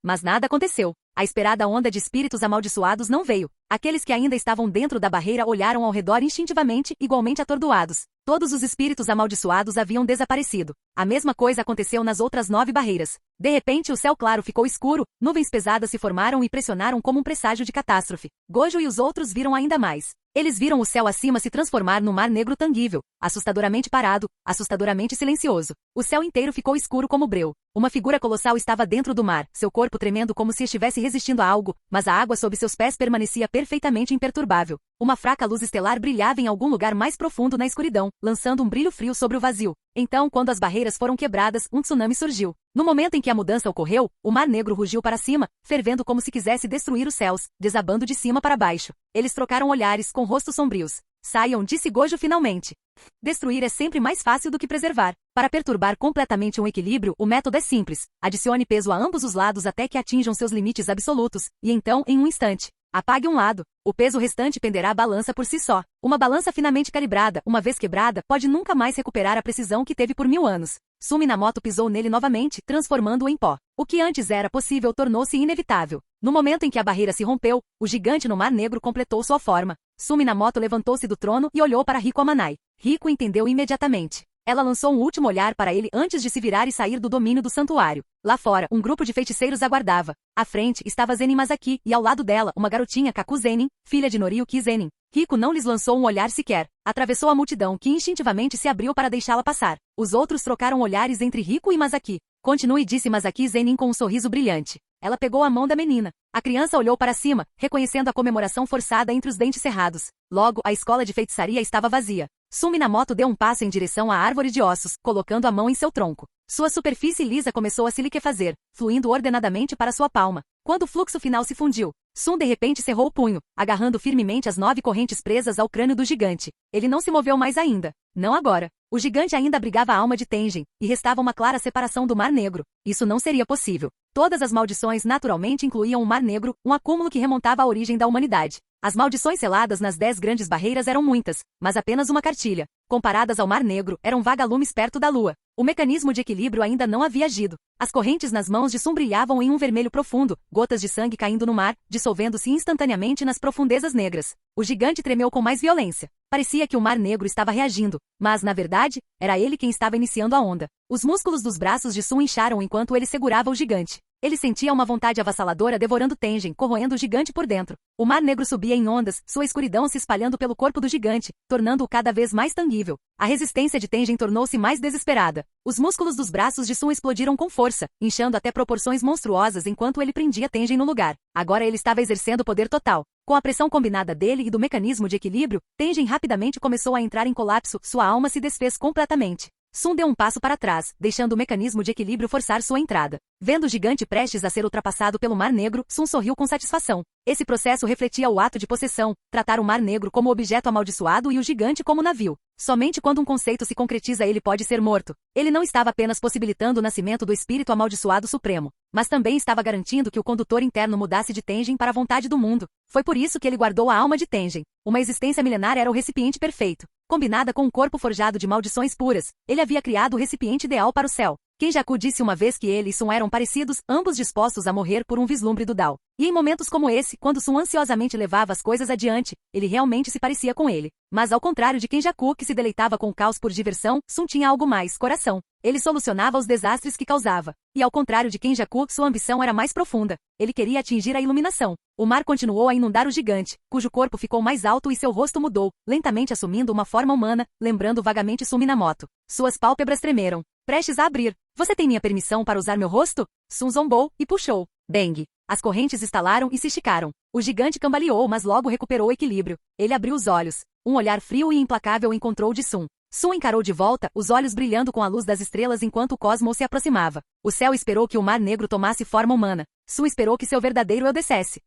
Speaker 2: Mas nada aconteceu. A esperada onda de espíritos amaldiçoados não veio. Aqueles que ainda estavam dentro da barreira olharam ao redor instintivamente, igualmente atordoados. Todos os espíritos amaldiçoados haviam desaparecido. A mesma coisa aconteceu nas outras 9 barreiras. De repente, o céu claro ficou escuro, nuvens pesadas se formaram e pressionaram como um presságio de catástrofe. Gojo e os outros viram ainda mais. Eles viram o céu acima se transformar num mar negro tangível, assustadoramente parado, assustadoramente silencioso. O céu inteiro ficou escuro como breu. Uma figura colossal estava dentro do mar, seu corpo tremendo como se estivesse resistindo a algo, mas a água sob seus pés permanecia perfeitamente imperturbável. Uma fraca luz estelar brilhava em algum lugar mais profundo na escuridão, lançando um brilho frio sobre o vazio. Então, quando as barreiras foram quebradas, um tsunami surgiu. No momento em que a mudança ocorreu, o Mar Negro rugiu para cima, fervendo como se quisesse destruir os céus, desabando de cima para baixo. Eles trocaram olhares, com rostos sombrios. Saiam, disse Gojo finalmente. Destruir é sempre mais fácil do que preservar. Para perturbar completamente um equilíbrio, o método é simples. Adicione peso a ambos os lados até que atinjam seus limites absolutos, e então, em um instante, apague um lado. O peso restante penderá à balança por si só. Uma balança finamente calibrada, uma vez quebrada, pode nunca mais recuperar a precisão que teve por 1000 anos. Suminamoto pisou nele novamente, transformando-o em pó. O que antes era possível tornou-se inevitável. No momento em que a barreira se rompeu, o gigante no Mar Negro completou sua forma. Suminamoto levantou-se do trono e olhou para Riko Amanai. Riko entendeu imediatamente. Ela lançou um último olhar para ele antes de se virar e sair do domínio do santuário. Lá fora, um grupo de feiticeiros aguardava. À frente estava Zenin Masaki, e ao lado dela, uma garotinha Kaku Zenin, filha de Noriyuki Zenin. Riko não lhes lançou um olhar sequer. Atravessou a multidão que instintivamente se abriu para deixá-la passar. Os outros trocaram olhares entre Riko e Masaki. Continue, disse Masaki Zenin com um sorriso brilhante. Ela pegou a mão da menina. A criança olhou para cima, reconhecendo a comemoração forçada entre os dentes cerrados. Logo, a escola de feitiçaria estava vazia. Suminamoto deu um passo em direção à árvore de ossos, colocando a mão em seu tronco. Sua superfície lisa começou a se liquefazer, fluindo ordenadamente para sua palma. Quando o fluxo final se fundiu, Sun de repente cerrou o punho, agarrando firmemente as 9 correntes presas ao crânio do gigante. Ele não se moveu mais ainda. Não agora. O gigante ainda abrigava a alma de Tengen, e restava uma clara separação do Mar Negro. Isso não seria possível. Todas as maldições naturalmente incluíam o Mar Negro, um acúmulo que remontava à origem da humanidade. As maldições seladas nas 10 grandes barreiras eram muitas, mas apenas uma cartilha. Comparadas ao Mar Negro, eram vagalumes perto da lua. O mecanismo de equilíbrio ainda não havia agido. As correntes nas mãos de Sun brilhavam em um vermelho profundo, gotas de sangue caindo no mar, dissolvendo-se instantaneamente nas profundezas negras. O gigante tremeu com mais violência. Parecia que o Mar Negro estava reagindo, mas, na verdade, era ele quem estava iniciando a onda. Os músculos dos braços de Sun incharam enquanto ele segurava o gigante. Ele sentia uma vontade avassaladora devorando Tengen, corroendo o gigante por dentro. O Mar Negro subia em ondas, sua escuridão se espalhando pelo corpo do gigante, tornando-o cada vez mais tangível. A resistência de Tengen tornou-se mais desesperada. Os músculos dos braços de Sun explodiram com força, inchando até proporções monstruosas enquanto ele prendia Tengen no lugar. Agora ele estava exercendo poder total. Com a pressão combinada dele e do mecanismo de equilíbrio, Tengen rapidamente começou a entrar em colapso, sua alma se desfez completamente. Sun deu um passo para trás, deixando o mecanismo de equilíbrio forçar sua entrada. Vendo o gigante prestes a ser ultrapassado pelo Mar Negro, Sun sorriu com satisfação. Esse processo refletia o ato de possessão, tratar o Mar Negro como objeto amaldiçoado e o gigante como navio. Somente quando um conceito se concretiza ele pode ser morto. Ele não estava apenas possibilitando o nascimento do espírito amaldiçoado supremo, mas também estava garantindo que o condutor interno mudasse de Tengen para a vontade do mundo. Foi por isso que ele guardou a alma de Tengen. Uma existência milenar era o recipiente perfeito. Combinada com um corpo forjado de maldições puras, ele havia criado o recipiente ideal para o céu. Kenjaku disse uma vez que ele e Sun eram parecidos, ambos dispostos a morrer por um vislumbre do Dao. E em momentos como esse, quando Sun ansiosamente levava as coisas adiante, ele realmente se parecia com ele. Mas ao contrário de Kenjaku, que se deleitava com o caos por diversão, Sun tinha algo mais, coração. Ele solucionava os desastres que causava. E ao contrário de Kenjaku, sua ambição era mais profunda. Ele queria atingir a iluminação. O mar continuou a inundar o gigante, cujo corpo ficou mais alto e seu rosto mudou, lentamente assumindo uma forma humana, lembrando vagamente Suminamoto. Suas pálpebras tremeram. Prestes a abrir. Você tem minha permissão para usar meu rosto? Sun zombou e puxou. Bang! As correntes estalaram e se esticaram. O gigante cambaleou, mas logo recuperou o equilíbrio. Ele abriu os olhos. Um olhar frio e implacável encontrou de Sun. Sun encarou de volta, os olhos brilhando com a luz das estrelas enquanto o cosmos se aproximava. O céu esperou que o Mar Negro tomasse forma humana. Sun esperou que seu verdadeiro eu descesse.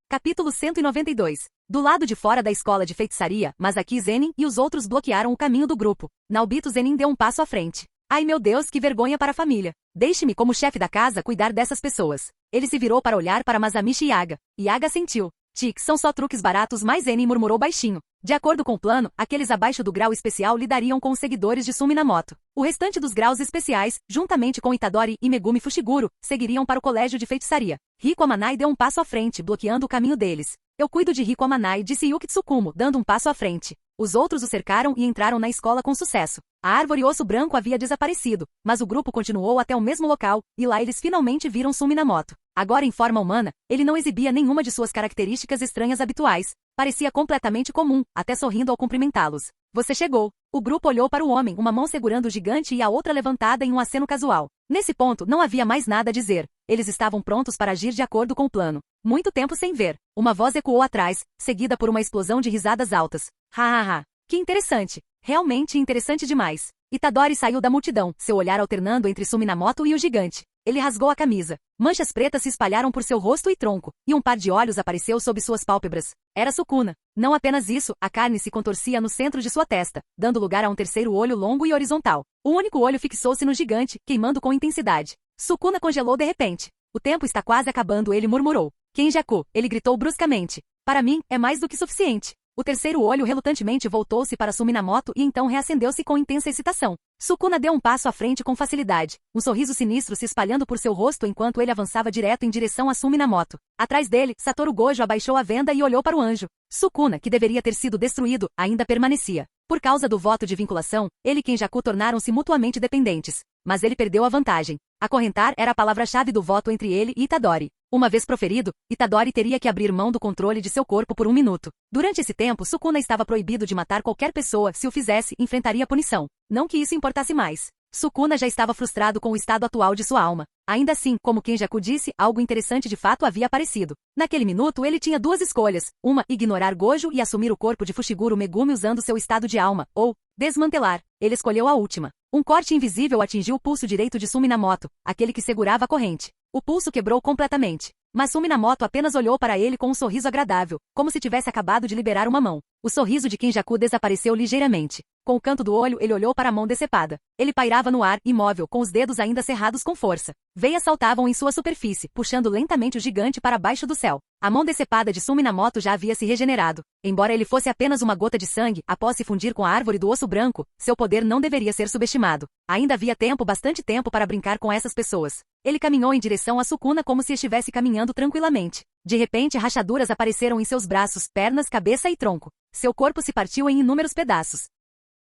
Speaker 2: Capítulo 192. Do lado de fora da escola de feitiçaria, Masaki Zenin e os outros bloquearam o caminho do grupo. Naobito Zenin deu um passo à frente. Ai meu Deus, que vergonha para a família. Deixe-me como chefe da casa cuidar dessas pessoas. Ele se virou para olhar para Masamichi Yaga. Yaga sentiu. Tic, são só truques baratos, mas Zenin murmurou baixinho. De acordo com o plano, aqueles abaixo do grau especial lidariam com os seguidores de Suminamoto. O restante dos graus especiais, juntamente com Itadori e Megumi Fushiguro, seguiriam para o colégio de feitiçaria. Riko Amanai deu um passo à frente, bloqueando o caminho deles. Eu cuido de Riko Amanai, disse Yuki Tsukumo, dando um passo à frente. Os outros o cercaram e entraram na escola com sucesso. A árvore osso branco havia desaparecido, mas o grupo continuou até o mesmo local, e lá eles finalmente viram Suminamoto. Agora em forma humana, ele não exibia nenhuma de suas características estranhas habituais. Parecia completamente comum, até sorrindo ao cumprimentá-los. você chegou. O grupo olhou para o homem, uma mão segurando o gigante e a outra levantada em um aceno casual. Nesse ponto, não havia mais nada a dizer. Eles estavam prontos para agir de acordo com o plano. Muito tempo sem ver. Uma voz ecoou atrás, seguida por uma explosão de risadas altas. Ha ha ha. Que interessante. Realmente interessante demais. Itadori saiu da multidão, seu olhar alternando entre Suminamoto e o gigante. Ele rasgou a camisa. Manchas pretas se espalharam por seu rosto e tronco, e um par de olhos apareceu sob suas pálpebras. Era Sukuna. Não apenas isso, a carne se contorcia no centro de sua testa, dando lugar a um terceiro olho longo e horizontal. O único olho fixou-se no gigante, queimando com intensidade. Sukuna congelou de repente. O tempo está quase acabando, ele murmurou. Kenjaku, ele gritou bruscamente. Para mim, é mais do que suficiente. O terceiro olho relutantemente voltou-se para Suminamoto e então reacendeu-se com intensa excitação. Sukuna deu um passo à frente com facilidade, um sorriso sinistro se espalhando por seu rosto enquanto ele avançava direto em direção a Suminamoto. Atrás dele, Satoru Gojo abaixou a venda e olhou para o anjo. Sukuna, que deveria ter sido destruído, ainda permanecia. Por causa do voto de vinculação, ele e Kenjaku tornaram-se mutuamente dependentes. Mas ele perdeu a vantagem. Acorrentar era a palavra-chave do voto entre ele e Itadori. Uma vez proferido, Itadori teria que abrir mão do controle de seu corpo por 1 minuto. Durante esse tempo, Sukuna estava proibido de matar qualquer pessoa, se o fizesse, enfrentaria punição. Não que isso importasse mais. Sukuna já estava frustrado com o estado atual de sua alma. Ainda assim, como Kenjaku disse, algo interessante de fato havia aparecido. Naquele minuto ele tinha 2 escolhas. Uma, ignorar Gojo e assumir o corpo de Fushiguro Megumi usando seu estado de alma, ou desmantelar. Ele escolheu a última. Um corte invisível atingiu o pulso direito de Suminamoto, aquele que segurava a corrente. O pulso quebrou completamente. Mas Suminamoto apenas olhou para ele com um sorriso agradável, como se tivesse acabado de liberar uma mão. O sorriso de Kenjaku desapareceu ligeiramente. Com o canto do olho, ele olhou para a mão decepada. Ele pairava no ar, imóvel, com os dedos ainda cerrados com força. Veias saltavam em sua superfície, puxando lentamente o gigante para baixo do céu. A mão decepada de Suminamoto já havia se regenerado. Embora ele fosse apenas uma gota de sangue, após se fundir com a árvore do osso branco, seu poder não deveria ser subestimado. Ainda havia tempo, bastante tempo para brincar com essas pessoas. Ele caminhou em direção a Sukuna como se estivesse caminhando tranquilamente. De repente, rachaduras apareceram em seus braços, pernas, cabeça e tronco. Seu corpo se partiu em inúmeros pedaços.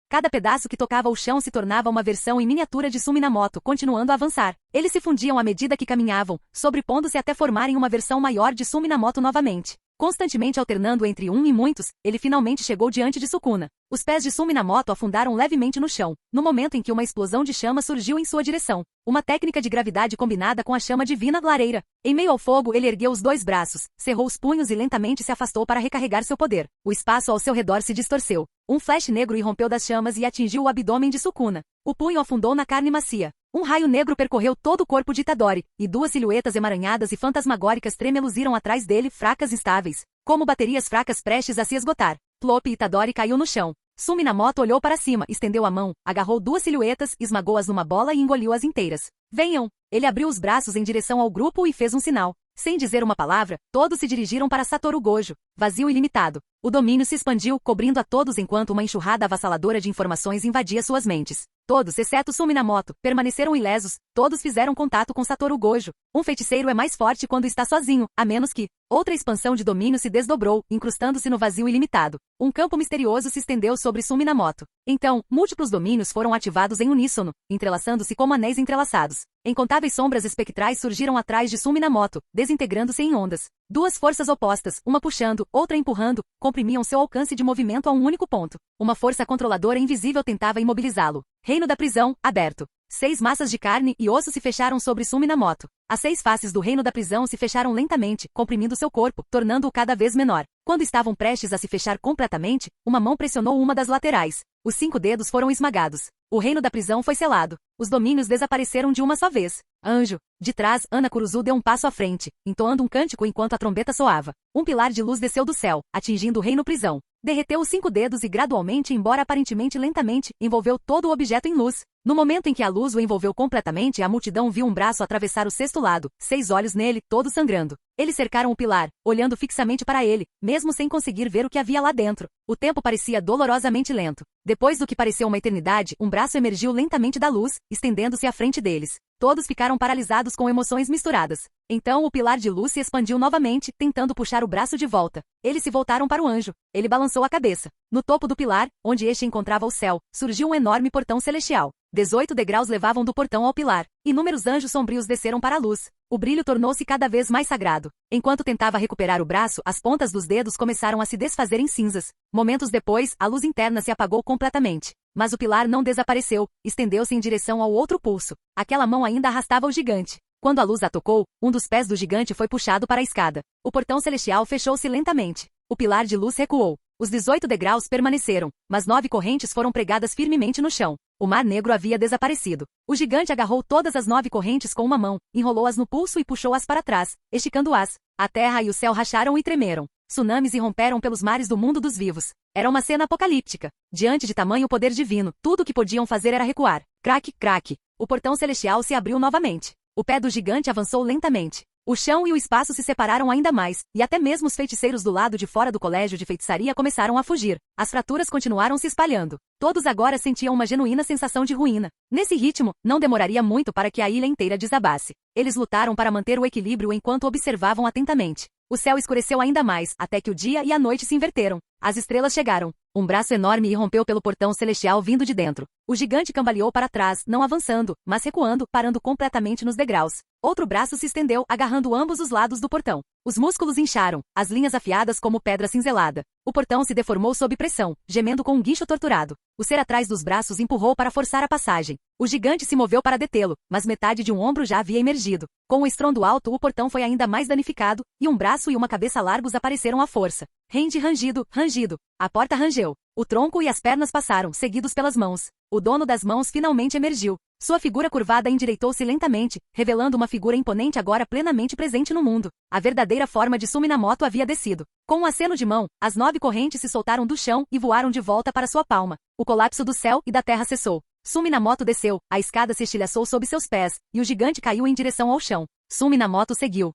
Speaker 2: Cada pedaço que tocava o chão se tornava uma versão em miniatura de Suminamoto, continuando a avançar. Eles se fundiam à medida que caminhavam, sobrepondo-se até formarem uma versão maior de Suminamoto novamente. Constantemente alternando entre um e muitos, ele finalmente chegou diante de Sukuna. Os pés de Suminamoto afundaram levemente no chão, no momento em que uma explosão de chama surgiu em sua direção. Uma técnica de gravidade combinada com a chama divina lareira. Em meio ao fogo, ele ergueu os 2 braços, cerrou os punhos e lentamente se afastou para recarregar seu poder. O espaço ao seu redor se distorceu. Um flash negro irrompeu das chamas e atingiu o abdômen de Sukuna. O punho afundou na carne macia. Um raio negro percorreu todo o corpo de Itadori, e 2 silhuetas emaranhadas e fantasmagóricas tremeluziram atrás dele, fracas e instáveis, como baterias fracas prestes a se esgotar. Plop e Itadori caiu no chão. Suminamoto olhou para cima, estendeu a mão, agarrou 2 silhuetas, esmagou-as numa bola e engoliu-as inteiras. Venham! Ele abriu os braços em direção ao grupo e fez um sinal. Sem dizer uma palavra, todos se dirigiram para Satoru Gojo. Vazio ilimitado. O domínio se expandiu, cobrindo a todos enquanto uma enxurrada avassaladora de informações invadia suas mentes. Todos, exceto Suminamoto, permaneceram ilesos. Todos fizeram contato com Satoru Gojo. Um feiticeiro é mais forte quando está sozinho, a menos que... Outra expansão de domínio se desdobrou, incrustando-se no vazio ilimitado. Um campo misterioso se estendeu sobre Suminamoto. Então, múltiplos domínios foram ativados em uníssono, entrelaçando-se como anéis entrelaçados. Incontáveis sombras espectrais surgiram atrás de Suminamoto, desintegrando-se em ondas. 2 forças opostas, uma puxando, outra empurrando, comprimiam seu alcance de movimento a um único ponto. Uma força controladora invisível tentava imobilizá-lo. Reino da prisão, aberto. 6 massas de carne e osso se fecharam sobre Suminamoto. As 6 faces do reino da prisão se fecharam lentamente, comprimindo seu corpo, tornando-o cada vez menor. Quando estavam prestes a se fechar completamente, uma mão pressionou uma das laterais. Os 5 dedos foram esmagados. O reino da prisão foi selado. Os domínios desapareceram de uma só vez. Anjo. De trás, Ana Kuruzu deu um passo à frente, entoando um cântico enquanto a trombeta soava. Um pilar de luz desceu do céu, atingindo o reino prisão. Derreteu os 5 dedos e gradualmente, embora aparentemente lentamente, envolveu todo o objeto em luz. No momento em que a luz o envolveu completamente, a multidão viu um braço atravessar o 6º lado, 6 olhos nele, todos sangrando. Eles cercaram o pilar, olhando fixamente para ele, mesmo sem conseguir ver o que havia lá dentro. O tempo parecia dolorosamente lento. Depois do que pareceu uma eternidade, um braço emergiu lentamente da luz, estendendo-se à frente deles. Todos ficaram paralisados com emoções misturadas. Então o pilar de luz se expandiu novamente, tentando puxar o braço de volta. Eles se voltaram para o anjo. Ele balançou a cabeça. No topo do pilar, onde este encontrava o céu, surgiu um enorme portão celestial. 18 degraus levavam do portão ao pilar. Inúmeros anjos sombrios desceram para a luz. O brilho tornou-se cada vez mais sagrado. Enquanto tentava recuperar o braço, as pontas dos dedos começaram a se desfazer em cinzas. Momentos depois, a luz interna se apagou completamente. Mas o pilar não desapareceu, estendeu-se em direção ao outro pulso. Aquela mão ainda arrastava o gigante. Quando a luz a tocou, um dos pés do gigante foi puxado para a escada. O portão celestial fechou-se lentamente. O pilar de luz recuou. Os 18 degraus permaneceram, mas 9 correntes foram pregadas firmemente no chão. O mar negro havia desaparecido. O gigante agarrou todas as 9 correntes com uma mão, enrolou-as no pulso e puxou-as para trás, esticando-as. A terra e o céu racharam e tremeram. Tsunamis irromperam pelos mares do mundo dos vivos. Era uma cena apocalíptica. Diante de tamanho poder divino, tudo o que podiam fazer era recuar. Craque, craque. O portão celestial se abriu novamente. O pé do gigante avançou lentamente. O chão e o espaço se separaram ainda mais, e até mesmo os feiticeiros do lado de fora do colégio de feitiçaria começaram a fugir. As fraturas continuaram se espalhando. Todos agora sentiam uma genuína sensação de ruína. Nesse ritmo, não demoraria muito para que a ilha inteira desabasse. Eles lutaram para manter o equilíbrio enquanto observavam atentamente. O céu escureceu ainda mais, até que o dia e a noite se inverteram. As estrelas chegaram. Um braço enorme irrompeu pelo portão celestial vindo de dentro. O gigante cambaleou para trás, não avançando, mas recuando, parando completamente nos degraus. Outro braço se estendeu, agarrando ambos os lados do portão. Os músculos incharam, as linhas afiadas como pedra cinzelada. O portão se deformou sob pressão, gemendo com um guincho torturado. O ser atrás dos braços empurrou para forçar a passagem. O gigante se moveu para detê-lo, mas metade de um ombro já havia emergido. Com um estrondo alto, o portão foi ainda mais danificado, e um braço e uma cabeça largos apareceram à força. Rende rangido, rangido. A porta rangeu. O tronco e as pernas passaram, seguidos pelas mãos. O dono das mãos finalmente emergiu. Sua figura curvada endireitou-se lentamente, revelando uma figura imponente agora plenamente presente no mundo. A verdadeira forma de Suminamoto havia descido. Com um aceno de mão, as 9 correntes se soltaram do chão e voaram de volta para sua palma. O colapso do céu e da terra cessou. Suminamoto desceu, a escada se estilhaçou sob seus pés, e o gigante caiu em direção ao chão. Suminamoto seguiu.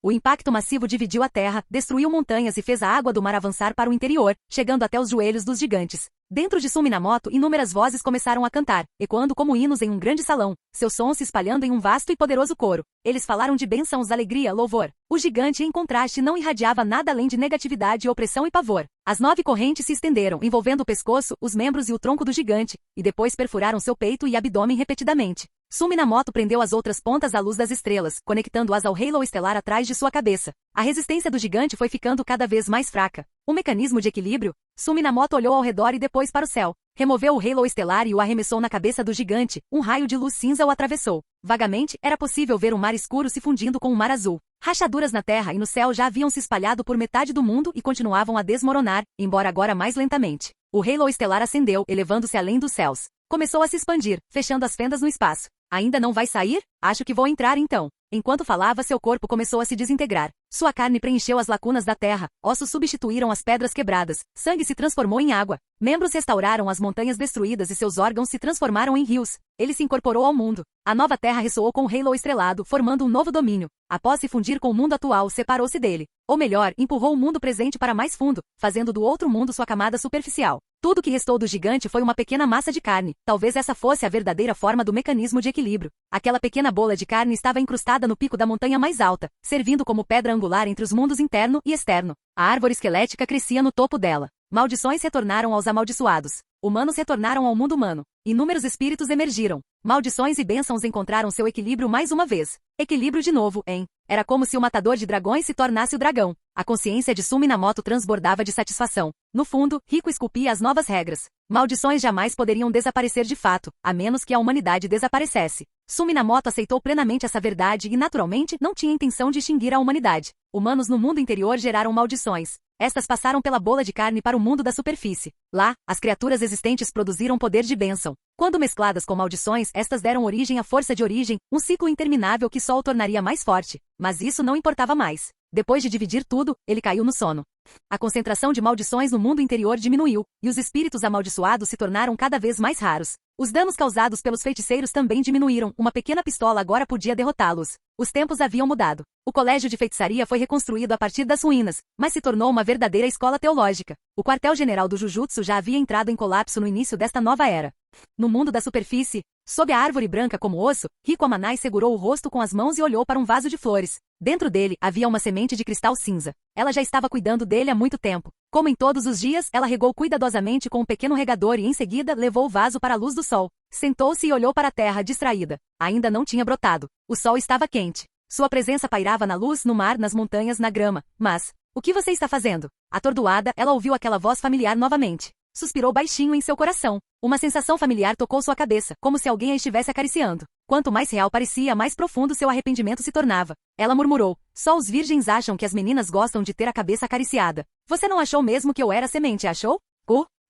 Speaker 2: O impacto massivo dividiu a terra, destruiu montanhas e fez a água do mar avançar para o interior, chegando até os joelhos dos gigantes. Dentro de Suminamoto, inúmeras vozes começaram a cantar, ecoando como hinos em um grande salão, seus sons se espalhando em um vasto e poderoso coro. Eles falaram de bênçãos, alegria, louvor. O gigante, em contraste, não irradiava nada além de negatividade, opressão e pavor. As 9 correntes se estenderam, envolvendo o pescoço, os membros e o tronco do gigante, e depois perfuraram seu peito e abdômen repetidamente. Suminamoto prendeu as outras pontas à luz das estrelas, conectando-as ao halo estelar atrás de sua cabeça. A resistência do gigante foi ficando cada vez mais fraca. Um mecanismo de equilíbrio? Suminamoto olhou ao redor e depois para o céu. Removeu o halo estelar e o arremessou na cabeça do gigante. Um raio de luz cinza o atravessou. Vagamente, era possível ver um mar escuro se fundindo com um mar azul. Rachaduras na terra e no céu já haviam se espalhado por metade do mundo e continuavam a desmoronar, embora agora mais lentamente. O halo estelar ascendeu, elevando-se além dos céus. Começou a se expandir, fechando as fendas no espaço. Ainda não vai sair? Acho que vou entrar então. Enquanto falava, seu corpo começou a se desintegrar. Sua carne preencheu as lacunas da terra, ossos substituíram as pedras quebradas, sangue se transformou em água. Membros restauraram as montanhas destruídas e seus órgãos se transformaram em rios. Ele se incorporou ao mundo. A nova terra ressoou com o halo estrelado, formando um novo domínio. Após se fundir com o mundo atual, separou-se dele. Ou melhor, empurrou o mundo presente para mais fundo, fazendo do outro mundo sua camada superficial. Tudo que restou do gigante foi uma pequena massa de carne. Talvez essa fosse a verdadeira forma do mecanismo de equilíbrio. Aquela pequena bola de carne estava incrustada no pico da montanha mais alta, servindo como pedra angular entre os mundos interno e externo. A árvore esquelética crescia no topo dela. Maldições retornaram aos amaldiçoados. Humanos retornaram ao mundo humano. Inúmeros espíritos emergiram. Maldições e bênçãos encontraram seu equilíbrio mais uma vez. Equilíbrio de novo, hein? Era como se o matador de dragões se tornasse o dragão. A consciência de Suminamoto transbordava de satisfação. No fundo, Rico esculpia as novas regras. Maldições jamais poderiam desaparecer de fato, a menos que a humanidade desaparecesse. Suminamoto aceitou plenamente essa verdade e, naturalmente, não tinha intenção de extinguir a humanidade. Humanos no mundo interior geraram maldições. Estas passaram pela bola de carne para o mundo da superfície. Lá, as criaturas existentes produziram poder de bênção. Quando mescladas com maldições, estas deram origem à força de origem, um ciclo interminável que só o tornaria mais forte. Mas isso não importava mais. Depois de dividir tudo, ele caiu no sono. A concentração de maldições no mundo interior diminuiu, e os espíritos amaldiçoados se tornaram cada vez mais raros. Os danos causados pelos feiticeiros também diminuíram, uma pequena pistola agora podia derrotá-los. Os tempos haviam mudado. O colégio de feitiçaria foi reconstruído a partir das ruínas, mas se tornou uma verdadeira escola teológica. O quartel-general do Jujutsu já havia entrado em colapso no início desta nova era. No mundo da superfície, Sob a árvore branca como osso, Rico Amanai segurou o rosto com as mãos e olhou para um vaso de flores. Dentro dele havia uma semente de cristal cinza. Ela já estava cuidando dele há muito tempo. Como em todos os dias, ela regou cuidadosamente com um pequeno regador e em seguida levou o vaso para a luz do sol. Sentou-se e olhou para a terra, distraída. Ainda não tinha brotado. O sol estava quente. Sua presença pairava na luz, no mar, nas montanhas, na grama. Mas, o que você está fazendo? Atordoada, ela ouviu aquela voz familiar novamente. Suspirou baixinho em seu coração. Uma sensação familiar tocou sua cabeça, como se alguém a estivesse acariciando. Quanto mais real parecia, mais profundo seu arrependimento se tornava. Ela murmurou: só os virgens acham que as meninas gostam de ter a cabeça acariciada. Você não achou mesmo que eu era semente, achou?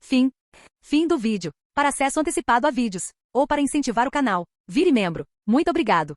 Speaker 2: Fim. Fim do vídeo. Para acesso antecipado a vídeos, ou para incentivar o canal, vire membro. Muito obrigado.